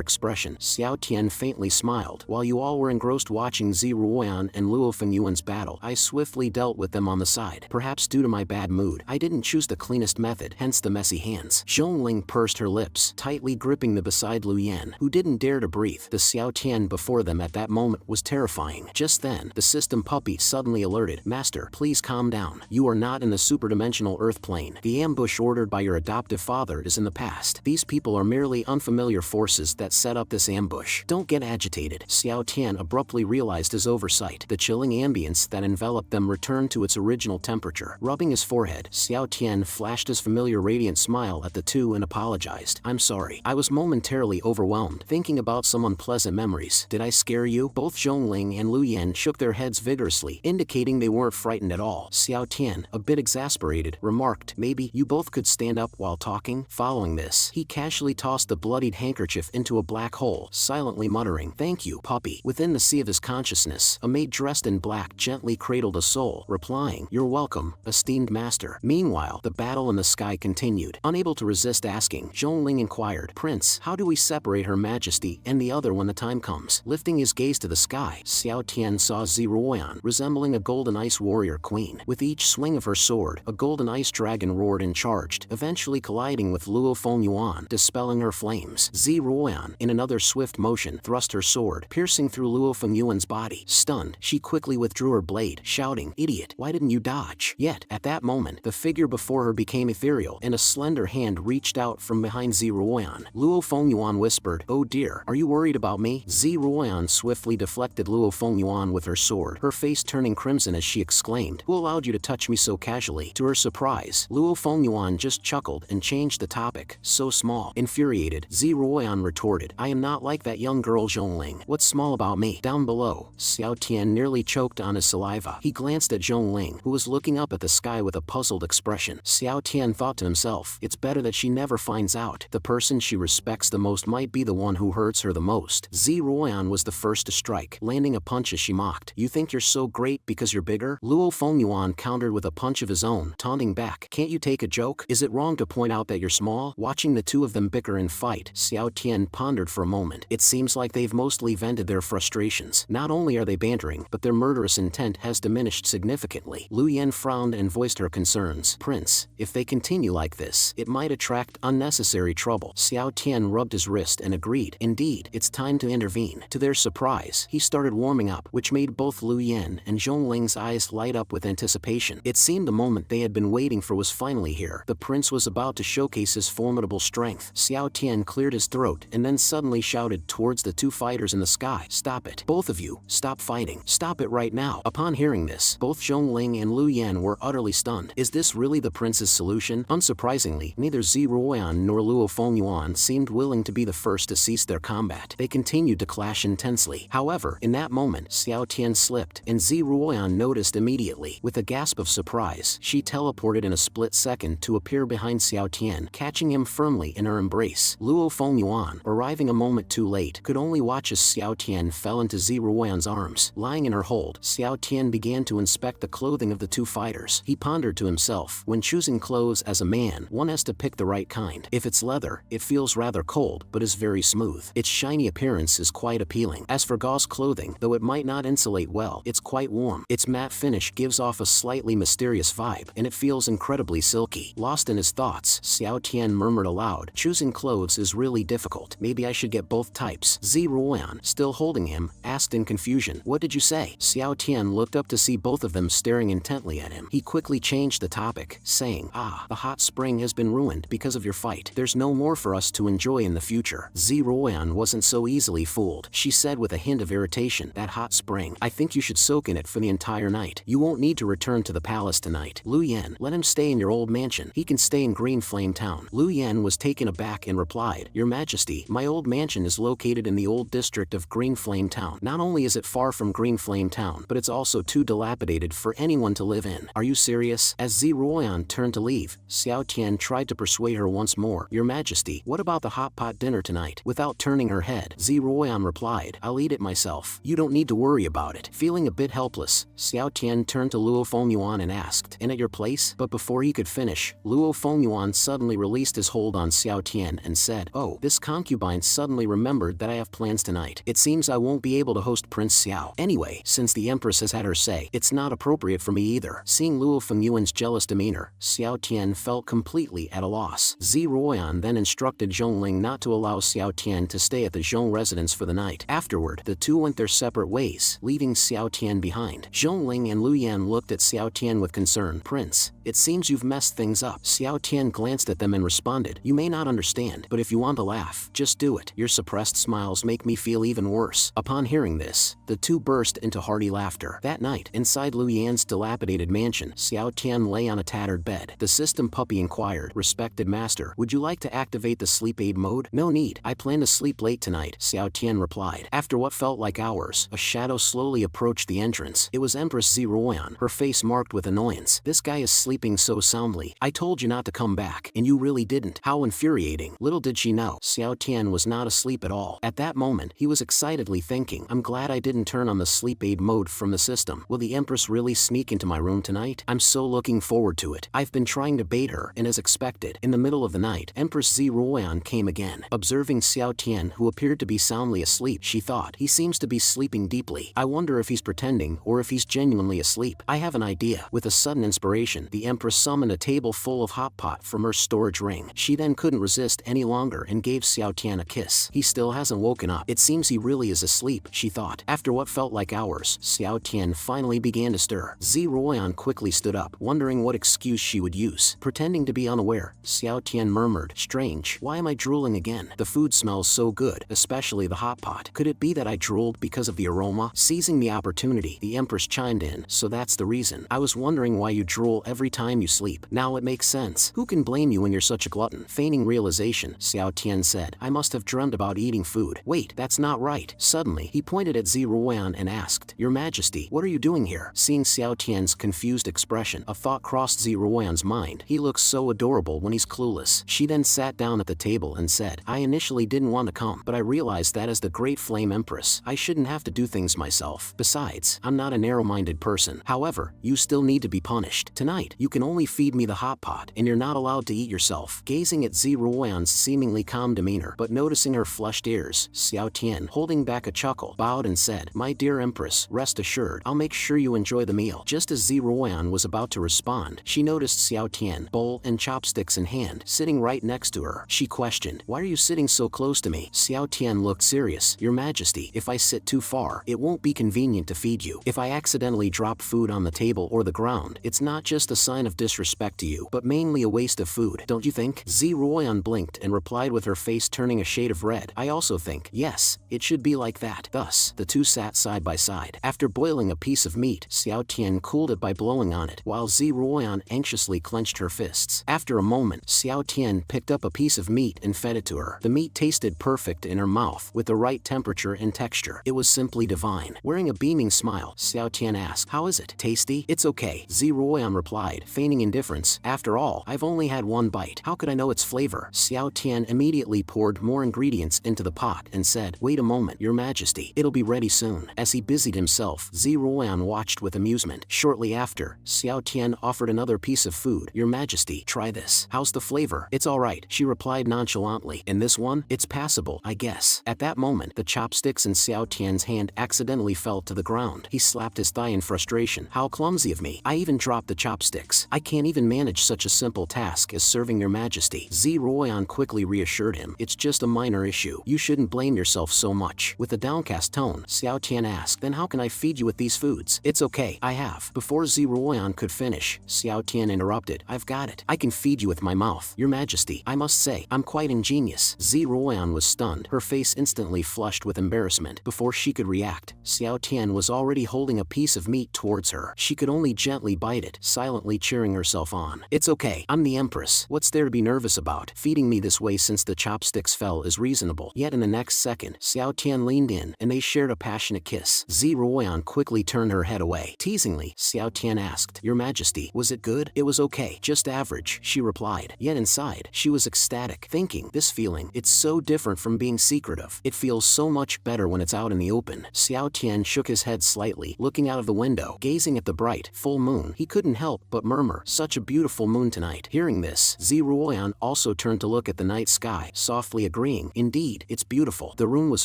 expression, Xiao Tian faintly smiled. While you all were engrossed watching Zi Ruoyan and Luo Fengyuan's battle, I swiftly dealt with them on the side. Perhaps due to my bad mood, I didn't choose the cleanest method, hence the messy hands. Zhong Ling pursed her lips, tightly gripping the beside Lu Yan, who didn't dare to breathe. The Xiao Tian before them at that moment was terrifying. Just then, the system puppy suddenly alerted, Master, please calm down. You are not in the superdimensional Earth plane. The ambush ordered by your adoptive father is in the past. These people are merely unfamiliar forces that set up this ambush. Don't get agitated. Xiao Tian abruptly realized his oversight. The chilling ambience that enveloped them returned to its original temperature. Rubbing his forehead, Xiao Tian flashed his familiar radiant smile at the two and apologized. I'm sorry. I was momentarily overwhelmed, thinking about some unpleasant memories. Did I scare you? Both Zhong Ling and Lu Yan shook their heads vigorously, indicating they weren't frightened at all. Xiao Tian, a bit exasperated, remarked, maybe you both could stand up while talking? Following this, he casually tossed the bloodied handkerchief into a black hole, silently muttering, thank you, puppy. Within the sea of his consciousness, a maid dressed in black gently cradled a soul, replying, you're welcome, esteemed master. Meanwhile, the battle in the sky continued. Unable to resist asking, Zhong Ling inquired, Prince, how do we separate Her Majesty and the other when the time comes? Lifting his gaze to the sky, Xiao Tian saw Zi Ruoyan, resembling a golden ice warrior queen. With each swing of her sword, a golden ice dragon roared and charged, eventually colliding with Luo Fengyuan, dispelling her flames. Zi Ruoyan, in another swift motion, thrust her sword, piercing through Luo Fengyuan's body. Stunned, she quickly withdrew her blade, shouting, idiot, why didn't you dodge? Yet, at that moment, the figure before her became ethereal, and a slender hand reached out from behind Zi Ruoyan. Luo Fengyuan whispered, oh dear, are you worried about me? Zi Ruoyan swiftly deflected Luo Fengyuan with her sword, her face turning crimson as she exclaimed, who allowed you to touch me so casually? To her surprise, Luo Fengyuan just chuckled and changed the topic, so small. Infuriated, Zi Ruoyan retorted, I am not like that young girl Zhong Ling. What's small about me? Down below, Xiao Tian nearly choked on his saliva. He glanced at Zhong Ling, who was looking up at the sky with a puzzled expression. Xiao Tian thought to himself, it's better that she never finds out. The person she respects the most might be the one who hurts her the most. Zi Ruoyan was the first to strike, landing a punch as she mocked. You think you're so great because you're bigger? Luo Fengyuan countered with a punch of his own, taunting back, can't you take a joke? Is it wrong to point out that you're small? Watching the two of them bicker and fight, Xiao Tian pondered for a moment. It seems like they've mostly vented their frustrations. Not only are they bantering, but their murderous intent has diminished significantly. Lu Yan frowned and voiced her concerns. Prince, if they continue like this, it might attract unnecessary trouble. Xiao Tian rubbed his wrist and agreed. Indeed, it's time to intervene. To their surprise, he started warming up, which made both Lu Yan and Zhong Ling's eyes light up with anticipation. It seemed the moment they had been waiting for was finally here. The prince was about to showcase his formidable strength. Xiao Tian cleared his throat and then suddenly shouted towards the two fighters in the sky, "Stop it. Both of you, stop fighting. Stop it right now." Upon hearing this, both Zhongling and Lu Yan were utterly stunned. Is this really the prince's solution? Unsurprisingly, neither Ziruoan nor Luo Fengyuan seemed willing to be the first to cease their combat. They continued to clash intensely. However, in that moment, Xiao Tian slipped, and Ziruoan noticed immediately. With a gasp of surprise, she teleported in a split second to appear behind Xiao Tian, catching him firmly in her embrace. Luo Fengyuan, arriving a moment too late, could only watch as Xiao Tian fell into Ziruoan's arms. Lying in her hold, Xiao Tian began to inspect the clothing of the two fighters. He pondered to himself, when choosing clothes as a man, one has to pick the right kind. If it's leather, it feels rather cold, but is very smooth. Its shiny appearance is quite appealing. As for gauze clothing, though it might not insulate well, it's quite warm. Its matte finish gives off a slightly mysterious vibe, and it feels incredibly silky. Lost in his thoughts, Xiao Tian murmured aloud, "Choosing clothes is really difficult. Maybe I should get both types." Ziruoan, still holding him, asked in confusion, "What did you say?" Xiao Tian looked up to see both of them staring intently at him. He quickly changed the topic, saying, "Ah, the hot spring has been ruined because of your fight. There's no more for us to enjoy in the future." Ziruoan wasn't so easily fooled. She said with a hint of irritation, "That hot spring, I think you should soak in it for the entire night. You won't need to return to the palace tonight. Lu Yan, let him stay in your old mansion. He can stay in Green Flame Town." Lu Yan was taken aback and replied, "Your Majesty, my old mansion is located in the old district of Green Flame Town. Not only is it far from Green Flame Town, but it's also too dilapidated for anyone to live in. Are you serious?" As Ziruoan turned to leave, Xiao Tian tried to persuade her once more, "Your Majesty, what about the hot pot dinner tonight?" Without turning her head, Ziruoan replied, "I'll eat it myself. You don't need to worry about it." Feeling a bit helpless, Xiao Tian turned to Luo Fengyuan and asked, "And at your place?" But before he could finish, Luo Fengyuan suddenly released his hold on Xiao Tian and said, "Oh, this concubine suddenly remembered that I have plans tonight. It seems I won't be able to host Prince Xiao. Anyway, since the Empress has had her say, it's not appropriate for me either." Seeing Luo Fengyuan's jealous demeanor, Xiao Tian felt completely at a loss. Ziruoan then instructed Zhongling not to allow Xiao Tian to stay at the Zhong residence for the night. Afterward, the two went their separate ways, leaving Xiao Tian behind. Zhongling and Lu Yan looked at Xiao Tian with concern. "Prince, it seems you've messed things up." Xiao Tian glanced at them and responded, "You may not understand, but if you want to laugh, just do it. Your suppressed smiles make me feel even worse." Upon hearing this, the two burst into hearty laughter. That night, inside Lu Yan's dilapidated mansion, Xiao Tian lay on a tattered bed. The system puppy inquired, "Respected master, would you like to activate the sleep aid mode?" "No need. I plan to sleep late tonight," Xiao Tian replied. After what felt like hours, a shadow slowly approached the entrance. It was Empress Ziruoan, her face marked with annoyance. "This guy is sleeping so soundly. I told you not to come back, and you really didn't." How infuriating. Little did she know, Xiao Tian was not asleep at all. At that moment, he was excitedly thinking, "I'm glad I didn't turn on the sleep aid mode from the system. Will the Empress really sneak into my room tonight? I'm so looking forward to it." I've been trying to bait her, and as expected, in the middle of the night, Empress Ziruoan came again. Observing Xiao Tian, who appeared to be soundly asleep, she thought, "He seems to be sleeping deeply. I wonder if he's pretending or if he's genuinely asleep. I have an idea." With a sudden inspiration, the Empress summoned a table full of hot pot from her storage ring. She then couldn't resist any longer and gave Xiao Tian a kiss. He still hasn't woken up. It seems he really is asleep, she thought. After what felt like hours, Xiao Tian finally began to stir. Ziruoan quickly stood up, wondering what excuse she would use. Pretending to be unaware, Xiao Tian murmured, "Strange, why am I drooling again? The food smells so good, especially the hot pot. Could it be that I drooled because of the aroma?" Seizing the opportunity, the Empress chimed in, "So that's the reason. I was wondering why you drool every time you sleep. Now it makes sense. Who can blame you when you're such a glutton?" Feigning realization, Xiao Tian said, "I must have dreamt about eating food. Wait, that's not right." Suddenly, he pointed at Ziruoan and asked, "Your Majesty, what are you doing here?" Seeing Xiao Tian's confused expression, a thought crossed Ziruoan's mind. He looks so adorable when he's clueless. She then sat down at the table and said, "I initially didn't want to come, but I realized that as the Great Flame Empress, I shouldn't have to do things myself. Besides, I'm not a narrow-minded person. However, you still need to be punished. Tonight, you can only feed me the hot pot, and you're not allowed to eat yourself." Gazing at Ziruoan's seemingly calm demeanor, but noticing her flushed ears, Xiao Tian, holding back a chuckle, bowed and said, "My dear Empress, rest assured, I'll make sure you enjoy the meal." Just as Ziruoan was about to respond, she noticed Xiao Tian, bowl and chopsticks in hand, sitting right next to her. She questioned, "Why are you sitting so close to me?" Xiao Tian looked serious. "Your Majesty, if I sit too far, it won't be convenient to feed you. If I accidentally drop food on the table or the ground, it's not just a sign of disrespect to you, but mainly a waste of food, don't you think?" Ziruoan blinked and replied with her face turning a shade of red. I also think, yes, it should be like that. Thus, the two sat side by side. After boiling a piece of meat, Xiao Tian cooled it by blowing on it, while Zi Ruoyan anxiously clenched her fists. After a moment, Xiao Tian picked up a piece of meat and fed it to her. The meat tasted perfect in her mouth, with the right temperature and texture. It was simply divine. Wearing a beaming smile, Xiao Tian asked, "How is it? Tasty?" "It's okay," Zi Ruoyan replied, feigning indifference. "After all, I've only had one bite. How could I know its flavor?" Xiao Tian immediately poured more ingredients into the pot and said, "Wait a moment, Your Majesty. It'll be ready soon." As he busied himself, Zi Ruoyan watched with amusement. Shortly after, Xiao Tian offered another piece of food. "Your Majesty, try this. How's the flavor?" "It's alright," she replied nonchalantly. "And this one? It's passable, I guess." At that moment, the chopsticks in Xiao Tian's hand accidentally fell to the ground. He slapped his thigh in frustration. "How clumsy of me. I even dropped the chopsticks. I can't even manage such a simple task as serving Your Majesty." Zi Ruoyan quickly reassured him. "It's just a minor issue. You shouldn't blame yourself so much." With a downcast tone, Xiao Tian asked, "Then how can I feed you with these foods?" "It's okay, I have." Before Zi Ruoyan could finish, Xiao Tian interrupted. "I've got it. I can feed you with my mouth. Your Majesty, I must say, I'm quite ingenious." Zi Ruoyan was stunned, her face instantly flushed with embarrassment. Before she could react, Xiao Tian was already holding a piece of meat towards her. She could only gently bite it, silently cheering herself on. "It's okay, I'm the Empress. What's there to be nervous about? Feeding me this way since the chopsticks fell is reasonable." Yet in the next second, Xiao Tian leaned in, and they shared a passionate kiss. Zi Ruoyan quickly turned her head away. Teasingly, Xiao Tian asked, "Your Majesty, was it good?" "It was okay, just average," she replied. Yet inside, she was ecstatic, thinking, this feeling, it's so different from being secretive. It feels so much better when it's out in the open. Xiao Tian shook his head slightly, looking out of the window, gazing at the bright, full moon. He couldn't help but murmur, "Such a beautiful moon tonight." Hearing this, Zi Ruoyan also turned to look at the night sky, softly agreeing, "Indeed, it's beautiful." The room was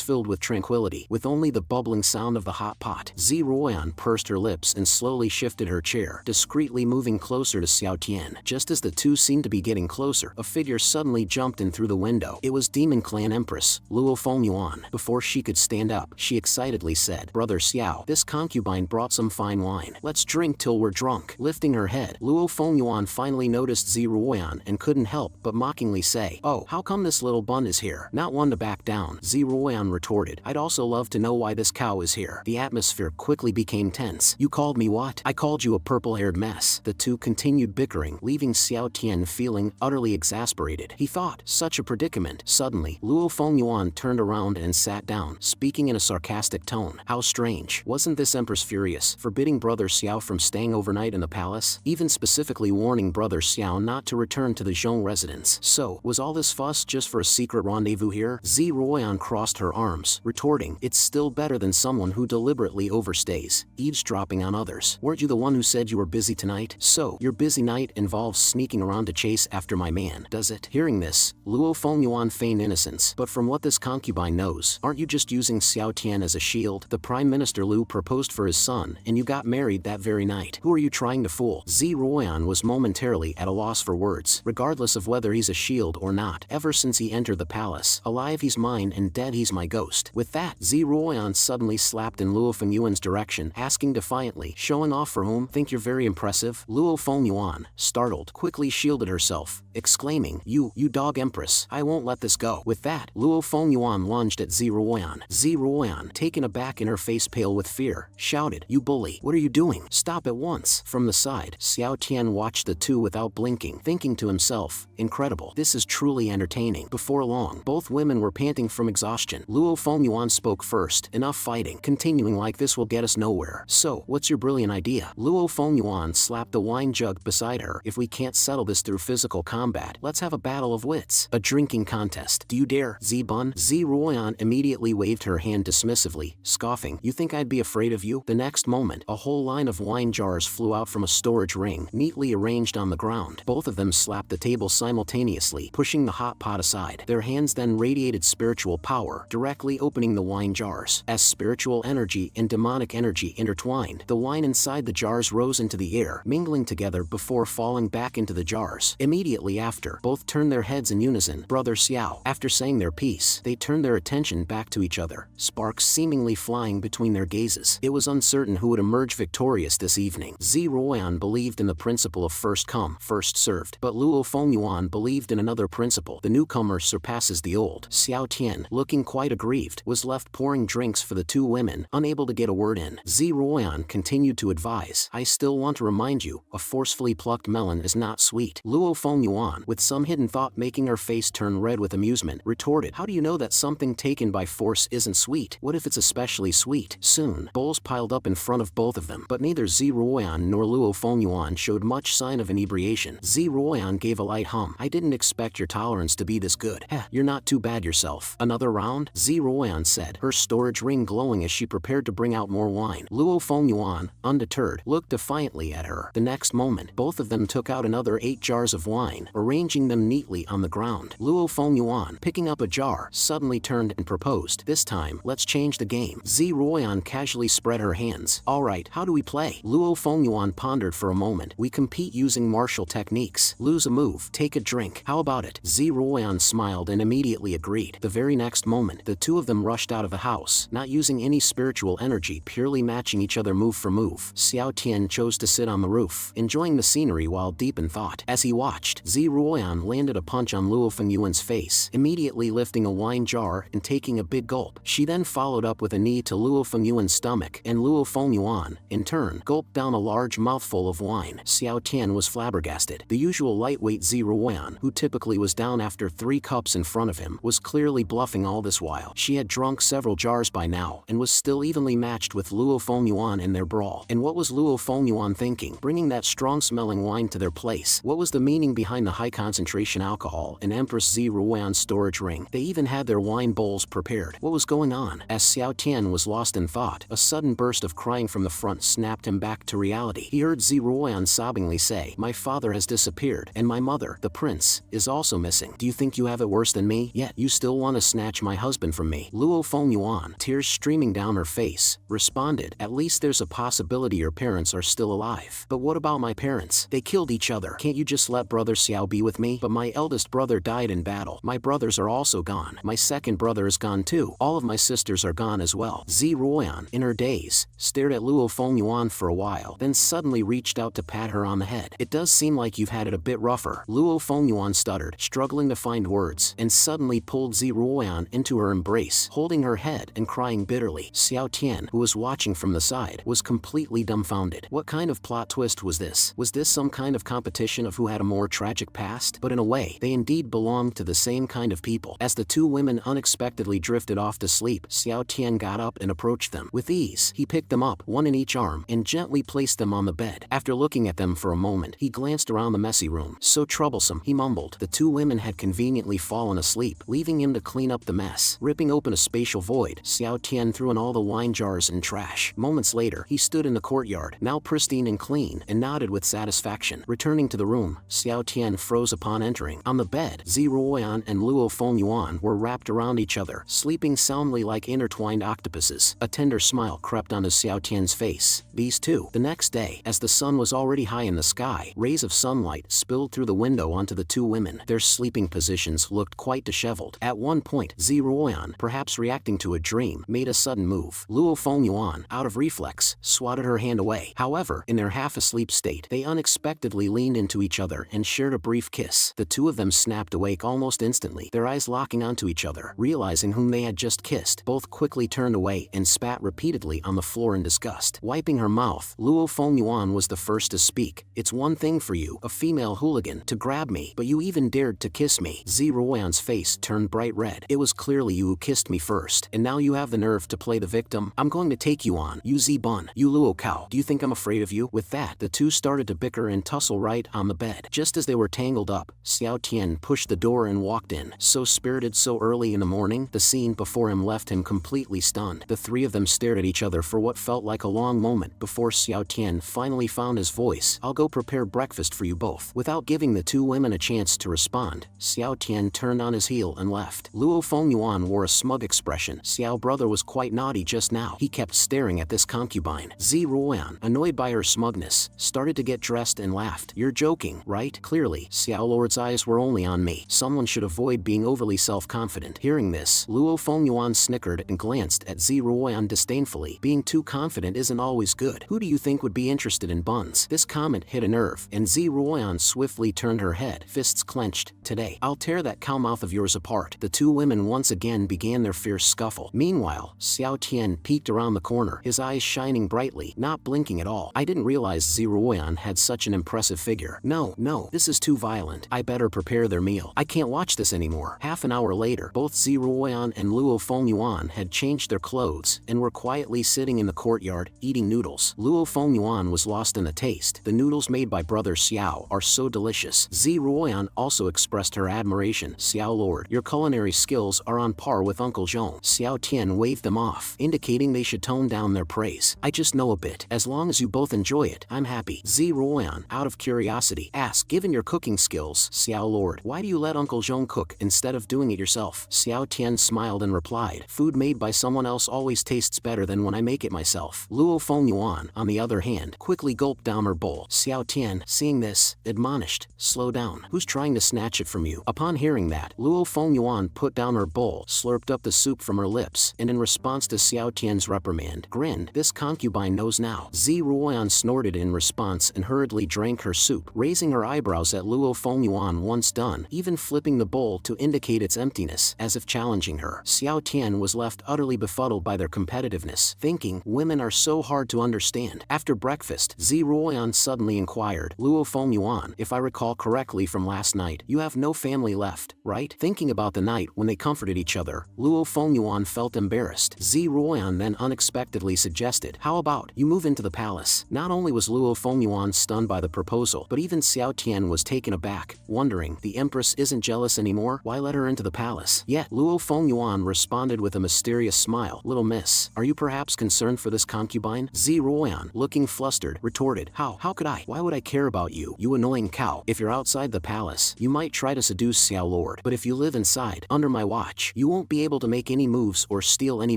filled with tranquility, with only the bubbling sound of the hot pot. Zi Ruoyan pursed her lips and slowly shifted her chair, discreetly moving closer to Xiao Tian. Just as the two seemed to be getting closer, a figure suddenly jumped in through the window. It was Demon Clan Empress, Luo Fengyuan. Before she could stand up, she excitedly said, "Brother Xiao, this concubine brought some fine wine. Let's drink till we're drunk." Lifting her head, Luo Fengyuan finally noticed Zi Ruoyan and couldn't help but mockingly say, "Oh, how come this little bun is here?" Not one to back down, Zi Ruoyan retorted, "I'd also love to know why this cow is here." The atmosphere quickly became tense. "You called me what?" "I called you a purple-haired mess." The two continued bickering, leaving Xiao Tian feeling utterly exasperated. He thought, such a predicament. Suddenly, Luo Fengyuan turned around and sat down, speaking in a sarcastic tone. "How strange. Wasn't this Empress furious, forbidding Brother Xiao from staying overnight in the palace, even specifically warning Brother Xiao not to return to the Zhong residence? So, was all this fuss just for a secret rendezvous here?" Zi Ruoyan crossed her arms, retorting, "It's still better than someone who deliberately overstays, eavesdropping on others. Weren't you the one who said you were busy tonight? So, your busy night involves sneaking around to chase after my man, does it?" Hearing this, Luo Fengyuan feigned innocence. "But from what this concubine knows, aren't you just using Xiao Tian as a shield? The Prime Minister Lu proposed for his son, and you got married that very night. Who are you trying to fool?" Zi Ruoyan was momentarily at a loss for words. Regardless of whether he's a shield or not, ever since he entered the palace, alive he's mine and dead he's my ghost. With that, Zi Ruoyan suddenly slapped in Luo Fengyuan's direction, asking defiantly, "Showing off for whom? Think you're very impressive?" Luo Fengyuan, startled, quickly shielded herself, exclaiming, You dog Empress, I won't let this go." With that, Luo Fengyuan lunged at Zi Ruoyan. Zi Ruoyan, taken aback and her face pale with fear, shouted, "You bully, what are you doing? Stop at once." From the side, Xiao Tian watched the two without blinking, thinking to himself, incredible, this is truly entertaining. Before long, both women were panting from exhaustion. Luo Fengyuan spoke first, "Enough fighting. Continuing like this will get us nowhere. So, what's your brilliant idea?" Luo Fengyuan slapped the wine jug beside her. "If we can't settle this through physical combat, let's have a battle of wits. A drinking contest. Do you dare, Zi-bun?" Zi Ruoyan immediately waved her hand dismissively, scoffing, "You think I'd be afraid of you?" The next moment, a whole line of wine jars flew out from a storage ring, neatly arranged on the ground. Both of them slapped the table simultaneously, pushing the hot pot aside. Their hands then radiated spiritual power, directly opening the wine jars. As spiritual energy and demonic energy intertwined, the wine inside the jars rose into the air, mingling together before falling back into the jars. Immediately after, both turned their heads in unison. Brother Xiao. After saying their piece, they turned their attention back to each other, sparks seemingly flying between their gazes. It was uncertain who would emerge victorious this evening. Zi Ruoyan believed in the principle of first come, first served, but Luo Fengyuan believed in another principle. The newcomer surpasses as the old. Xiao Tian, looking quite aggrieved, was left pouring drinks for the two women, unable to get a word in. Ziruoyan continued to advise, I still want to remind you, a forcefully plucked melon is not sweet. Luo Fengyuan, with some hidden thought making her face turn red with amusement, retorted, how do you know that something taken by force isn't sweet? What if it's especially sweet? Soon, bowls piled up in front of both of them, but neither Ziruoyan nor Luo Fengyuan showed much sign of inebriation. Ziruoyan gave a light hum. I didn't expect your tolerance to be this good. Heh, you're not too bad yourself. Another round? Ziruoyan said, her storage ring glowing as she prepared to bring out more wine. Luo Fengyuan, undeterred, looked defiantly at her. The next moment, both of them took out another 8 jars of wine, arranging them neatly on the ground. Luo Fengyuan, picking up a jar, suddenly turned and proposed, this time, let's change the game. Ziruoyan casually spread her hands. Alright, how do we play? Luo Fengyuan pondered for a moment. We compete using martial techniques. Lose a move, take a drink. How about it? Ziruoyan smiled and immediately agreed. The very next moment, the two of them rushed out of the house, not using any spiritual energy, purely matching each other move for move. Xiao Tian chose to sit on the roof, enjoying the scenery while deep in thought. As he watched, Ziruoyan landed a punch on Luo Fengyuan's face, immediately lifting a wine jar and taking a big gulp. She then followed up with a knee to Luo Fengyuan's stomach, and Luo Fengyuan, in turn, gulped down a large mouthful of wine. Xiao Tian was flabbergasted. The usual lightweight Ziruoyan, who typically was down after 3 cups in front of him, was clearly bluffing all this while. She had drunk several jars by now, and was still evenly matched with Luo Fengyuan in their brawl. And what was Luo Fengyuan thinking, bringing that strong-smelling wine to their place? What was the meaning behind the high-concentration alcohol in Empress Ziruoyan's storage ring? They even had their wine bowls prepared. What was going on? As Xiao Tian was lost in thought, a sudden burst of crying from the front snapped him back to reality. He heard Ziruoyan sobbingly say, my father has disappeared, and my mother, the prince, is also missing. Do you think you have it worse than me? Yet you still want to snatch my husband from me? Luo Fengyuan, tears streaming down her face, responded, at least there's a possibility your parents are still alive. But what about my parents? They killed each other. Can't you just let brother Xiao be with me? But my eldest brother died in battle. My brothers are also gone. My second brother is gone too. All of my sisters are gone as well. Ziruoyan, in her daze, stared at Luo Fengyuan for a while, then suddenly reached out to pat her on the head. It does seem like you've had it a bit rougher. Luo Fengyuan stuttered, struggling to find words, and suddenly pulled Ziruoyan into her embrace, holding her head and crying bitterly. Xiao Tian, who was watching from the side, was completely dumbfounded. What kind of plot twist was this? Was this some kind of competition of who had a more tragic past? But in a way, they indeed belonged to the same kind of people. As the two women unexpectedly drifted off to sleep, Xiao Tian got up and approached them. With ease, he picked them up, one in each arm, and gently placed them on the bed. After looking at them for a moment, he glanced around the messy room. So troublesome, he mumbled. The two women had conveniently fallen asleep, leaving him to clean up the mess. Ripping open a spatial void, Xiao Tian threw in all the wine jars and trash. Moments later, he stood in the courtyard, now pristine and clean, and nodded with satisfaction. Returning to the room, Xiao Tian froze upon entering. On the bed, Ziruoyan and Luo Fengyuan were wrapped around each other, sleeping soundly like intertwined octopuses. A tender smile crept onto Xiao Tian's face. These two. The next day, as the sun was already high in the sky, rays of sunlight spilled through the window onto the two women. Their sleeping positions looked quite disheveled. At one point, Ziruoyan, perhaps reacting to a dream, made a sudden move. Luo Fengyuan, out of reflex, swatted her hand away. However, in their half-asleep state, they unexpectedly leaned into each other and shared a brief kiss. The two of them snapped awake almost instantly, their eyes locking onto each other. Realizing whom they had just kissed, both quickly turned away and spat repeatedly on the floor in disgust. Wiping her mouth, Luo Fengyuan was the first to speak. It's one thing for you, a female hooligan, to grab me, but you even dared to kiss me. Ziruoyan's face turned bright red. It was clearly you who kissed me first, and now you have the nerve to play the victim? I'm going to take you on, you Z-Bun, you Luo cow. Do you think I'm afraid of you? With that, the two started to bicker and tussle right on the bed. Just as they were tangled up, Xiao Tian pushed the door and walked in. So spirited so early in the morning, the scene before him left him completely stunned. The three of them stared at each other for what felt like a long moment before Xiao Tian finally found his voice. I'll go prepare breakfast for you both. Without giving the two women a chance to respond, Xiao Tian turned on his heel and left. Luo Fengyuan wore a smug expression. Xiao brother was quite naughty just now. He kept staring at this concubine. Ziruoyan, annoyed by her smugness, started to get dressed and laughed. You're joking, right? Clearly, Xiao lord's eyes were only on me. Someone should avoid being overly self-confident. Hearing this, Luo Fengyuan snickered and glanced at Ziruoyan disdainfully. Being too confident isn't always good. Who do you think would be interested in buns? This comment hit a nerve, and Ziruoyan swiftly turned her head, fists clenched. Today, I'll tear that cow mouth of yours apart. The two women once again began their fierce scuffle. Meanwhile, Xiao Tian peeked around the corner, his eyes shining brightly, not blinking at all. I didn't realize Ziruoyan had such an impressive figure. No, this is too violent. I better prepare their meal. I can't watch this anymore. Half an hour later, both Ziruoyan and Luo Fengyuan had changed their clothes and were quietly sitting in the courtyard, eating noodles. Luo Fengyuan was lost in the taste. The noodles made by brother Xiao are so delicious. Ziruoyan also expressed her admiration. Xiao Lord, your culinary skills are on par with Uncle Zhong. Xiao Tian waved them off, indicating they should tone down their praise. I just know a bit. As long as you both enjoy it, I'm happy. Ziruoyan, out of curiosity, asked, given your cooking skills, Xiao Lord, why do you let Uncle Zhong cook instead of doing it yourself? Xiao Tian smiled and replied, food made by someone else always tastes better than when I make it myself. Luo Fengyuan, on the other hand, quickly gulped down her bowl. Xiao Tian, seeing this, admonished, slow down. Who's trying to snatch it from you? Upon hearing that, Luo Fengyuan put down her bowl, slurped up the soup from her lips, and in response to Xiao Tian's reprimand, grinned, this concubine knows now. Ziruoyan snorted in response and hurriedly drank her soup, raising her eyebrows at Luo Fengyuan once done, even flipping the bowl to indicate its emptiness, as if challenging her. Xiao Tian was left utterly befuddled by their competitiveness, thinking, women are so hard to understand. After breakfast, Ziruoyan suddenly inquired, Luo Fengyuan, if I recall correctly from last night, you have no family left, right? Thinking about the night when they comforted each other, Luo Fengyuan felt embarrassed. Ziruoyan then unexpectedly suggested, how about you move into the palace? Not only was Luo Fengyuan stunned by the proposal, but even Xiao Tian was taken aback, wondering, the Empress isn't jealous anymore? Why let her into the palace? Yet, Luo Fengyuan responded with a mysterious smile, little miss, are you perhaps concerned for this concubine? Ziruoyan, looking flustered, retorted, how could I? Why would I care about you, you annoying cow? If you're outside the palace, you might try to seduce Xiao Lord, but if you live inside, under my watch, you won't be able to make any moves or steal any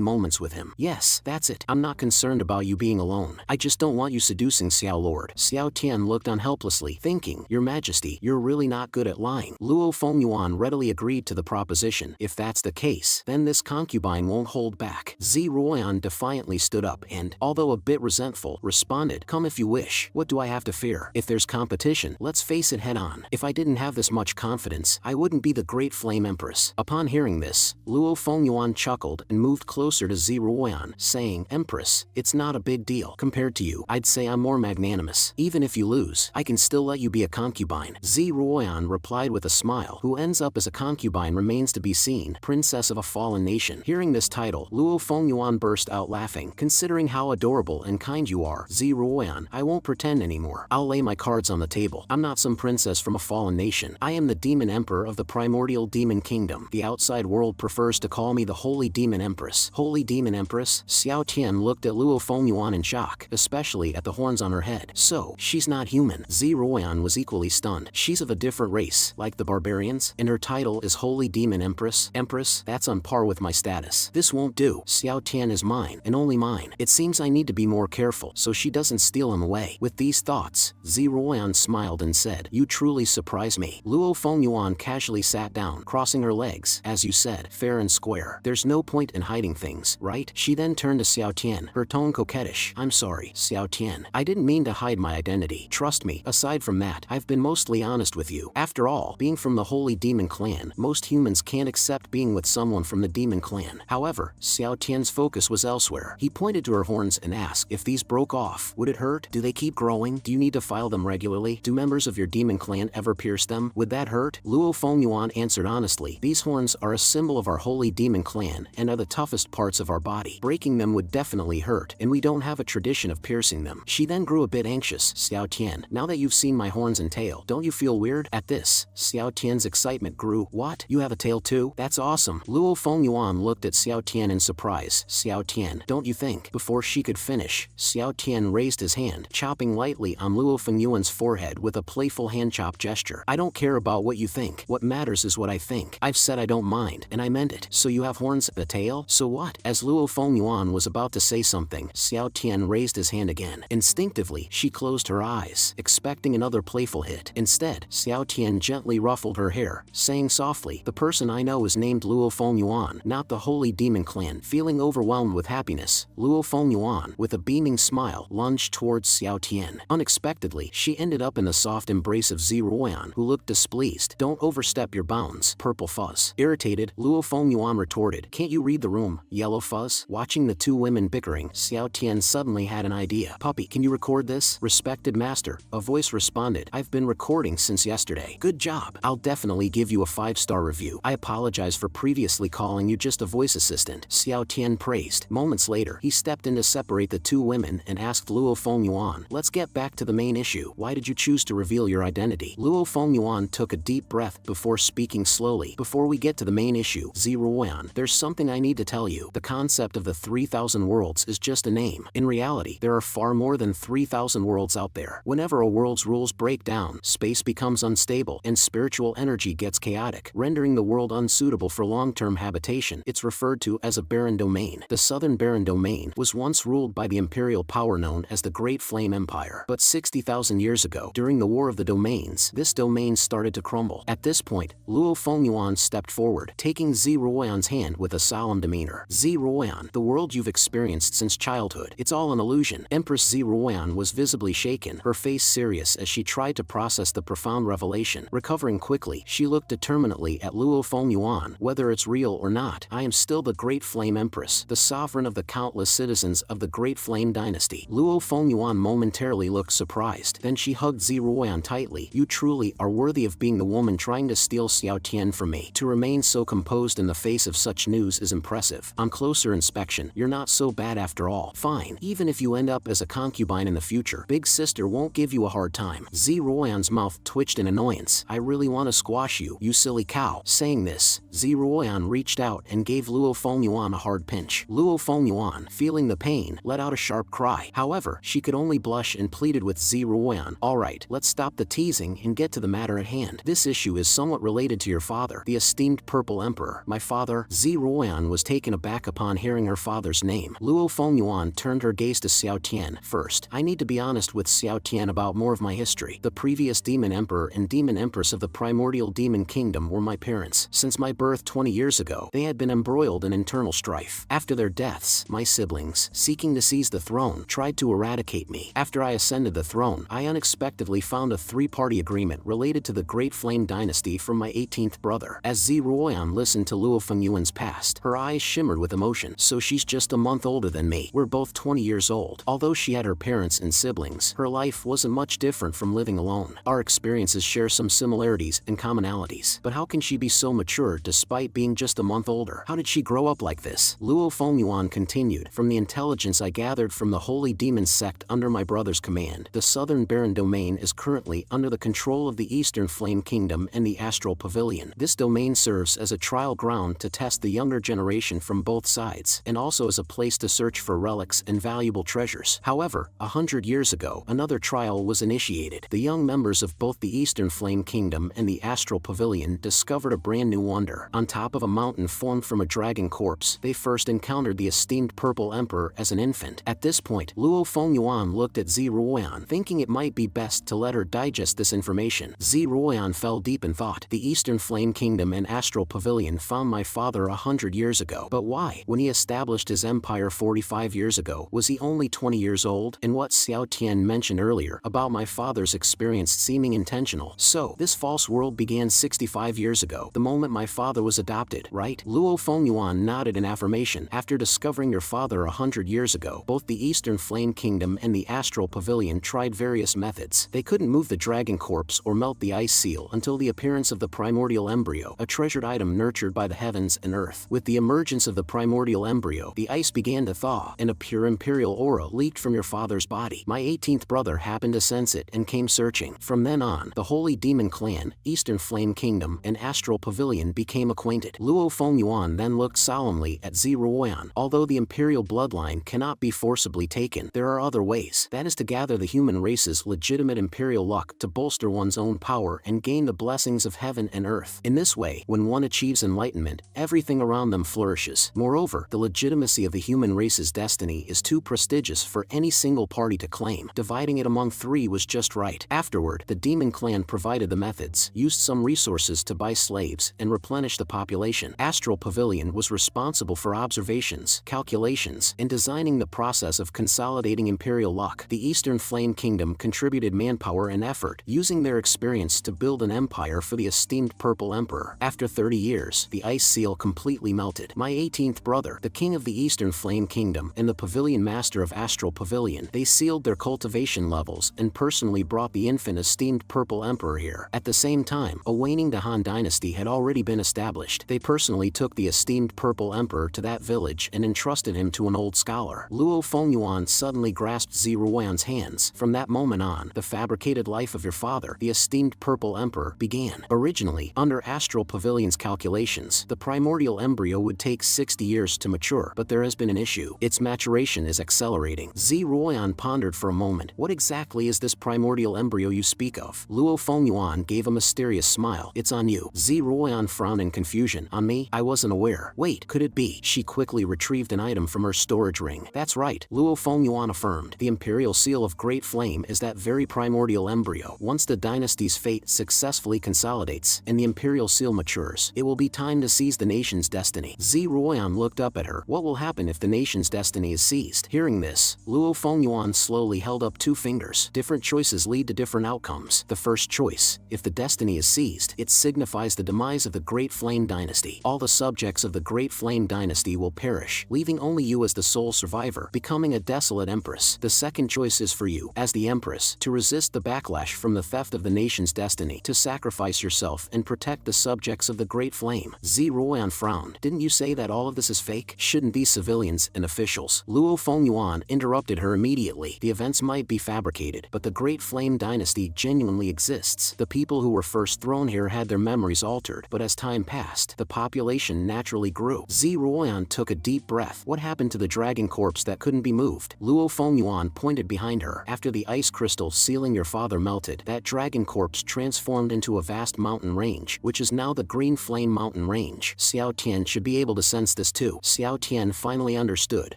moments with him. Yes, that's it. I'm not concerned about you being alone. I just don't want you seducing Xiao Lord. Xiao Tian looked on helplessly, thinking, Your Majesty, you're really not good at lying. Luo Fengyuan readily agreed to the proposition. If that's the case, then this concubine won't hold back. Ziruoyan defiantly stood up and, although a bit resentful, responded, come if you wish. What do I have to fear? If there's competition, let's face it head on. If I didn't have this much confidence, I wouldn't be the great flame empress. Upon hearing this, Luo Fengyuan chuckled and moved closer to Ziruoyan, saying, Empress, it's not a big deal. Compared to you, I'd say I'm more magnanimous. Even if you lose, I can still let you be a concubine. Ziruoyan replied with a smile, who ends up as a concubine remains to be seen, princess of a fallen nation. Hearing this title, Luo Fengyuan burst out laughing, considering how adorable and kind you are. Ziruoyan, I won't pretend anymore. I'll lay my cards on the table. I'm not some princess from a fallen nation. I am the demon emperor of the primordial demon kingdom. The outside world prefers to call me the holy demon empress. Holy demon empress? Xiao Tian looked at Luo Fengyuan in shock, especially at the horns on her head. So, she's not human. Ziruoyan was equally stunned. She's of a different race, like the barbarians, and her title is holy demon empress. Empress, that's on par with my status. This won't do. Xiao Tian is mine, and only mine. It seems I need to be more careful so she doesn't steal him away. With these thoughts, Ziruoyan smiled and said, you truly surprise me. Luo Fengyuan casually sat down, crossing her legs. As you said, fair and square. There's no point in hiding things, right? She then turned to Xiao Tian, her tone coquettish. I'm sorry, Xiao Tian. I didn't mean to hide my identity. Trust me, aside from that, I've been mostly honest with you. After all, being from the Holy Demon Clan, most humans can't accept being with someone from the Demon Clan. However, Xiao Tian's focus was elsewhere. He pointed to her horns and asked, if these broke off, would it hurt? Do they keep growing? Do you need to file them regularly? Do members of your Demon Clan ever pierce them? Would that hurt? Luo Fengyuan answered honestly, these horns are a symbol of our Holy Demon Clan and are the toughest parts of our body. Breaking them would definitely hurt, and we don't have a tradition of piercing them. She then grew a bit anxious. Xiao Tian, now that you've seen my horns and tail, don't you feel weird? At this, Xiao Tian's excitement grew. What? You have a tail too? That's awesome. Luo Fengyuan looked at Xiao Tian in surprise. Xiao Tian, don't you think? Before she could finish, Xiao Tian raised his hand, chopping lightly on Luo Fengyuan's forehead with a playful hand chop gesture. I don't care about what you think. What matters is what I think. I've said I don't mind, and I meant it. So you have horns, a tail? So what? As Luo Fengyuan was about to say something, Xiao Tian raised his hand again. Instinctively, she closed her eyes, expecting another playful hit. Instead, Xiao Tian gently ruffled her hair, saying softly, the person I know is named Luo Fengyuan, not the Holy Demon Clan. Feeling overwhelmed with happiness, Luo Fengyuan, with a beaming smile, lunged towards Xiao Tian. Unexpectedly, she ended up in the soft embrace of Ziruoyan, who looked displeased. Don't overstep your bounds. tones. Purple fuzz. Irritated, Luo Fengyuan retorted, "Can't you read the room, yellow fuzz?" Watching the two women bickering, Xiao Tian suddenly had an idea. "Puppy, can you record this?" "Respected master," a voice responded, "I've been recording since yesterday." "Good job. I'll definitely give you a 5-star review. I apologize for previously calling you just a voice assistant," Xiao Tian praised. Moments later, he stepped in to separate the two women and asked Luo Fengyuan, "Let's get back to the main issue. Why did you choose to reveal your identity?" Luo Fengyuan took a deep breath before speaking slowly. "Before we get to the main issue, Ziruan, there's something I need to tell you. The concept of the 3,000 worlds is just a name. In reality, there are far more than 3,000 worlds out there. Whenever a world's rules break down, space becomes unstable and spiritual energy gets chaotic, rendering the world unsuitable for long-term habitation. It's referred to as a barren domain. The southern barren domain was once ruled by the imperial power known as the Great Flame Empire. But 60,000 years ago, during the War of the Domains, this domain started to crumble. At this point, Luo Fengyuan stepped forward, taking Ziruan's hand with a solemn demeanor. "Ziruan, the world you've experienced since childhood, it's all an illusion." Empress Ziruan was visibly shaken, her face serious as she tried to process the profound revelation. Recovering quickly, she looked determinedly at Luo Fengyuan. "Whether it's real or not, I am still the Great Flame Empress, the sovereign of the countless citizens of the Great Flame Dynasty." Luo Fengyuan momentarily looked surprised. Then she hugged Ziruan tightly. "You truly are worthy of being the woman trying to steal Xiao Tian from me. To remain so composed in the face of such news is impressive. On closer inspection, you're not so bad after all. Fine, even if you end up as a concubine in the future, Big Sister won't give you a hard time." Ziruan's mouth twitched in annoyance. "I really want to squash you, you silly cow." Saying this, Ziruan reached out and gave Luo Fengyuan a hard pinch. Luo Fengyuan, feeling the pain, let out a sharp cry. However, she could only blush and pleaded with Ziruan, "Alright, let's stop the teasing and get to the matter at hand. This issue is somewhat related to your father, the esteemed Purple Emperor." "My father?" Ziruan was taken aback upon hearing her father's name. Luo Fengyuan turned her gaze to Xiao Tian. "First, I need to be honest with Xiao Tian about more of my history. The previous Demon Emperor and Demon Empress of the primordial demon kingdom were my parents. Since my birth 20 years ago, they had been embroiled in internal strife. After their deaths, my siblings, seeking to seize the throne, tried to eradicate me. After I ascended the throne, I unexpectedly found a 3-party agreement related to the Great Flame Dynasty from my 18th brother." As Ziruan listened to Luo Fengyuan's past, her eyes shimmered with emotion. "So she's just a month older than me. We're both 20 years old. Although she had her parents and siblings, her life wasn't much different from living alone. Our experiences share some similarities and commonalities. But how can she be so mature despite being just a month older? How did she grow up like this?" Luo Fengyuan continued, "From the intelligence I gathered from the Holy Demon sect under my brother's command, the Southern Barren Domain is currently under the control of the Eastern Flame Kingdom and the Astral Pavilion. This domain serves as a trial ground to test the younger generation from both sides, and also as a place to search for relics and valuable treasures. However, 100 years ago, another trial was initiated. The young members of both the Eastern Flame Kingdom and the Astral Pavilion discovered a brand new wonder. On top of a mountain formed from a dragon corpse, they first encountered the esteemed Purple Emperor as an infant." At this point, Luo Fengyuan looked at Ziruan, thinking it might be best to let her digest this information. Ziruan fell deep in thought. "The Eastern Flame Kingdom and Astral Pavilion found my father 100 years ago. But why? When he established his empire 45 years ago, was he only 20 years old? And what Xiao Tian mentioned earlier about my father's experience seeming intentional. So, this false world began 65 years ago, the moment my father was adopted, right?" Luo Fengyuan nodded in affirmation. "After discovering your father 100 years ago, both the Eastern Flame Kingdom and the Astral Pavilion tried various methods. They couldn't move the dragon corpse or melt the ice seal until the appearance of the primordial embryo, a treasured item nurtured by the heavens and earth. With the emergence of the primordial embryo, the ice began to thaw, and a pure imperial aura leaked from your father's body. My 18th brother happened to sense it and came searching. From then on, the Holy Demon Clan, Eastern Flame Kingdom, and Astral Pavilion became acquainted." Luo Fengyuan then looked solemnly at Ziruan. "Although the imperial bloodline cannot be forcibly taken, there are other ways. That is to gather the human race's legitimate imperial luck to bolster one's own power and gain the blessings of heaven and earth. In this way, when one achieves enlightenment, everything around them flourishes. Moreover, the legitimacy of the human race's destiny is too prestigious for any single party to claim. Dividing it among 3 was just right." Afterward, the Demon Clan provided the methods, used some resources to buy slaves, and replenish the population. Astral Pavilion was responsible for observations, calculations, and designing the process of consolidating imperial luck. The Eastern Flame Kingdom contributed manpower and effort, using their experience to build an empire for the esteemed Purple purple emperor. After 30 years, the ice seal completely melted. My 18th brother, the king of the Eastern Flame Kingdom and the pavilion master of Astral Pavilion, they sealed their cultivation levels and personally brought the infant esteemed purple emperor here. At the same time, a waning Han dynasty had already been established. They personally took the esteemed purple emperor to that village and entrusted him to an old scholar. Luo Fengyuan suddenly grasped Ziruoyan's hands. From that moment on, the fabricated life of your father, the esteemed purple emperor, began. Originally, under Astral Pavilion's calculations, the primordial embryo would take 60 years to mature, but there has been an issue. Its maturation is accelerating. Ziruoyan pondered for a moment. What exactly is this primordial embryo you speak of? Luo Fengyuan gave a mysterious smile. It's on you. Ziruoyan frowned in confusion. On me? I wasn't aware. Wait, could it be? She quickly retrieved an item from her storage ring. That's right, Luo Fengyuan affirmed. The imperial seal of Great Flame is that very primordial embryo. Once the dynasty's fate successfully consolidates and the imperial seal matures, it will be time to seize the nation's destiny. Ziruoyan looked up at her. What will happen if the nation's destiny is seized? Hearing this, Luo Fengyuan slowly held up two fingers. Different choices lead to different outcomes. The first choice, if the destiny is seized, it signifies the demise of the Great Flame Dynasty. All the subjects of the Great Flame Dynasty will perish, leaving only you as the sole survivor, becoming a desolate empress. The second choice is for you, as the empress, to resist the backlash from the theft of the nation's destiny, to sacrifice yourself and protect the subjects of the Great Flame. Ziruoyan frowned. Didn't you say that all of this is fake? Shouldn't these civilians and officials? Luo Fengyuan interrupted her immediately. The events might be fabricated, but the Great Flame Dynasty genuinely exists. The people who were first thrown here had their memories altered, but as time passed, the population naturally grew. Ziruoyan took a deep breath. What happened to the dragon corpse that couldn't be moved? Luo Fengyuan pointed behind her. After the ice crystal sealing your father melted, that dragon corpse transformed into a vast mountain range, which is now the Green Flame Mountain Range. Xiao Tian should be able to sense this too. Xiao Tian finally understood.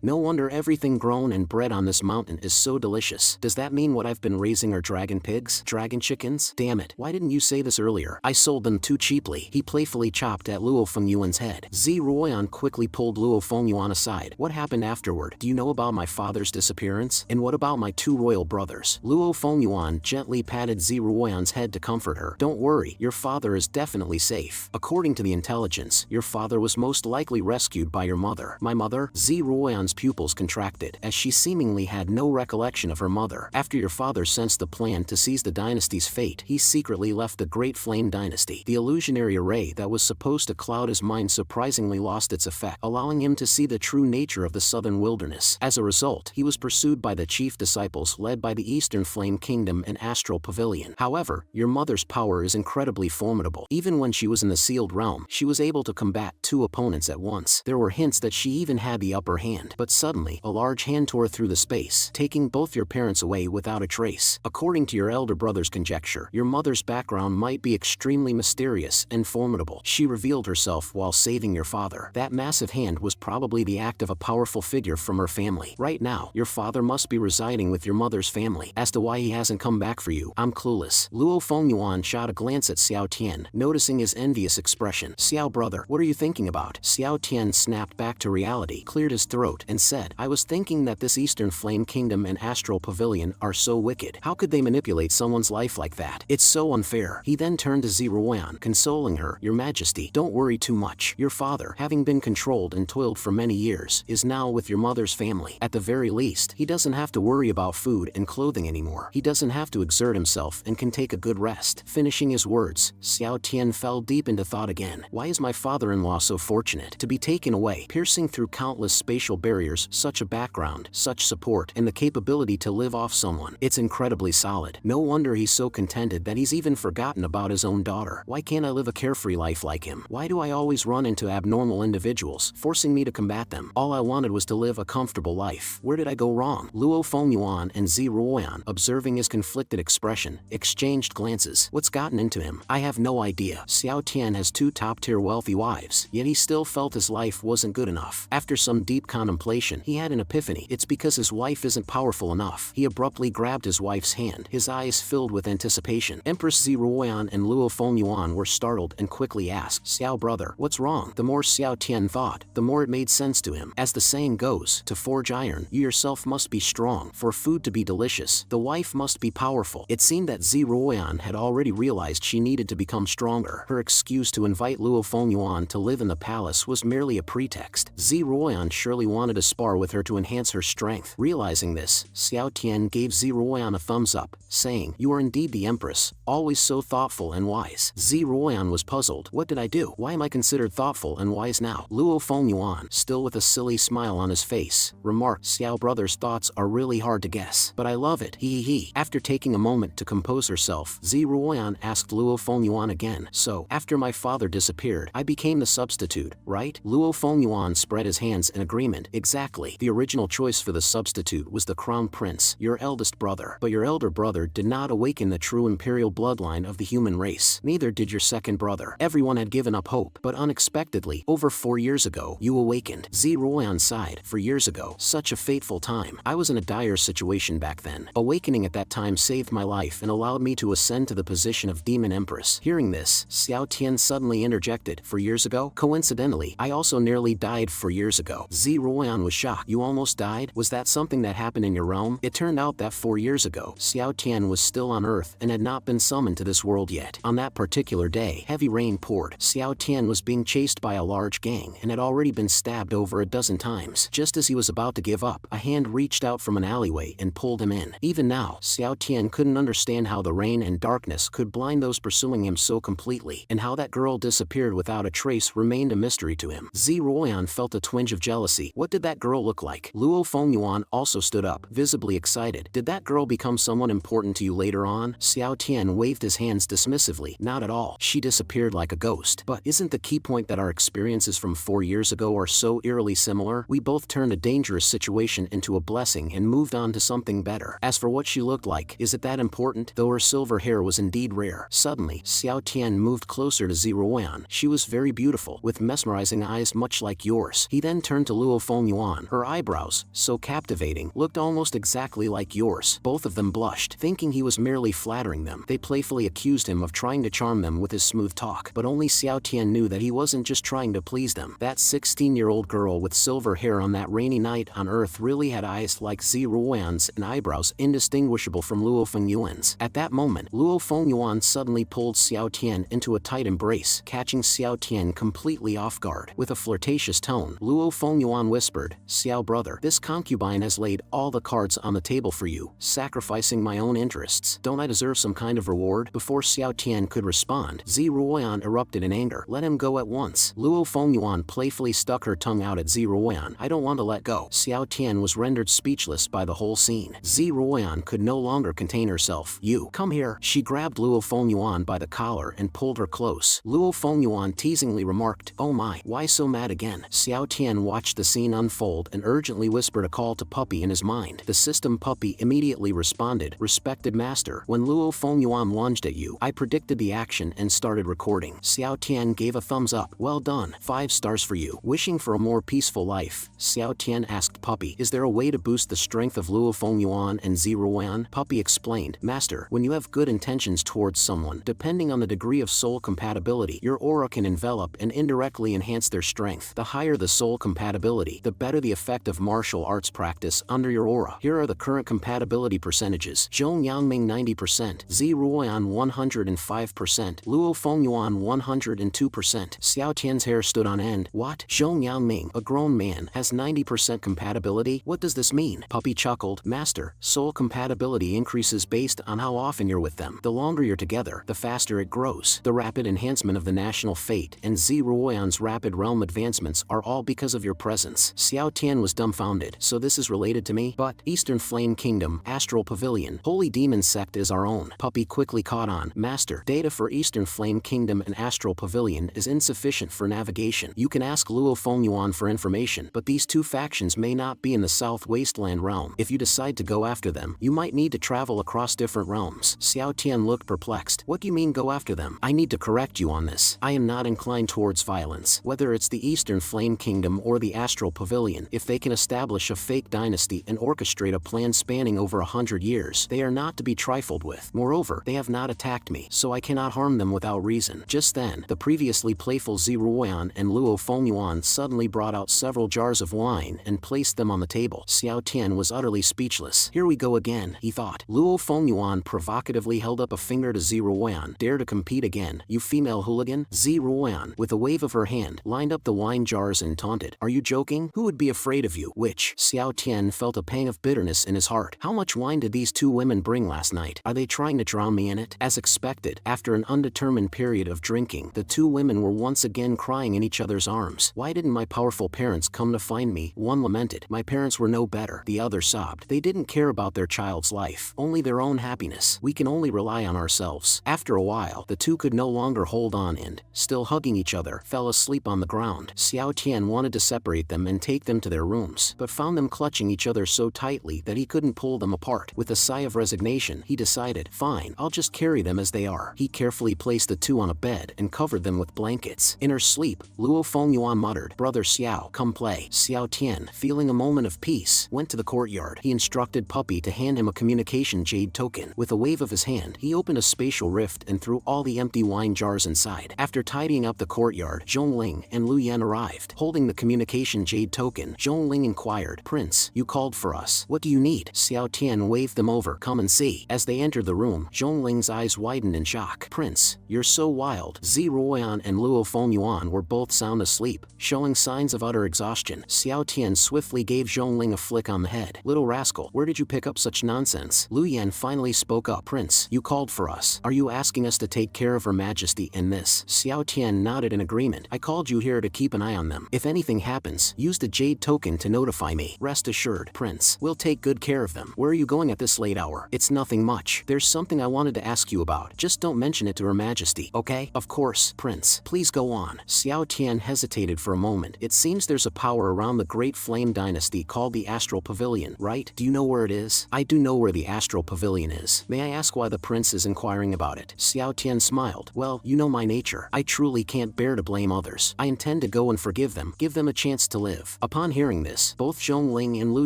No wonder everything grown and bred on this mountain is so delicious. Does that mean what I've been raising are dragon pigs? Dragon chickens? Damn it, why didn't you say this earlier? I sold them too cheaply. He playfully chopped at Luo Fengyuan's head. Ziruoyan quickly pulled Luo Fengyuan aside. What happened afterward? Do you know about my father's disappearance? And what about my two royal brothers? Luo Fengyuan gently patted Ziruoyan's head to comfort her. Don't worry, your father is definitely safe. According to the intelligence, your father was most likely rescued by your mother. My mother? Ziruoyan's pupils contracted, as she seemingly had no recollection of her mother. After your father sensed the plan to seize the dynasty's fate, he secretly left the Great Flame Dynasty. The illusionary array that was supposed to cloud his mind surprisingly lost its effect, allowing him to see the true nature of the southern wilderness. As a result, he was pursued by the chief disciples led by the Eastern Flame Kingdom and Astral Pavilion. However, your mother's power is incredibly formidable. Even when she was in the sealed realm, she was able to combat two opponents at once. There were hints that she even had the upper hand. But suddenly, a large hand tore through the space, taking both your parents away without a trace. According to your elder brother's conjecture, your mother's background might be extremely mysterious and formidable. She revealed herself while saving your father. That massive hand was probably the act of a powerful figure from her family. Right now, your father must be residing with your mother's family. As to why he hasn't come back for you, I'm clueless. Luo Fengyuan shot a glance at Xiao Tian, noticing his envious expression. Xiao brother, what are you thinking about? Xiao Tian snapped back to reality, cleared his throat, and said, I was thinking that this Eastern Flame Kingdom and Astral Pavilion are so wicked. How could they manipulate someone's life like that? It's so unfair. He then turned to Ziruoyan, consoling her. Your Majesty, don't worry too much. Your father, having been controlled and toiled for many years, is now with your mother's family. At the very least, he doesn't have to worry about food and clothing anymore. He doesn't have to exert himself and can take a good rest. Finishing his words, Xiao Tian fell deep into thought again. Why is my father-in-law so fortunate to be taken away, piercing through countless spatial barriers, such a background, such support, and the capability to live off someone? It's incredibly solid. No wonder he's so contented that he's even forgotten about his own daughter. Why can't I live a carefree life like him? Why do I always run into abnormal individuals, forcing me to combat them? All I wanted was to live a comfortable life. Where did I go wrong? Luo Fengyuan and Ziruoyan, observing his conflicted expression, exchanged glances. What's gotten into him? I have no idea. Xiao Tian has two top-tier wealthy wives, yet he still felt his life wasn't good enough. After some deep contemplation, he had an epiphany. It's because his wife isn't powerful enough. He abruptly grabbed his wife's hand, his eyes filled with anticipation. Empress Ziruoyan and Luo Fengyuan were startled and quickly asked, Xiao brother, what's wrong? The more Xiao Tian thought, the more it made sense to him. As the saying goes, to forge iron, you yourself must be strong. For food to be delicious, the wife must be powerful. It seemed that Ziruoyan had already realized she needed to become stronger. Her excuse to invite Luo Fengyuan to live in the palace was merely a pretext. Ziruoyan surely wanted to spar with her to enhance her strength. Realizing this, Xiao Tian gave Ziruoyan a thumbs up, saying, "You are indeed the Empress, always so thoughtful and wise." Ziruoyan was puzzled. What did I do? Why am I considered thoughtful and wise now? Luo Fengyuan, still with a silly smile on his face, remarked, "Xiao brother's thoughts are really hard to guess. But I love it, he. After taking a moment to compose herself, Ziruoyan asked Luo Fengyuan again, "So, after my father disappeared, I became the substitute, right?" Luo Fengyuan spread his hands in agreement. "Exactly. The original choice for the substitute was the crown prince, your eldest brother. But your elder brother did not awaken the true imperial bloodline of the human race. Neither did your second brother. Everyone had given up hope, but unexpectedly, over 4 years ago, you awakened." Ziruoyan sighed. "For years ago, such a fateful time. I was in a dire situation back then. Awakening at that time saved my life and allowed me to ascend to the position of Demon Empress." Hearing this, Xiao Tian suddenly interjected, "4 years ago? Coincidentally, I also nearly died 4 years ago." Ziruoyan was shocked. "You almost died? Was that something that happened in your realm?" It turned out that 4 years ago, Xiao Tian was still on Earth and had not been summoned to this world yet. On that particular day, heavy rain poured. Xiao Tian was being chased by a large gang and had already been stabbed over a dozen times. Just as he was about to give up, a hand reached out from an alleyway and pulled him in. Even now, Xiao Tian couldn't understand how the rain and darkness could blind those pursuing him so completely, and how that girl disappeared without a trace remained a mystery to him. Ziruoyan felt a twinge of jealousy. What did that girl look like? Luo Fengyuan also stood up, visibly excited. "Did that girl become someone important to you later on?" Xiao Tian waved his hands dismissively. "Not at all. She disappeared like a ghost. But isn't the key point that our experiences from 4 years ago are so eerily similar? We both turned a dangerous situation into a blessing and moved on to something better. As for what she looked like, is it that important?" Though her silver hair was indeed rare. Suddenly, Xiao Tian moved closer to Ziruoyan. "She was very beautiful, with mesmerizing eyes much like yours." He then turned to Luo Fengyuan. "Her eyebrows, so captivating, looked almost exactly like yours." Both of them blushed. Thinking he was merely flattering them, they playfully accused him of trying to charm them with his smooth talk. But only Xiao Tian knew that he wasn't just trying to please them. That 16-year-old girl with silver hair on that rainy night on Earth really had eyes like Ziruoyan's and eyebrows indistinguishable from Luo Fengyuan's. At that moment, Luo Fengyuan suddenly pulled Xiao Tian into a tight embrace, catching Xiao Tian completely off guard. With a flirtatious tone, Luo Fengyuan whispered, "Xiao brother, this concubine has laid all the cards on the table for you, sacrificing my own interests. Don't I deserve some kind of reward?" Before Xiao Tian could respond, Ziruoyan erupted in anger. "Let him go at once." Luo Fengyuan playfully stuck her tongue out at Ziruoyan. "I don't want to let go." Xiao Tian was rendered speechless by the whole scene. Ziruoyan could no longer contain herself. "You, come here." She grabbed Luo Fengyuan by the collar and pulled her close. Luo Fengyuan teasingly remarked, "Oh my, why so mad again?" Xiao Tian watched the scene unfold and urgently whispered a call to Puppy in his mind. The system Puppy immediately responded, "Respected master, when Luo Fengyuan lunged at you, I predicted the action and started recording." Xiao Tian gave a thumbs up. "Well done. 5 stars for you." Wishing for a more peaceful life, Xiao Tian asked Puppy, "Is there a way to boost the strength of Luo Fengyuan and Ziruoyan?" Puppy explained, "Master, when you have good intentions towards someone, depending on the degree of soul compatibility, your aura can envelop and indirectly enhance their strength. The higher the soul compatibility, the better the effect of martial arts practice under your aura. Here are the current compatibility percentages: Zhong Yangming 90%, Ziruoyan 105%, Luo Fengyuan 102%. Xiao Tian's hair stood on end. "What? Zhong Yangming, a grown man, has 90% compatibility? What does this mean?" Puppy chuckled, "Master, soul compatibility increases based on how often you're with them. The longer you're together, the faster it grows. The rapid enhancement of the national fate and Ziruoyan's rapid realm advancements are all because of your presence." Xiao Tian was dumbfounded. "So this is related to me? But Eastern Flame Kingdom, Astral Pavilion, Holy Demon Sect is our own." Puppy quickly caught on. "Master, data for Eastern Flame Kingdom and Astral Pavilion is insufficient for navigation. You can ask Luo Fengyuan for information, but these two factions may not be in the South Wasteland realm. If you decide to go after them, you might need to travel across different realms." Xiao Tian looked perplexed. "What do you mean go after them? I need to correct you on this. I am not inclined towards violence. Whether it's the Eastern Flame Kingdom or the Astral Pavilion, if they can establish a fake dynasty and orchestrate a plan spanning over 100 years, they are not to be trifled with. Moreover, they have not attacked me, so I cannot harm them without reason." Just then, the previously playful Ziruoyan and Luo Fengyuan suddenly brought out several jars of wine and placed them on the table. Xiao Tian was utterly speechless. "Here we go again," he thought. Luo Fengyuan provocatively held up a finger to Ziruoyan. "Dare to compare compete again, you female hooligan? Zi Ruoyan, with a wave of her hand, lined up the wine jars and taunted. Are you joking? Who would be afraid of you? Which? Xiao Tian felt a pang of bitterness in his heart. How much wine did these two women bring last night? Are they trying to drown me in it? As expected, after an undetermined period of drinking, the two women were once again crying in each other's arms. Why didn't my powerful parents come to find me? One lamented. My parents were no better. The other sobbed. They didn't care about their child's life, only their own happiness. We can only rely on ourselves. After a while, the two could no longer hold on and, still hugging each other, fell asleep on the ground. Xiao Tian wanted to separate them and take them to their rooms, but found them clutching each other so tightly that he couldn't pull them apart. With a sigh of resignation, he decided, fine, I'll just carry them as they are. He carefully placed the two on a bed and covered them with blankets. In her sleep, Luo Fengyuan muttered, Brother Xiao, come play. Xiao Tian, feeling a moment of peace, went to the courtyard. He instructed Puppy to hand him a communication jade token. With a wave of his hand, he opened a spatial rift and threw all the empty wine jars inside. After tidying up the courtyard, Zhongling and Lu Yan arrived. Holding the communication jade token, Zhongling inquired, Prince, you called for us. What do you need? Xiao Tian waved them over. Come and see. As they entered the room, Zhongling's eyes widened in shock. Prince, you're so wild. Zi Ruoyan and Luo Fengyuan were both sound asleep, showing signs of utter exhaustion. Xiao Tian swiftly gave Zhongling a flick on the head. Little rascal, where did you pick up such nonsense? Lu Yan finally spoke up. Prince, you called for us. Are you asking us to take care of Her Majesty and this? Xiao Tian nodded in agreement. I called you here to keep an eye on them. If anything happens, use the jade token to notify me. Rest assured, Prince, we'll take good care of them. Where are you going at this late hour? It's nothing much. There's something I wanted to ask you about. Just don't mention it to Her Majesty, okay? Of course, Prince. Please go on. Xiao Tian hesitated for a moment. It seems there's a power around the Great Flame Dynasty called the Astral Pavilion, right? Do you know where it is? I do know where the Astral Pavilion is. May I ask why the prince is inquiring about it? Xiao Tian smiled. Well, you know my nature. I truly can't bear to blame others. I intend to go and forgive them, give them a chance to live. Upon hearing this, both Zhongling and Lu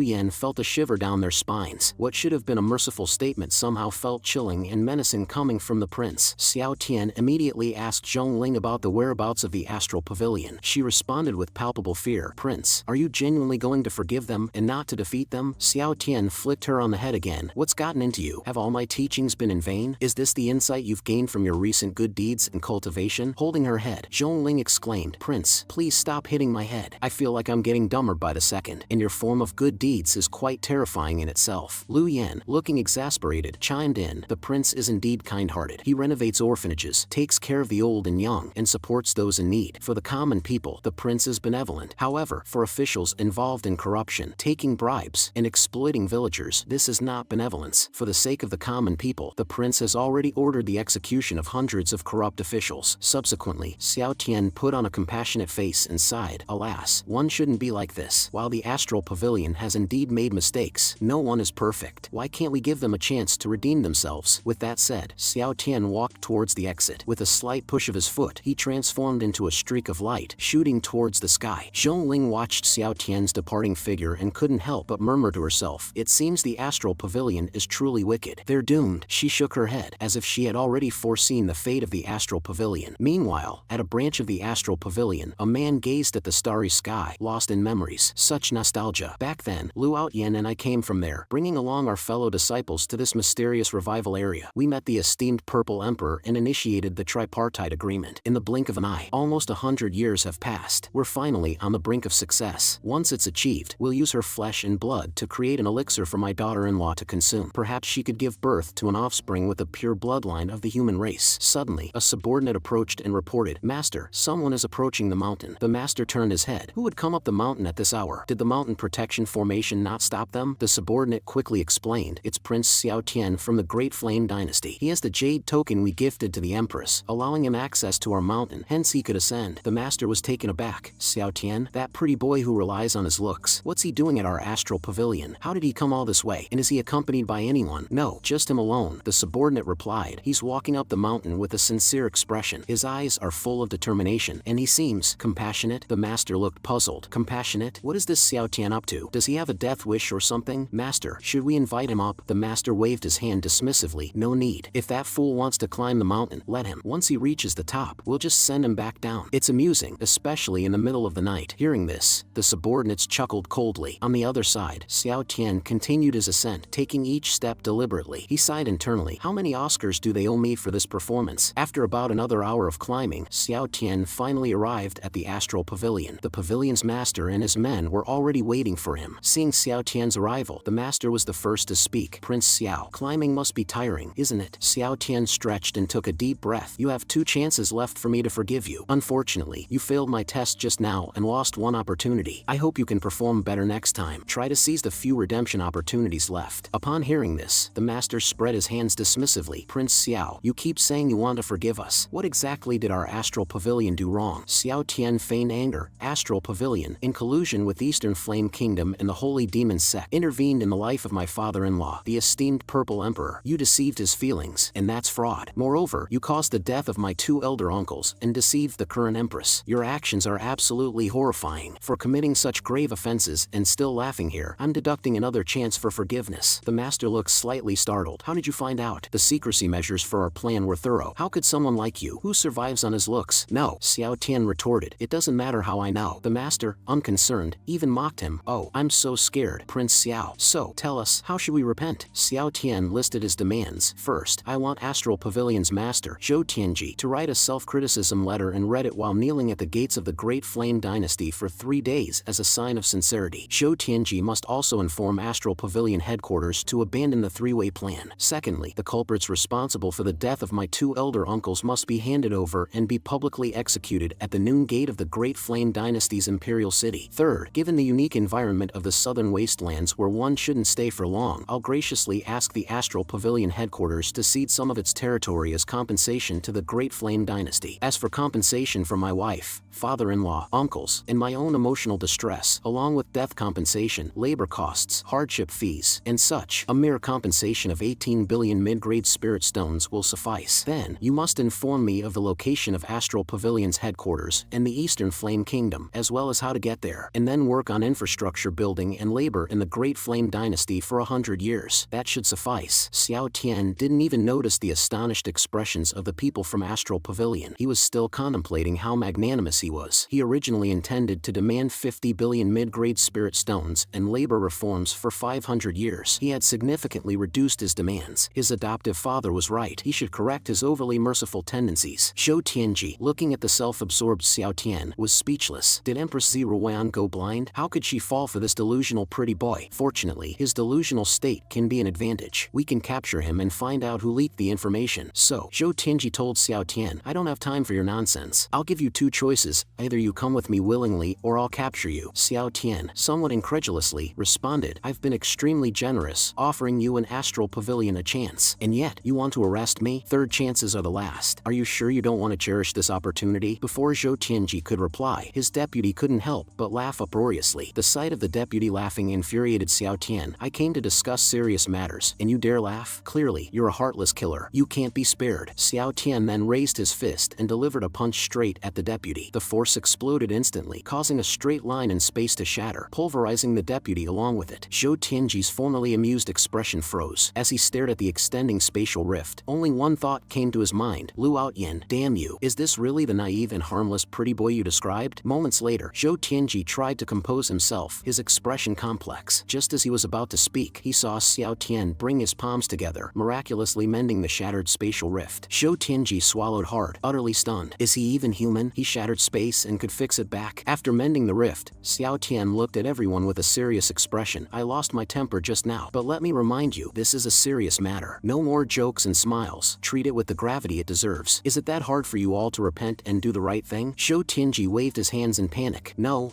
Yan felt a shiver down their spines. What should have been a merciful statement somehow felt chilling and menacing coming from the prince. Xiao Tian immediately asked Zhongling about the whereabouts of the Astral Pavilion. She responded with palpable fear. Prince, are you genuinely going to forgive them and not to defeat them? Xiao Tian flicked her on the head again. What's gotten into you? Have all my teachings been in vain? Is this the insight you've gained from your recent good deeds and cultivation? Holding her head, Zhongling exclaimed, Prince, please stop hitting my head. I feel like I'm getting dumber by the second, and your form of good deeds is quite terrifying in itself. Lu Yan, looking exasperated, chimed in. The prince is indeed kind-hearted. He renovates orphanages, takes care of the old and young, and supports those in need. For the common people, the prince is benevolent. However, for officials involved in corruption, taking bribes, and exploiting villagers, this is not benevolence. For the sake of the common people, the prince has already ordered the execution of hundreds of corrupt officials. Subsequently, Xiao Tian put on a compassionate face and sighed. Alas, one shouldn't be like this. While the Astral Pavilion has indeed made mistakes, no one is perfect. Why can't we give them a chance to redeem themselves? With that said, Xiao Tian walked towards the exit. With a slight push of his foot, he transformed into a streak of light, shooting towards the sky. Zhongling watched Xiao Tian's departing figure and couldn't help but murmur to herself, it seems the Astral Pavilion is truly wicked. They're doomed. She shook her head, as if she had already foreseen the fate of the Astral Pavilion. Meanwhile, at a branch of the Astral Pavilion, a man gazed at the starry sky, lost in memories. Such nostalgia. Back then, Lu Outyen and I came from there, bringing along our fellow disciples to this mysterious revival area. We met the esteemed Purple Emperor and initiated the tripartite agreement. In the blink of an eye, almost 100 years have passed. We're finally on the brink of success. Once it's achieved, we'll use her flesh and blood to create an elixir for my daughter-in-law to consume. Perhaps she could give birth to an offspring with a pure bloodline of the human race. Suddenly, a subordinate approached and reported, Master, someone is approaching the mountain. The master turned his head. Who would come up the mountain at this hour? Did the mountain protection formation not stop them? The subordinate quickly explained, it's Prince Xiao Tian from the Great Flame Dynasty. He has the jade token we gifted to the Empress, allowing him access to our mountain, hence he could ascend. The master was taken aback. Xiao Tian, that pretty boy who relies on his looks. What's he doing at our Astral Pavilion? How did he come all this way? And is he accompanied by anyone? No, just him alone. The subordinate replied, he's walking up the mountain with a sincere expression. His eyes are full of determination, and he seems compassionate. The master looked puzzled. Compassionate? What is this Xiao Tian up to? Does he have a death wish or something? Master, should we invite him up? The master waved his hand dismissively. No need. If that fool wants to climb the mountain, let him. Once he reaches the top, we'll just send him back down. It's amusing, especially in the middle of the night. Hearing this, the subordinates chuckled coldly. On the other side, Xiao Tian continued his ascent, taking each step deliberately. He sighed internally. How many Oscars do they owe me for this performance? performance. After about another hour of climbing, Xiao Tian finally arrived at the astral pavilion. The pavilion's master and his men were already waiting for him. Seeing Xiao Tian's arrival, the master was the first to speak. Prince Xiao, climbing must be tiring, isn't it? Xiao Tian stretched and took a deep breath. You have 2 chances left for me to forgive you. Unfortunately, you failed my test just now and lost one opportunity. I hope you can perform better next time. Try to seize the few redemption opportunities left. Upon hearing this, the master spread his hands dismissively. Prince Xiao, you keep saying you want to forgive us. What exactly did our astral pavilion do wrong? Xiao Tian feigned anger. Astral pavilion, in collusion with Eastern Flame Kingdom and the Holy Demon Sect, intervened in the life of my father-in-law, the esteemed Purple Emperor. You deceived his feelings, and that's fraud. Moreover, you caused the death of my 2 elder uncles and deceived the current Empress. Your actions are absolutely horrifying. For committing such grave offenses and still laughing here, I'm deducting another chance for forgiveness. The master looks slightly startled. How did you find out? The secrecy measures for our plan were thorough. How could someone like you, who survives on his looks? No, Xiao Tian retorted. It doesn't matter how I know. The master, unconcerned, even mocked him. Oh, I'm so scared, Prince Xiao. So, tell us, how should we repent? Xiao Tian listed his demands. First, I want Astral Pavilion's master, Zhou Tianji, to write a self-criticism letter and read it while kneeling at the gates of the Great Flame Dynasty for 3 days as a sign of sincerity. Zhou Tianji must also inform Astral Pavilion headquarters to abandon the 3-way plan. Secondly, the culprits responsible for the death of my 2 elder uncles must be handed over and be publicly executed at the noon gate of the Great Flame Dynasty's imperial city. Third, given the unique environment of the southern wastelands where one shouldn't stay for long, I'll graciously ask the Astral Pavilion headquarters to cede some of its territory as compensation to the Great Flame Dynasty. As for compensation for my wife, father-in-law, uncles, and my own emotional distress, along with death compensation, labor costs, hardship fees, and such, a mere compensation of 18 billion mid-grade spirit stones will suffice. Then, you must inform me of the location of Astral Pavilion's headquarters and the Eastern Flame Kingdom, as well as how to get there, and then work on infrastructure building and labor in the Great Flame Dynasty for 100 years. That should suffice. Xiao Tian didn't even notice the astonished expressions of the people from Astral Pavilion. He was still contemplating how magnanimous he was. He originally intended to demand 50 billion mid-grade spirit stones and labor reforms for 500 years. He had significantly reduced his demands. His adoptive father was right. He should correct his overly merciful tendencies. Zhou Tianji, looking at the self-absorbed Xiao Tian, was speechless. Did Empress Ziruan go blind? How could she fall for this delusional pretty boy? Fortunately, his delusional state can be an advantage. We can capture him and find out who leaked the information. So, Zhou Tianji told Xiao Tian, I don't have time for your nonsense. I'll give you 2 choices. Either you come with me willingly or I'll capture you. Xiao Tian, somewhat incredulously, responded, I've been extremely generous, offering you an Astral Pavilion a chance. And yet, you want to arrest me? 3rd chances are the last. Are you sure you don't want to cherish this opportunity? Before Zhou Tianji could reply, his deputy couldn't help but laugh uproariously. The sight of the deputy laughing infuriated Xiao Tian. I came to discuss serious matters, and you dare laugh? Clearly, you're a heartless killer. You can't be spared. Xiao Tian then raised his fist and delivered a punch straight at the deputy. The force exploded instantly, causing a straight line in space to shatter, pulverizing the deputy along with it. Zhou Tianji's formerly amused expression froze. As he stared at the extending spatial rift, only one thought came to his mind. Lu Outyin, damn you. Is this really the naive and harmless pretty boy you described? Moments later, Zhou Tianji tried to compose himself, his expression complex. Just as he was about to speak, he saw Xiao Tian bring his palms together, miraculously mending the shattered spatial rift. Zhou Tianji swallowed hard, utterly stunned. Is he even human? He shattered space and could fix it back. After mending the rift, Xiao Tian looked at everyone with a serious expression. I lost my temper just now, but let me remind you, this is a serious matter. No more jokes and smiles. Treat it with the gravity it deserves. Is it that hard for you all to repent and do the right thing? Zhou Tianji waved his hands in panic. No,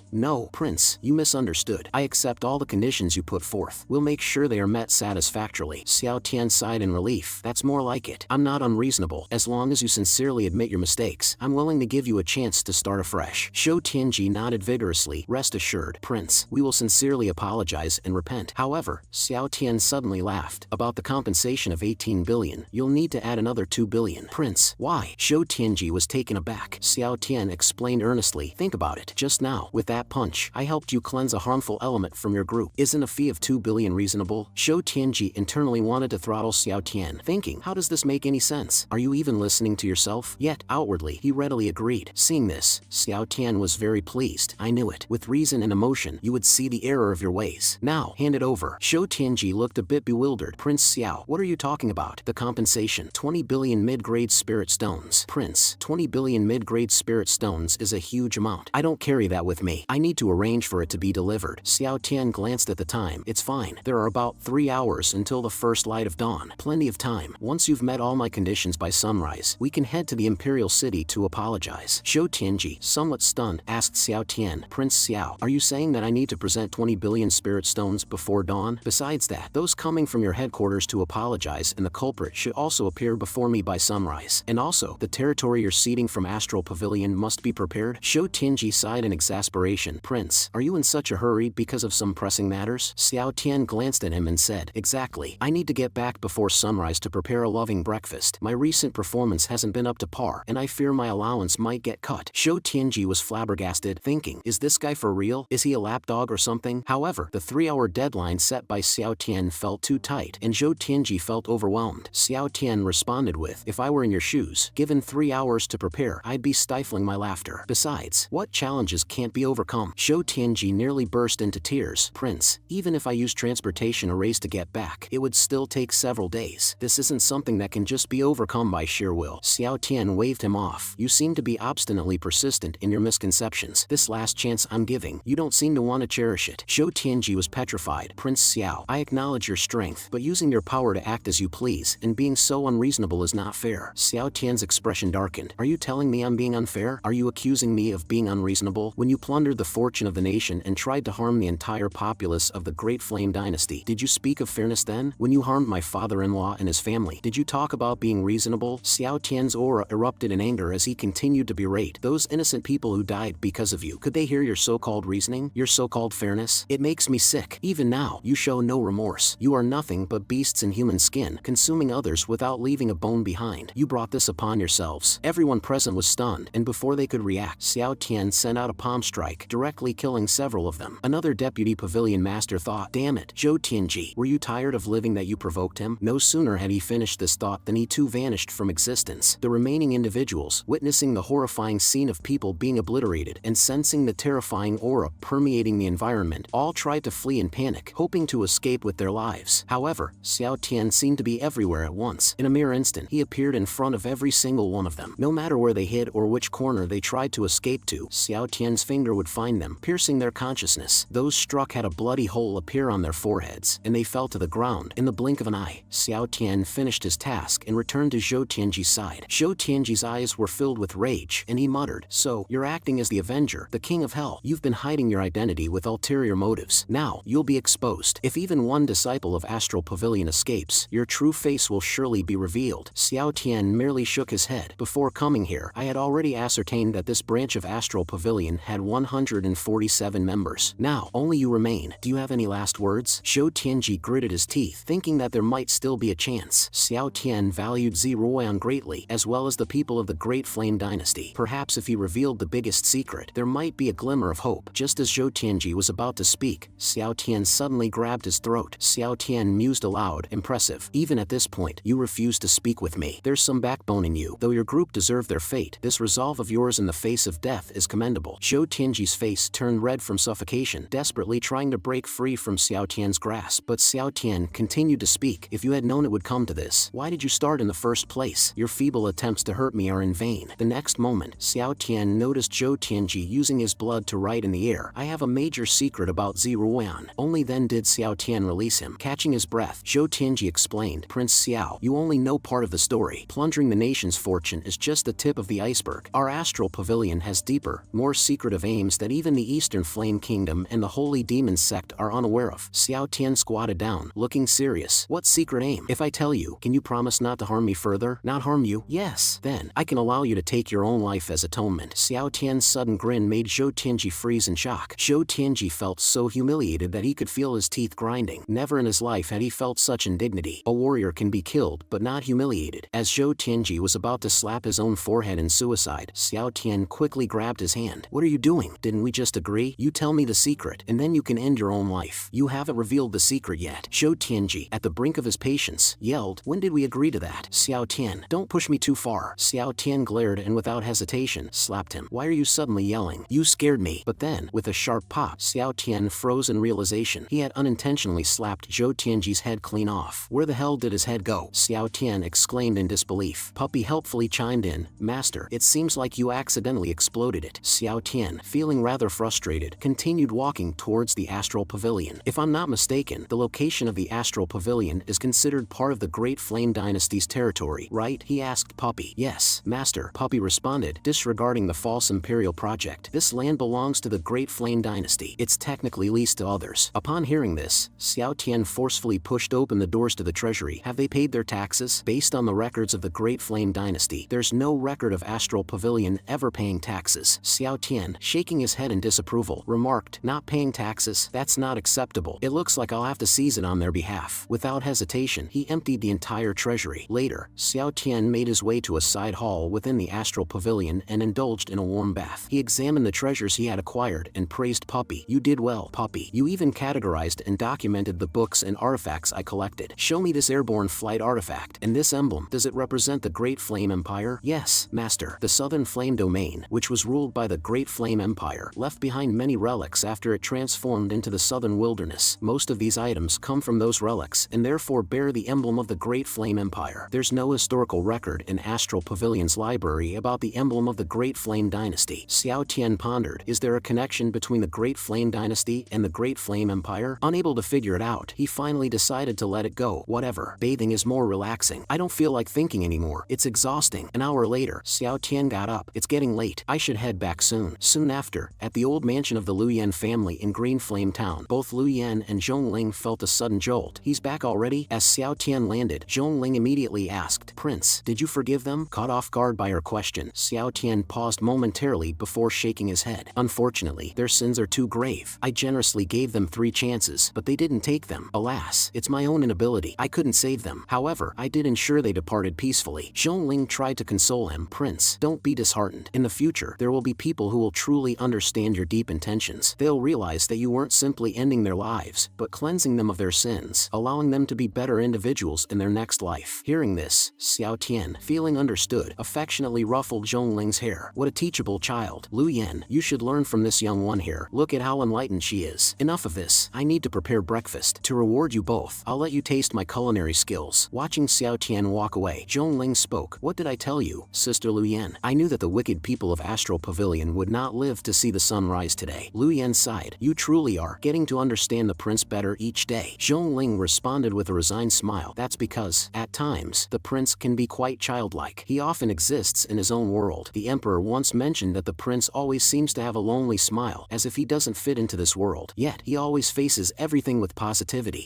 Prince, you misunderstood. I accept all the conditions you put forth. We'll make sure they are met satisfactorily. Xiao Tian sighed in relief. That's more like it. I'm not unreasonable. As long as you sincerely admit your mistakes, I'm willing to give you a chance to start afresh. Zhou Tianji nodded vigorously. Rest assured, Prince, we will sincerely apologize and repent. However, Xiao Tian suddenly laughed. About the compensation of 18 billion, you'll need to add another 2 billion. Prince, why? Zhou Tianji was taken aback. Xiao Tian explained earnestly. Think about it. Just now, with that punch, I helped you cleanse a harmful element from your group. Isn't a fee of 2 billion reasonable? Zhou Tianji internally wanted to throttle Xiao Tian, thinking, how does this make any sense? Are you even listening to yourself? Yet, outwardly, he readily agreed. Seeing this, Xiao Tian was very pleased. I knew it. With reason and emotion, you would see the error of your ways. Now, hand it over. Zhou Tianji looked a bit bewildered. Prince Xiao, what are you talking about? The compensation, 20 billion billion mid-grade spirit stones. Prince, 20 billion mid-grade spirit stones is a huge amount. I don't carry that with me. I need to arrange for it to be delivered. Xiao Tian glanced at the time. It's fine. There are about 3 hours until the first light of dawn. Plenty of time. Once you've met all my conditions by sunrise, we can head to the Imperial City to apologize. Zhou Tianji, somewhat stunned, asked Xiao Tian, Prince Xiao, are you saying that I need to present 20 billion spirit stones before dawn? Besides that, those coming from your headquarters to apologize and the culprit should also appear before me by sunrise. And also, the territory you're ceding from Astral Pavilion must be prepared. Zhou Tianji sighed in exasperation. Prince, are you in such a hurry because of some pressing matters? Xiao Tian glanced at him and said, exactly. I need to get back before sunrise to prepare a loving breakfast. My recent performance hasn't been up to par, and I fear my allowance might get cut. Zhou Tianji was flabbergasted, thinking, is this guy for real? Is he a lapdog or something? However, the 3-hour deadline set by Xiao Tian felt too tight, and Zhou Tianji felt overwhelmed. Xiao Tian responded with, if I were in your shoes, given 3 hours to prepare, I'd be stifling my laughter. Besides, what challenges can't be overcome? Zhou Tianji nearly burst into tears. Prince, even if I use transportation arrays to get back, it would still take several days. This isn't something that can just be overcome by sheer will. Xiao Tian waved him off. You seem to be obstinately persistent in your misconceptions. This last chance I'm giving, you don't seem to want to cherish it. Zhou Tianji was petrified. Prince Xiao, I acknowledge your strength, but using your power to act as you please and being so unreasonable is not fair. Xiao Tian's expression darkened. Are you telling me I'm being unfair? Are you accusing me of being unreasonable? When you plundered the fortune of the nation and tried to harm the entire populace of the Great Flame Dynasty, did you speak of fairness then? When you harmed my father-in-law and his family, did you talk about being reasonable? Xiao Tian's aura erupted in anger as he continued to berate those innocent people who died because of you. Could they hear your so-called reasoning? Your so-called fairness? It makes me sick. Even now, you show no remorse. You are nothing but beasts in human skin, consuming others without leaving a bone behind. You brought this upon yourselves. Everyone present was stunned, and before they could react, Xiao Tian sent out a palm strike, directly killing several of them. Another deputy pavilion master thought, damn it, Zhou Tianji, were you tired of living that you provoked him? No sooner had he finished this thought than he too vanished from existence. The remaining individuals, witnessing the horrifying scene of people being obliterated and sensing the terrifying aura permeating the environment, all tried to flee in panic, hoping to escape with their lives. However, Xiao Tian seemed to be everywhere at once. In a mere instant, he appeared in front of every single one of them. No matter where they hid or which corner they tried to escape to, Xiao Tian's finger would find them, piercing their consciousness. Those struck had a bloody hole appear on their foreheads, and they fell to the ground. In the blink of an eye, Xiao Tian finished his task and returned to Zhou Tianji's side. Zhou Tianji's eyes were filled with rage, and he muttered, so, you're acting as the Avenger, the King of Hell. You've been hiding your identity with ulterior motives. Now, you'll be exposed. If even one disciple of Astral Pavilion escapes, your true face will surely be revealed. Xiao Tian merely shook his head. Before coming here, I had already ascertained that this branch of Astral Pavilion had 147 members. Now, only you remain. Do you have any last words? Zhou Tianji gritted his teeth, thinking that there might still be a chance. Xiao Tian valued Ziruoyan greatly, as well as the people of the Great Flame Dynasty. Perhaps if he revealed the biggest secret, there might be a glimmer of hope. Just as Zhou Tianji was about to speak, Xiao Tian suddenly grabbed his throat. Xiao Tian mused aloud, impressive. Even at this point, you refuse to speak with me. There's some backbone in you. Though your group deserved their fate, this resolve of yours in the face of death is commendable. Zhou Tianji's face turned red from suffocation, desperately trying to break free from Xiao Tian's grasp. But Xiao Tian continued to speak. If you had known it would come to this, why did you start in the first place? Your feeble attempts to hurt me are in vain. The next moment, Xiao Tian noticed Zhou Tianji using his blood to write in the air. I have a major secret about Ziruoyan. Only then did Xiao Tian release him. Catching his breath, Zhou Tianji explained, Prince Xiao, you only know part of the story. Plundering the nation's fortune is just the tip of the iceberg. Our Astral Pavilion has deeper, more secretive aims that even the Eastern Flame Kingdom and the Holy Demon Sect are unaware of. Xiao Tian squatted down, looking serious. What secret aim? If I tell you, can you promise not to harm me further? Not harm you? Yes. Then, I can allow you to take your own life as atonement. Xiao Tian's sudden grin made Zhou Tianji freeze in shock. Zhou Tianji felt so humiliated that he could feel his teeth grinding. Never in his life had he felt such indignity. A warrior can be killed, but not humiliated. As Zhou Tianji was about to slap his own forehead in suicide, Xiao Tian quickly grabbed his hand. What are you doing? Didn't we just agree? You tell me the secret, and then you can end your own life. You haven't revealed the secret yet. Zhou Tianji, at the brink of his patience, yelled, when did we agree to that? Xiao Tian, don't push me too far. Xiao Tian glared and without hesitation, slapped him. Why are you suddenly yelling? You scared me. But then, with a sharp pop, Xiao Tian froze in realization. He had unintentionally slapped Zhou Tianji's head clean off. Where the hell did his head go? Xiao Tian exclaimed exclaimed in disbelief. Puppy helpfully chimed in, Master, it seems like you accidentally exploded it. Xiao Tian, feeling rather frustrated, continued walking towards the Astral Pavilion. If I'm not mistaken, the location of the Astral Pavilion is considered part of the Great Flame Dynasty's territory, right? He asked Puppy. Yes, Master, Puppy responded, disregarding the false imperial project. This land belongs to the Great Flame Dynasty. It's technically leased to others. Upon hearing this, Xiao Tian forcefully pushed open the doors to the treasury. Have they paid their taxes? Based on the records of the Great Flame Dynasty, there's no record of Astral Pavilion ever paying taxes. Xiao Tian, shaking his head in disapproval, remarked, not paying taxes? That's not acceptable. It looks like I'll have to seize it on their behalf. Without hesitation, he emptied the entire treasury. Later, Xiao Tian made his way to a side hall within the Astral Pavilion and indulged in a warm bath. He examined the treasures he had acquired and praised Puppy. You did well, Puppy. You even categorized and documented the books and artifacts I collected. Show me this airborne flight artifact. And this emblem, does it represent the Great Flame Empire? Yes, Master. The Southern Flame Domain, which was ruled by the Great Flame Empire, left behind many relics after it transformed into the Southern Wilderness. Most of these items come from those relics and therefore bear the emblem of the Great Flame Empire. There's no historical record in Astral Pavilion's library about the emblem of the Great Flame Dynasty. Xiao Tian pondered, is there a connection between the Great Flame Dynasty and the Great Flame Empire? Unable to figure it out, he finally decided to let it go. Whatever. Bathing is more relaxing. I don't feel like thinking anymore. It's exhausting. An hour later, Xiao Tian got up. It's getting late. I should head back soon. Soon after, at the old mansion of the Liu Yan family in Green Flame Town, both Liu Yan and Zhongling felt a sudden jolt. He's back already? As Xiao Tian landed, Zhongling immediately asked, Prince, did you forgive them? Caught off guard by her question, Xiao Tian paused momentarily before shaking his head. Unfortunately, their sins are too grave. I generously gave them 3 chances, but they didn't take them. Alas, it's my own inability. I couldn't save them. However, I did ensure they departed peacefully. Zhongling tried to console him. Prince, don't be disheartened. In the future, there will be people who will truly understand your deep intentions. They'll realize that you weren't simply ending their lives, but cleansing them of their sins, allowing them to be better individuals in their next life. Hearing this, Xiao Tian, feeling understood, affectionately ruffled Zhongling's hair. What a teachable child. Liu Yan, you should learn from this young one here. Look at how enlightened she is. Enough of this. I need to prepare breakfast. To reward you both, I'll let you taste my culinary skills. Watching Xiao Tian walk away, Zhongling spoke. What did I tell you, Sister Liu Yan? I knew that the wicked people of Astral Pavilion would not live to see the sun rise today. Liu Yan sighed. You truly are getting to understand the prince better each day. Zhongling responded with a resigned smile. That's because, at times, the prince can be quite childlike. He often exists in his own world. The emperor once mentioned that the prince always seems to have a lonely smile, as if he doesn't fit into this world. Yet, he always faces everything with positivity.